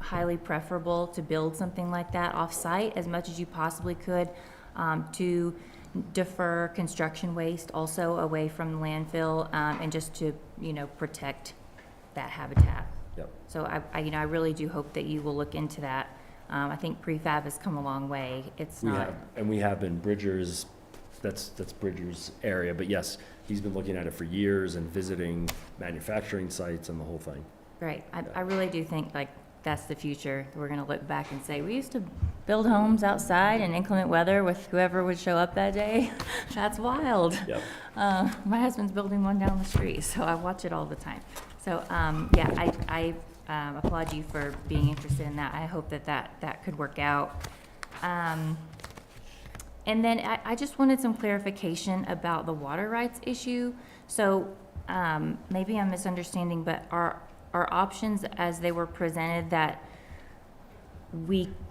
highly preferable to build something like that off-site as much as you possibly could, to defer construction waste also away from the landfill, and just to, you know, protect that habitat. Yep. So I really do hope that you will look into that. I think prefab has come a long way. It's not. We have been. Bridger's, that's Bridger's area, but yes, he's been looking at it for years and visiting manufacturing sites and the whole thing. Right. I really do think like that's the future. We're gonna look back and say, we used to build homes outside in inclement weather with whoever would show up that day. That's wild. Yep. My husband's building one down the street, so I watch it all the time. So, yeah, I applaud you for being interested in that. I hope that could work out. And then I just wanted some clarification about the water rights issue. So, maybe I'm misunderstanding, but are options as they were presented that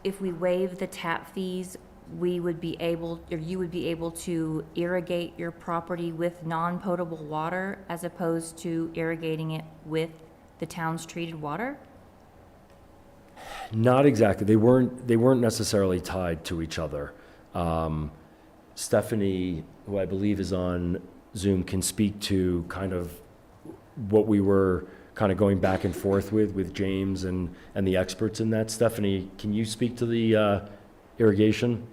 if we waive the tap fees, we would be able, or you would be able to irrigate your property with non-potable water as opposed to irrigating it with the town's treated water? Not exactly. They weren't necessarily tied to each other. Stephanie, who I believe is on Zoom, can speak to kind of what we were kind of going back and forth with James and the experts in that. Stephanie, can you speak to the irrigation?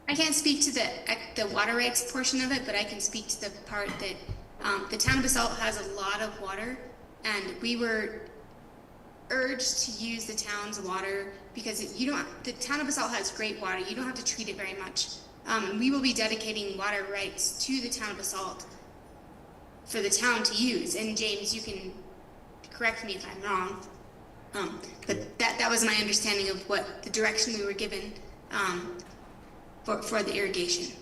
I can't speak to the water rights portion of it, but I can speak to the part that the town of Basalt has a lot of water, and we were urged to use the town's water because the town of Basalt has great water. You don't have to treat it very much. We will be dedicating water rights to the town of Basalt for the town to use. And James, you can correct me if I'm wrong, but that was my understanding of what the direction we were given for the irrigation.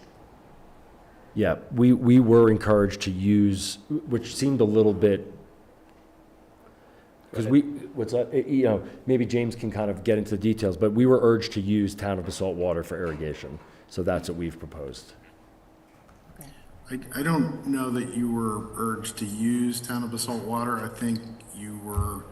Yeah, we were encouraged to use, which seemed a little bit, because what's that, you know, maybe James can kind of get into the details, but we were urged to use town of Basalt water for irrigation. So that's what we've proposed. I don't know that you were urged to use town of Basalt water. I think you were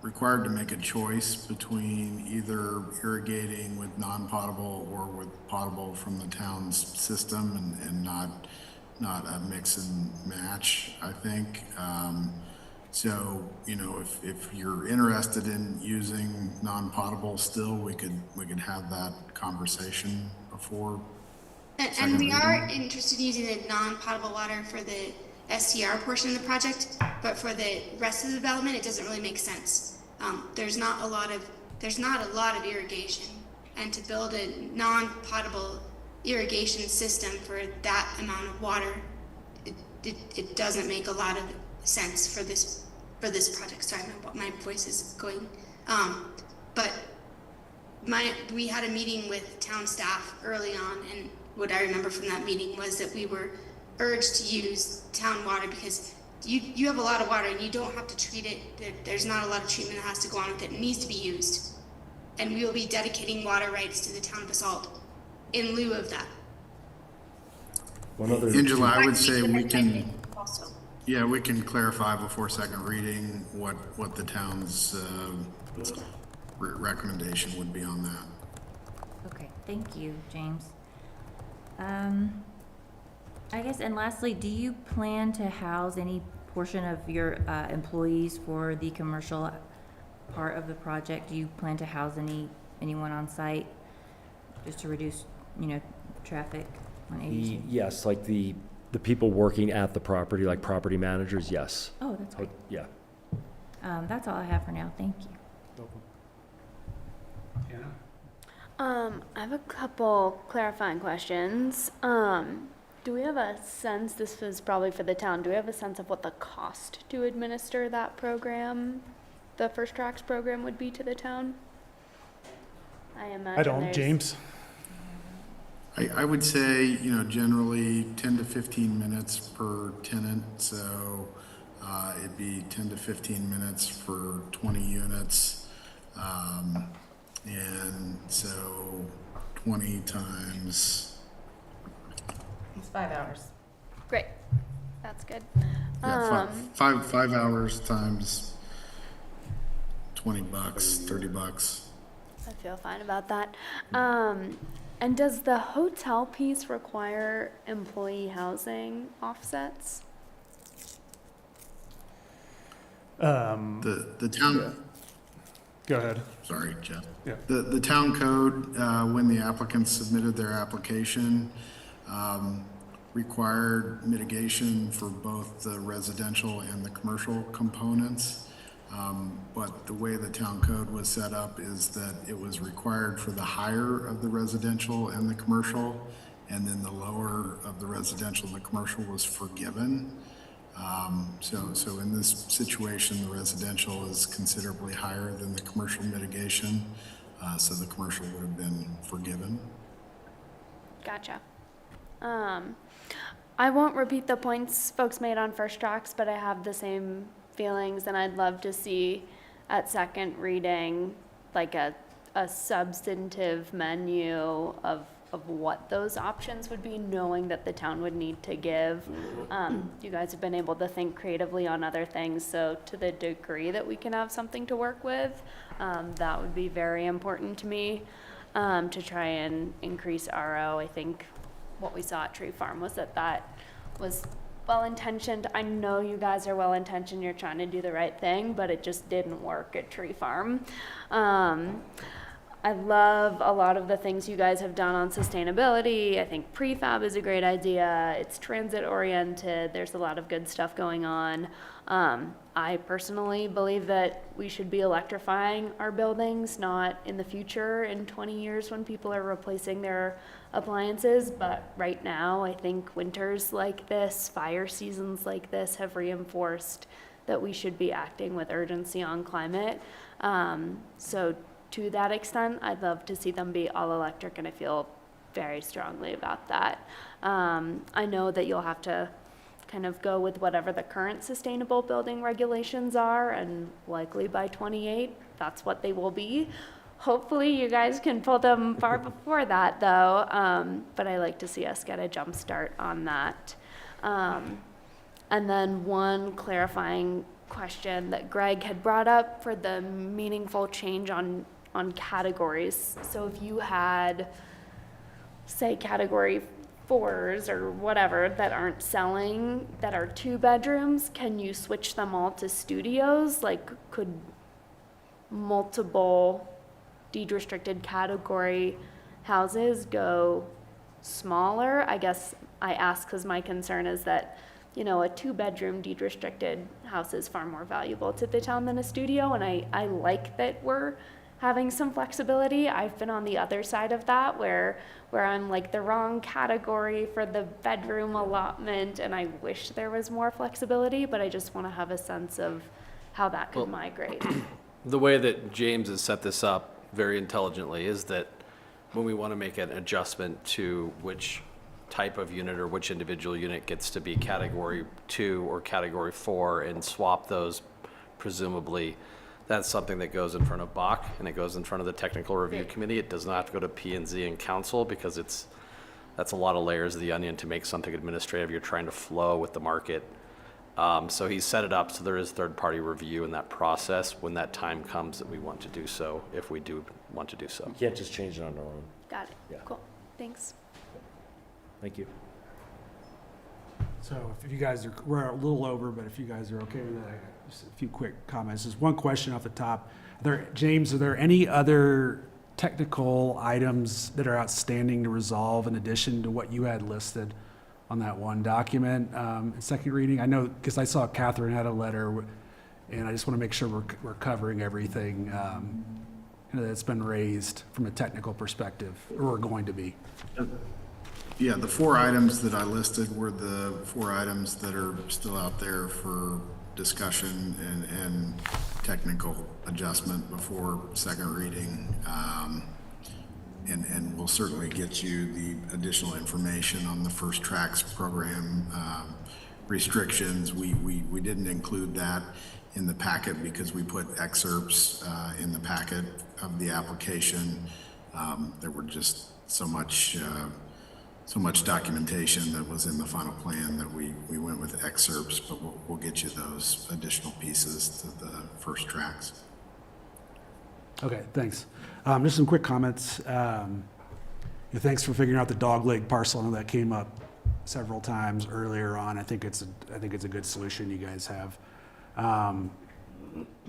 required to make a choice between either irrigating with non-potable or with potable from the town's system and not a mix and match, I think. So, you know, if you're interested in using non-potable still, we could have that conversation before. And we are interested in using the non-potable water for the STR portion of the project, but for the rest of the development, it doesn't really make sense. There's not a lot of irrigation, and to build a non-potable irrigation system for that amount of water, it doesn't make a lot of sense for this project. Sorry, my voice is going. But we had a meeting with town staff early on, and what I remember from that meeting was that we were urged to use town water because you have a lot of water and you don't have to treat it. There's not a lot of treatment that has to go on with it. It needs to be used. And we will be dedicating water rights to the town of Basalt in lieu of that. One other. Angela, I would say we can, Also. yeah, we can clarify before second reading what the town's recommendation would be on that. Okay, thank you, James. I guess, and lastly, do you plan to house any portion of your employees for the commercial part of the project? Do you plan to house anyone on site just to reduce, you know, traffic on 82? Yes, like the people working at the property, like property managers, yes. Oh, that's great. Yeah. That's all I have for now. Thank you. Hannah? I have a couple clarifying questions. Do we have a sense, this was probably for the town, do we have a sense of what the cost to administer that program, the First Tracks program, would be to the town? I imagine I don't, there's- James? I would say, you know, generally 10 to 15 minutes per tenant, so it'd be 10 to 15 minutes for 20 units. And so 20 times, It's 5 hours. Great, that's good. yeah, five hours times $20, $30. I feel fine about that. And does the hotel piece require employee housing offsets? The town, Go ahead. sorry, Jeff. Yeah. The town code, when the applicants submitted their application, required mitigation for both the residential and the commercial components. But the way the town code was set up is that it was required for the higher of the residential and the commercial, and then the lower of the residential and the commercial was forgiven. So in this situation, the residential is considerably higher than the commercial mitigation, so the commercial would have been forgiven. Gotcha. I won't repeat the points folks made on First Tracks, but I have the same feelings, and I'd love to see at second reading like a substantive menu of what those options would be, knowing that the town would need to give. You guys have been able to think creatively on other things, so to the degree that we can have something to work with, that would be very important to me, to try and increase RO. I think what we saw at Tree Farm was that was well-intentioned. I know you guys are well-intentioned, you're trying to do the right thing, but it just didn't work at Tree Farm. I love a lot of the things you guys have done on sustainability. I think prefab is a great idea. It's transit-oriented. There's a lot of good stuff going on. I personally believe that we should be electrifying our buildings, not in the future in 20 years when people are replacing their appliances. But right now, I think winters like this, fire seasons like this have reinforced that we should be acting with urgency on climate. So to that extent, I'd love to see them be all electric, and I feel very strongly about that. I know that you'll have to kind of go with whatever the current sustainable building regulations are, and likely by 28, that's what they will be. Hopefully you guys can pull them far before that though, but I like to see us get a jump start on that. And then one clarifying question that Greg had brought up for the meaningful change on categories. So if you had, say, category 4s or whatever that aren't selling, that are 2 bedrooms, can you switch them all to studios? Like, could multiple deed restricted category houses go smaller? I guess I ask because my concern is that, you know, a 2-bedroom deed restricted house is far more valuable to the town than a studio, and I like that we're having some flexibility. I've been on the other side of that where I'm like the wrong category for the bedroom allotment, and I wish there was more flexibility, but I just want to have a sense of how that could migrate. The way that James has set this up very intelligently is that when we want to make an adjustment to which type of unit or which individual unit gets to be category 2 or category 4 and swap those, presumably that's something that goes in front of Bach and it goes in front of the technical review committee. It does not have to go to P&Z and council because that's a lot of layers of the onion to make something administrative. You're trying to flow with the market. So he's set it up so there is third-party review in that process when that time comes that we want to do so, if we do want to do so. You can't just change it on our own. Got it. Yeah. Cool. Thanks. Thank you. So if you guys are, we're a little over, but if you guys are okay with that, I got just a few quick comments. Just one question off the top. James, are there any other technical items that are outstanding to resolve in addition to what you had listed on that one document in second reading? I know, because I saw Catherine had a letter, and I just want to make sure we're covering everything that's been raised from a technical perspective, or we're going to be. Yeah, the 4 items that I listed were the 4 items that are still out there for discussion and technical adjustment before second reading. And we'll certainly get you the additional information on the First Tracks program restrictions. We didn't include that in the packet because we put excerpts in the packet of the application. There were just so much documentation that was in the final plan that we went with excerpts, but we'll get you those additional pieces to the First Tracks. Okay, thanks. Just some quick comments. Thanks for figuring out the dogleg parcel. I know that came up several times earlier on. I think it's a good solution you guys have.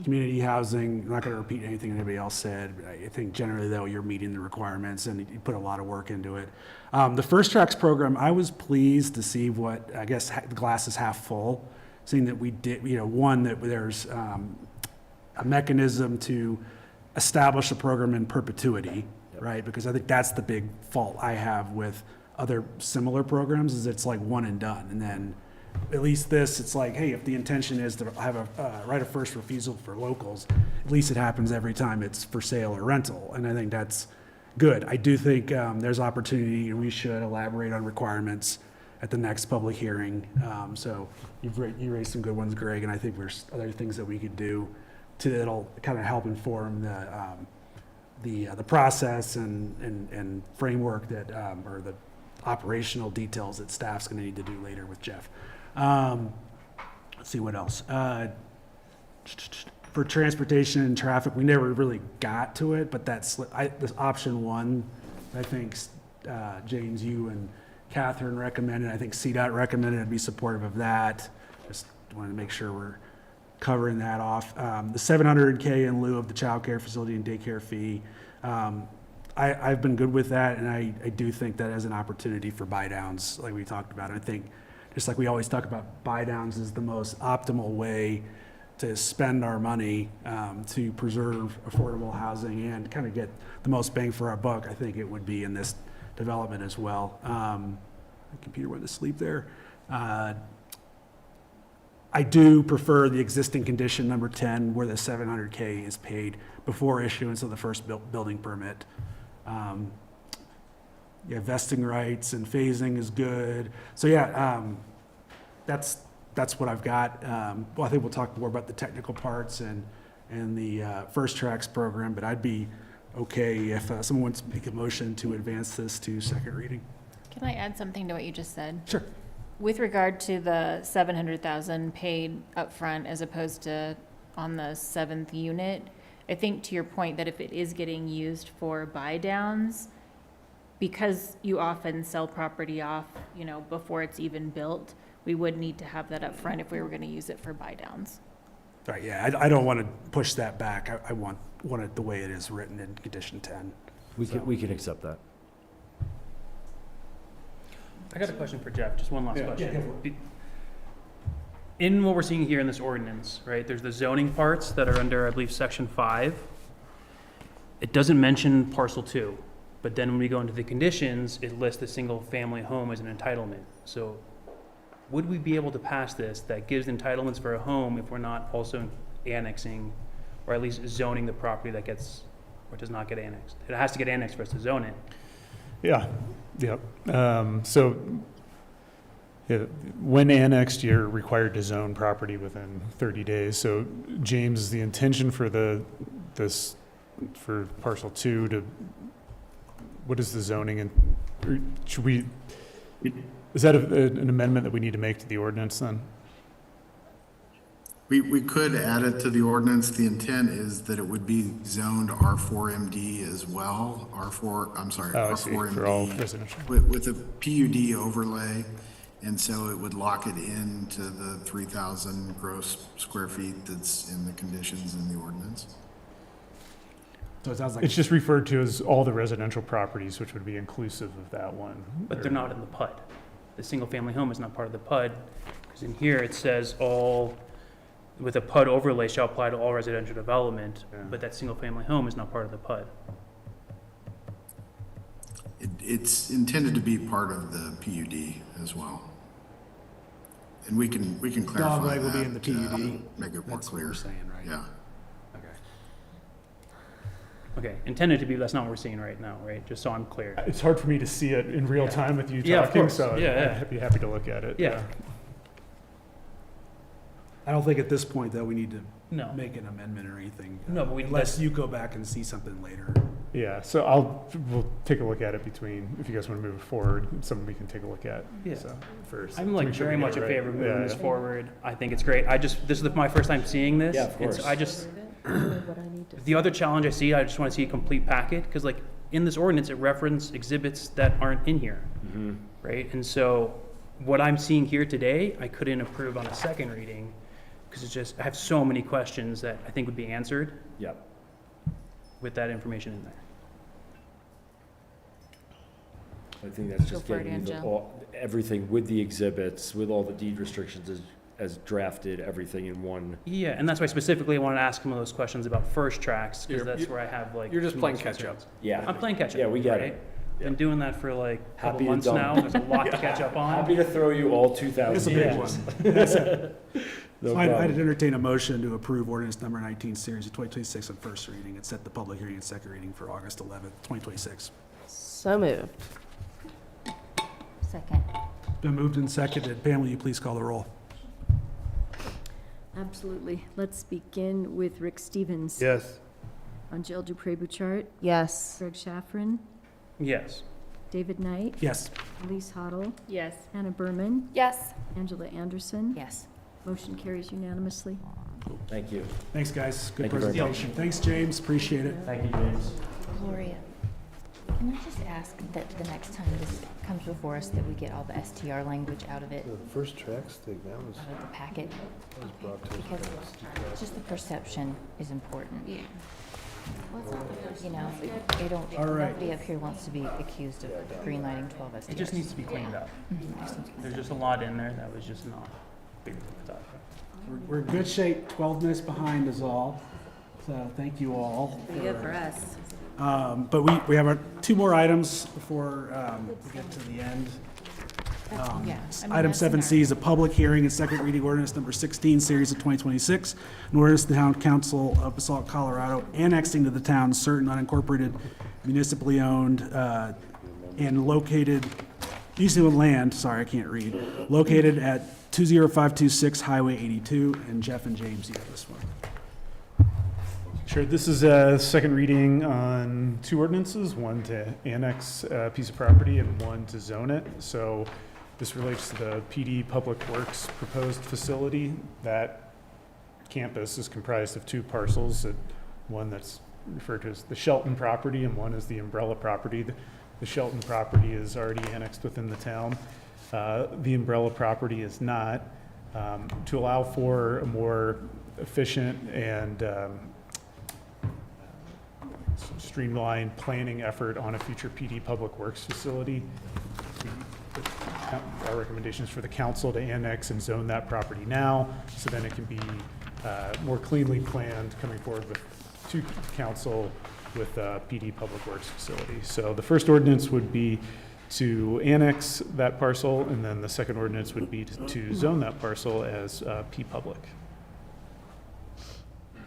Community housing, I'm not going to repeat anything anybody else said. I think generally, though, you're meeting the requirements and you put a lot of work into it. The First Tracks program, I was pleased to see what, I guess, the glass is half full, seeing that we did, one, that there's a mechanism to establish a program in perpetuity, right? Because I think that's the big fault I have with other similar programs is it's like one and done. And then at least this, it's like, hey, if the intention is to have a right of first refusal for locals, at least it happens every time it's for sale or rental. And I think that's good. I do think there's opportunity and we should elaborate on requirements at the next public hearing. So you raised some good ones, Greg, and I think there's other things that we could do that'll kind of help inform the process and framework that, or the operational details that staff's gonna need to do later with Jeff. Let's see what else. For transportation and traffic, we never really got to it, but that's this option 1, I think, James, you and Catherine recommended, I think CDOT recommended, I'd be supportive of that. Just wanted to make sure we're covering that off. The $700K in lieu of the child care facility and daycare fee. I've been good with that, and I do think that as an opportunity for buy downs, like we talked about. I think, just like we always talk about, buy downs is the most optimal way to spend our money to preserve affordable housing and kind of get the most bang for our buck. I think it would be in this development as well. The computer went to sleep there. I do prefer the existing condition number 10 where the $700K is paid before issuance of the first building permit. yeah, vesting rights and phasing is good. So yeah, that's what I've got. Well, I think we'll talk more about the technical parts and the First Tracks program, but I'd be okay if someone wants to make a motion to advance this to second reading. Can I add something to what you just said? Sure. With regard to the 700,000 paid upfront as opposed to on the 7th unit, I think to your point that if it is getting used for buy downs, because you often sell property off, you know, before it's even built, we would need to have that upfront if we were gonna use it for buy downs. Right, yeah, I don't want to push that back. I want it the way it is written in condition 10. We can accept that. I got a question for Jeff, just one last Yeah, question. go for it. In what we're seeing here in this ordinance, right, there's the zoning parts that are under, I believe, section 5. It doesn't mention parcel 2, but then when we go into the conditions, it lists the single-family home as an entitlement. So would we be able to pass this that gives entitlements for a home if we're not also annexing, or at least zoning the property that gets, or does not get annexed? It has to get annexed for us to zone it. Yeah, yep. So yeah, when annexed, you're required to zone property within 30 days. So James, the intention for for parcel 2 to, what is the zoning, and or should we, is that an amendment that we need to make to the ordinance then? We could add it to the ordinance. The intent is that it would be zoned R4MD as well, Oh, I see, R4MD. for all residential. With a PUD overlay, and so it would lock it into the 3,000 gross square feet that's in the conditions in the ordinance. So it sounds like It's just referred to as all the residential properties, which would be inclusive of that one. But they're not in the PUD. The single-family home is not part of the PUD, because in here it says all, with a PUD overlay shall apply to all residential development, but that single-family home is not part of the PUD. It's intended to be part of the PUD as well. And we can clarify Dog leg will be that, in the PUD. make it more That's what clear. we're saying, right? Yeah. Okay, intended to be, that's not what we're seeing right now, right? Just so I'm clear. It's hard for me to see it in real time with you Yeah, of talking, course. so Yeah, I'd be happy to look at it. Yeah. I don't think at this point that we need to No. make an amendment or anything. No, but we- Unless you go back and see something later. Yeah, so we'll take a look at it if you guys want to move it forward, it's something we can take a look at. Yeah. So, first. I'm to like make sure very we get much it in right. favor of moving Yeah, this yeah. forward. I think it's great. This is my first time seeing this. Yeah, of and so course. I just, the other challenge I see, I just want to see a complete packet, because like in this ordinance, it references exhibits that aren't in here, right? And so what I'm seeing here today, I couldn't approve on a second reading, because it's just, I have so many questions that I think would be answered Yep. with that information in there. I think that's Go just for it, getting Angela. everything with the exhibits, with all the deed restrictions as drafted, everything in one. Yeah, and that's why specifically I wanted to ask some of those questions about First Tracks, because You're- that's where I have like. You're just some of playing those catch up. concerns. Yeah. I'm playing catch up. Yeah, we get right? it. Been doing that for like a couple Happy to months dump. now. There's a lot to catch up on. Happy to throw you all 2,000 It's a big pages. one. That's it. No So I'd problem. entertain a motion to approve ordinance number 19, series of 2026 on first reading and set the public hearing and second reading for August 11th, 2026. So moved. Second. Been moved and seconded. Pam, will you please call the roll? Absolutely. Let's begin with Rick Stevens. Yes. Angel Dupré-Bouchard, Yes. Greg Schaffrin, Yes. David Knight, Yes. Elise Hoddle, Yes. Hannah Berman, Yes. Angela Anderson. Yes. Motion carries unanimously. Thank you. Thanks, guys. Good Thank you very much. presentation. Thanks, James. Appreciate it. Thank you, James. Gloria, can I just ask that the next time this comes before us, that we get all the STR language out of it, The first track stick, that was out of the packet? brought to us. Because just the perception is important. Yeah. You know, nobody up here wants to be accused of greenlighting 12 STRs. It just needs to be cleaned up. There's just a lot in there that was just not big stuff. We're in good shape. 12 minutes behind is all. So thank you all. Be good for us. But we have our 2 more items before we get to the end. Item 7C is a public hearing and second reading ordinance number 16, series of 2026. An ordinance of the Town Council of Basalt, Colorado, annexing to the town certain unincorporated municipally owned and located, easement land, sorry, I can't read, located at 20526 Highway 82, and Jeff and James, you have this one. Sure, this is a second reading on two ordinances, one to annex a piece of property and one to zone it. So this relates to the PD Public Works proposed facility. That campus is comprised of two parcels, one that's referred to as the Shelton property and one is the umbrella property. The Shelton property is already annexed within the town. The umbrella property is not. To allow for a more efficient and streamlined planning effort on a future PD Public Works facility, our recommendation is for the council to annex and zone that property now, so then it can be more cleanly planned coming forward to council with a PD Public Works facility. So the first ordinance would be to annex that parcel, and then the second ordinance would be to zone that parcel as P Public.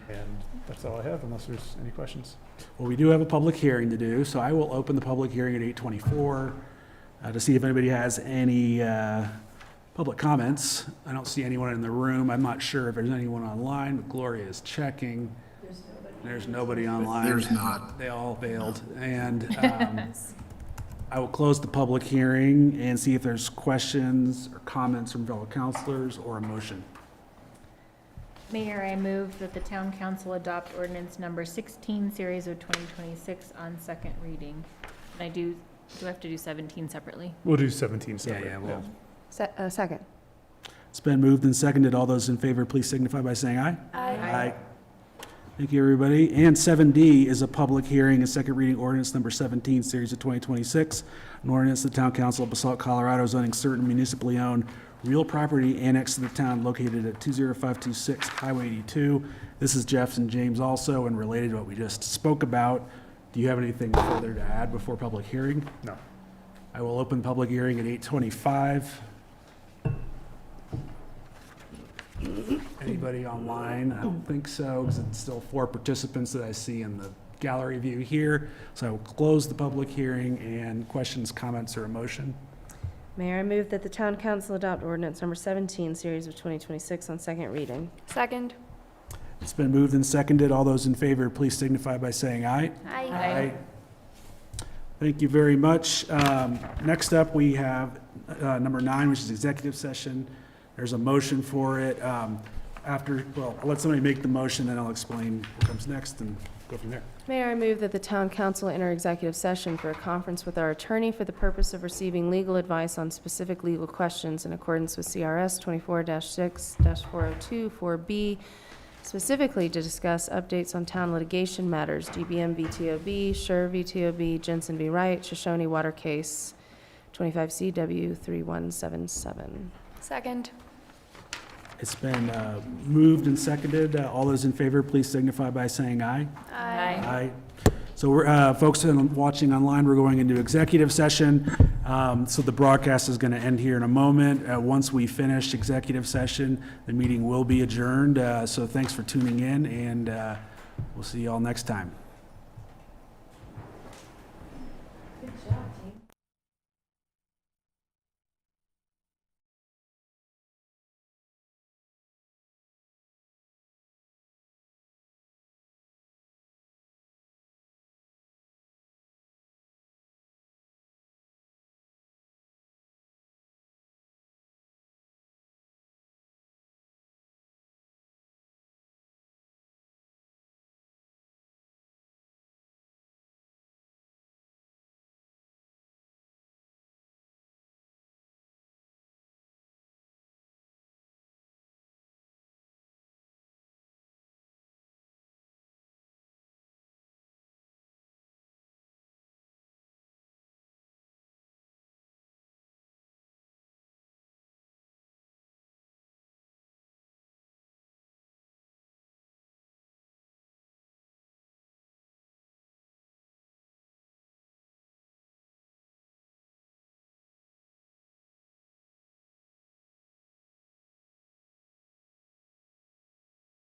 And that's all I have, unless there's any questions. Well, we do have a public hearing to do, so I will open the public hearing at 8:24 to see if anybody has any public comments. I don't see anyone in the room. I'm not sure if there's anyone online, but Gloria is checking. There's nobody online. There's not. They all bailed. And I will close the public hearing and see if there's questions or comments from fellow counselors or a motion. Mayor, I move that the town council adopt ordinance number 16, series of 2026 on second reading. And do I have to do 17 separately? We'll do 17 separate. Yeah, well. Second. It's been moved and seconded. All those in favor, please signify by saying aye. Aye. Thank you, everybody. And 7D is a public hearing and second reading ordinance number 17, series of 2026. An ordinance of the Town Council of Basalt, Colorado, zoning certain municipally owned real property annexed to the town located at 20526 Highway 82. This is Jeff and James also, and related to what we just spoke about. Do you have anything further to add before public hearing? No. I will open public hearing at 8:25. Anybody online? I don't think so, because it's still 4 participants that I see in the gallery view here. So I will close the public hearing, and questions, comments, or a motion? Mayor, I move that the town council adopt ordinance number 17, series of 2026 on second reading. Second. It's been moved and seconded. All those in favor, please signify by saying aye. Aye. Thank you very much. Next up, we have number 9, which is executive session. There's a motion for it. I'll let somebody make the motion, then I'll explain what comes next and go from there. Mayor, I move that the town council enter executive session for a conference with our attorney for the purpose of receiving legal advice on specific legal questions in accordance with CRS 24-6-402 4B, specifically to discuss updates on town litigation matters, GBM v. TOB, Scher v. TOB, Jensen v. Wright, Shoshone Water Case, 25 CW 3177. Second. It's been moved and seconded. All those in favor, please signify by saying aye. Aye. So we're, folks watching online, we're going into executive session. So the broadcast is going to end here in a moment. Once we finish executive session, the meeting will be adjourned. So thanks for tuning in, and we'll see you all next time.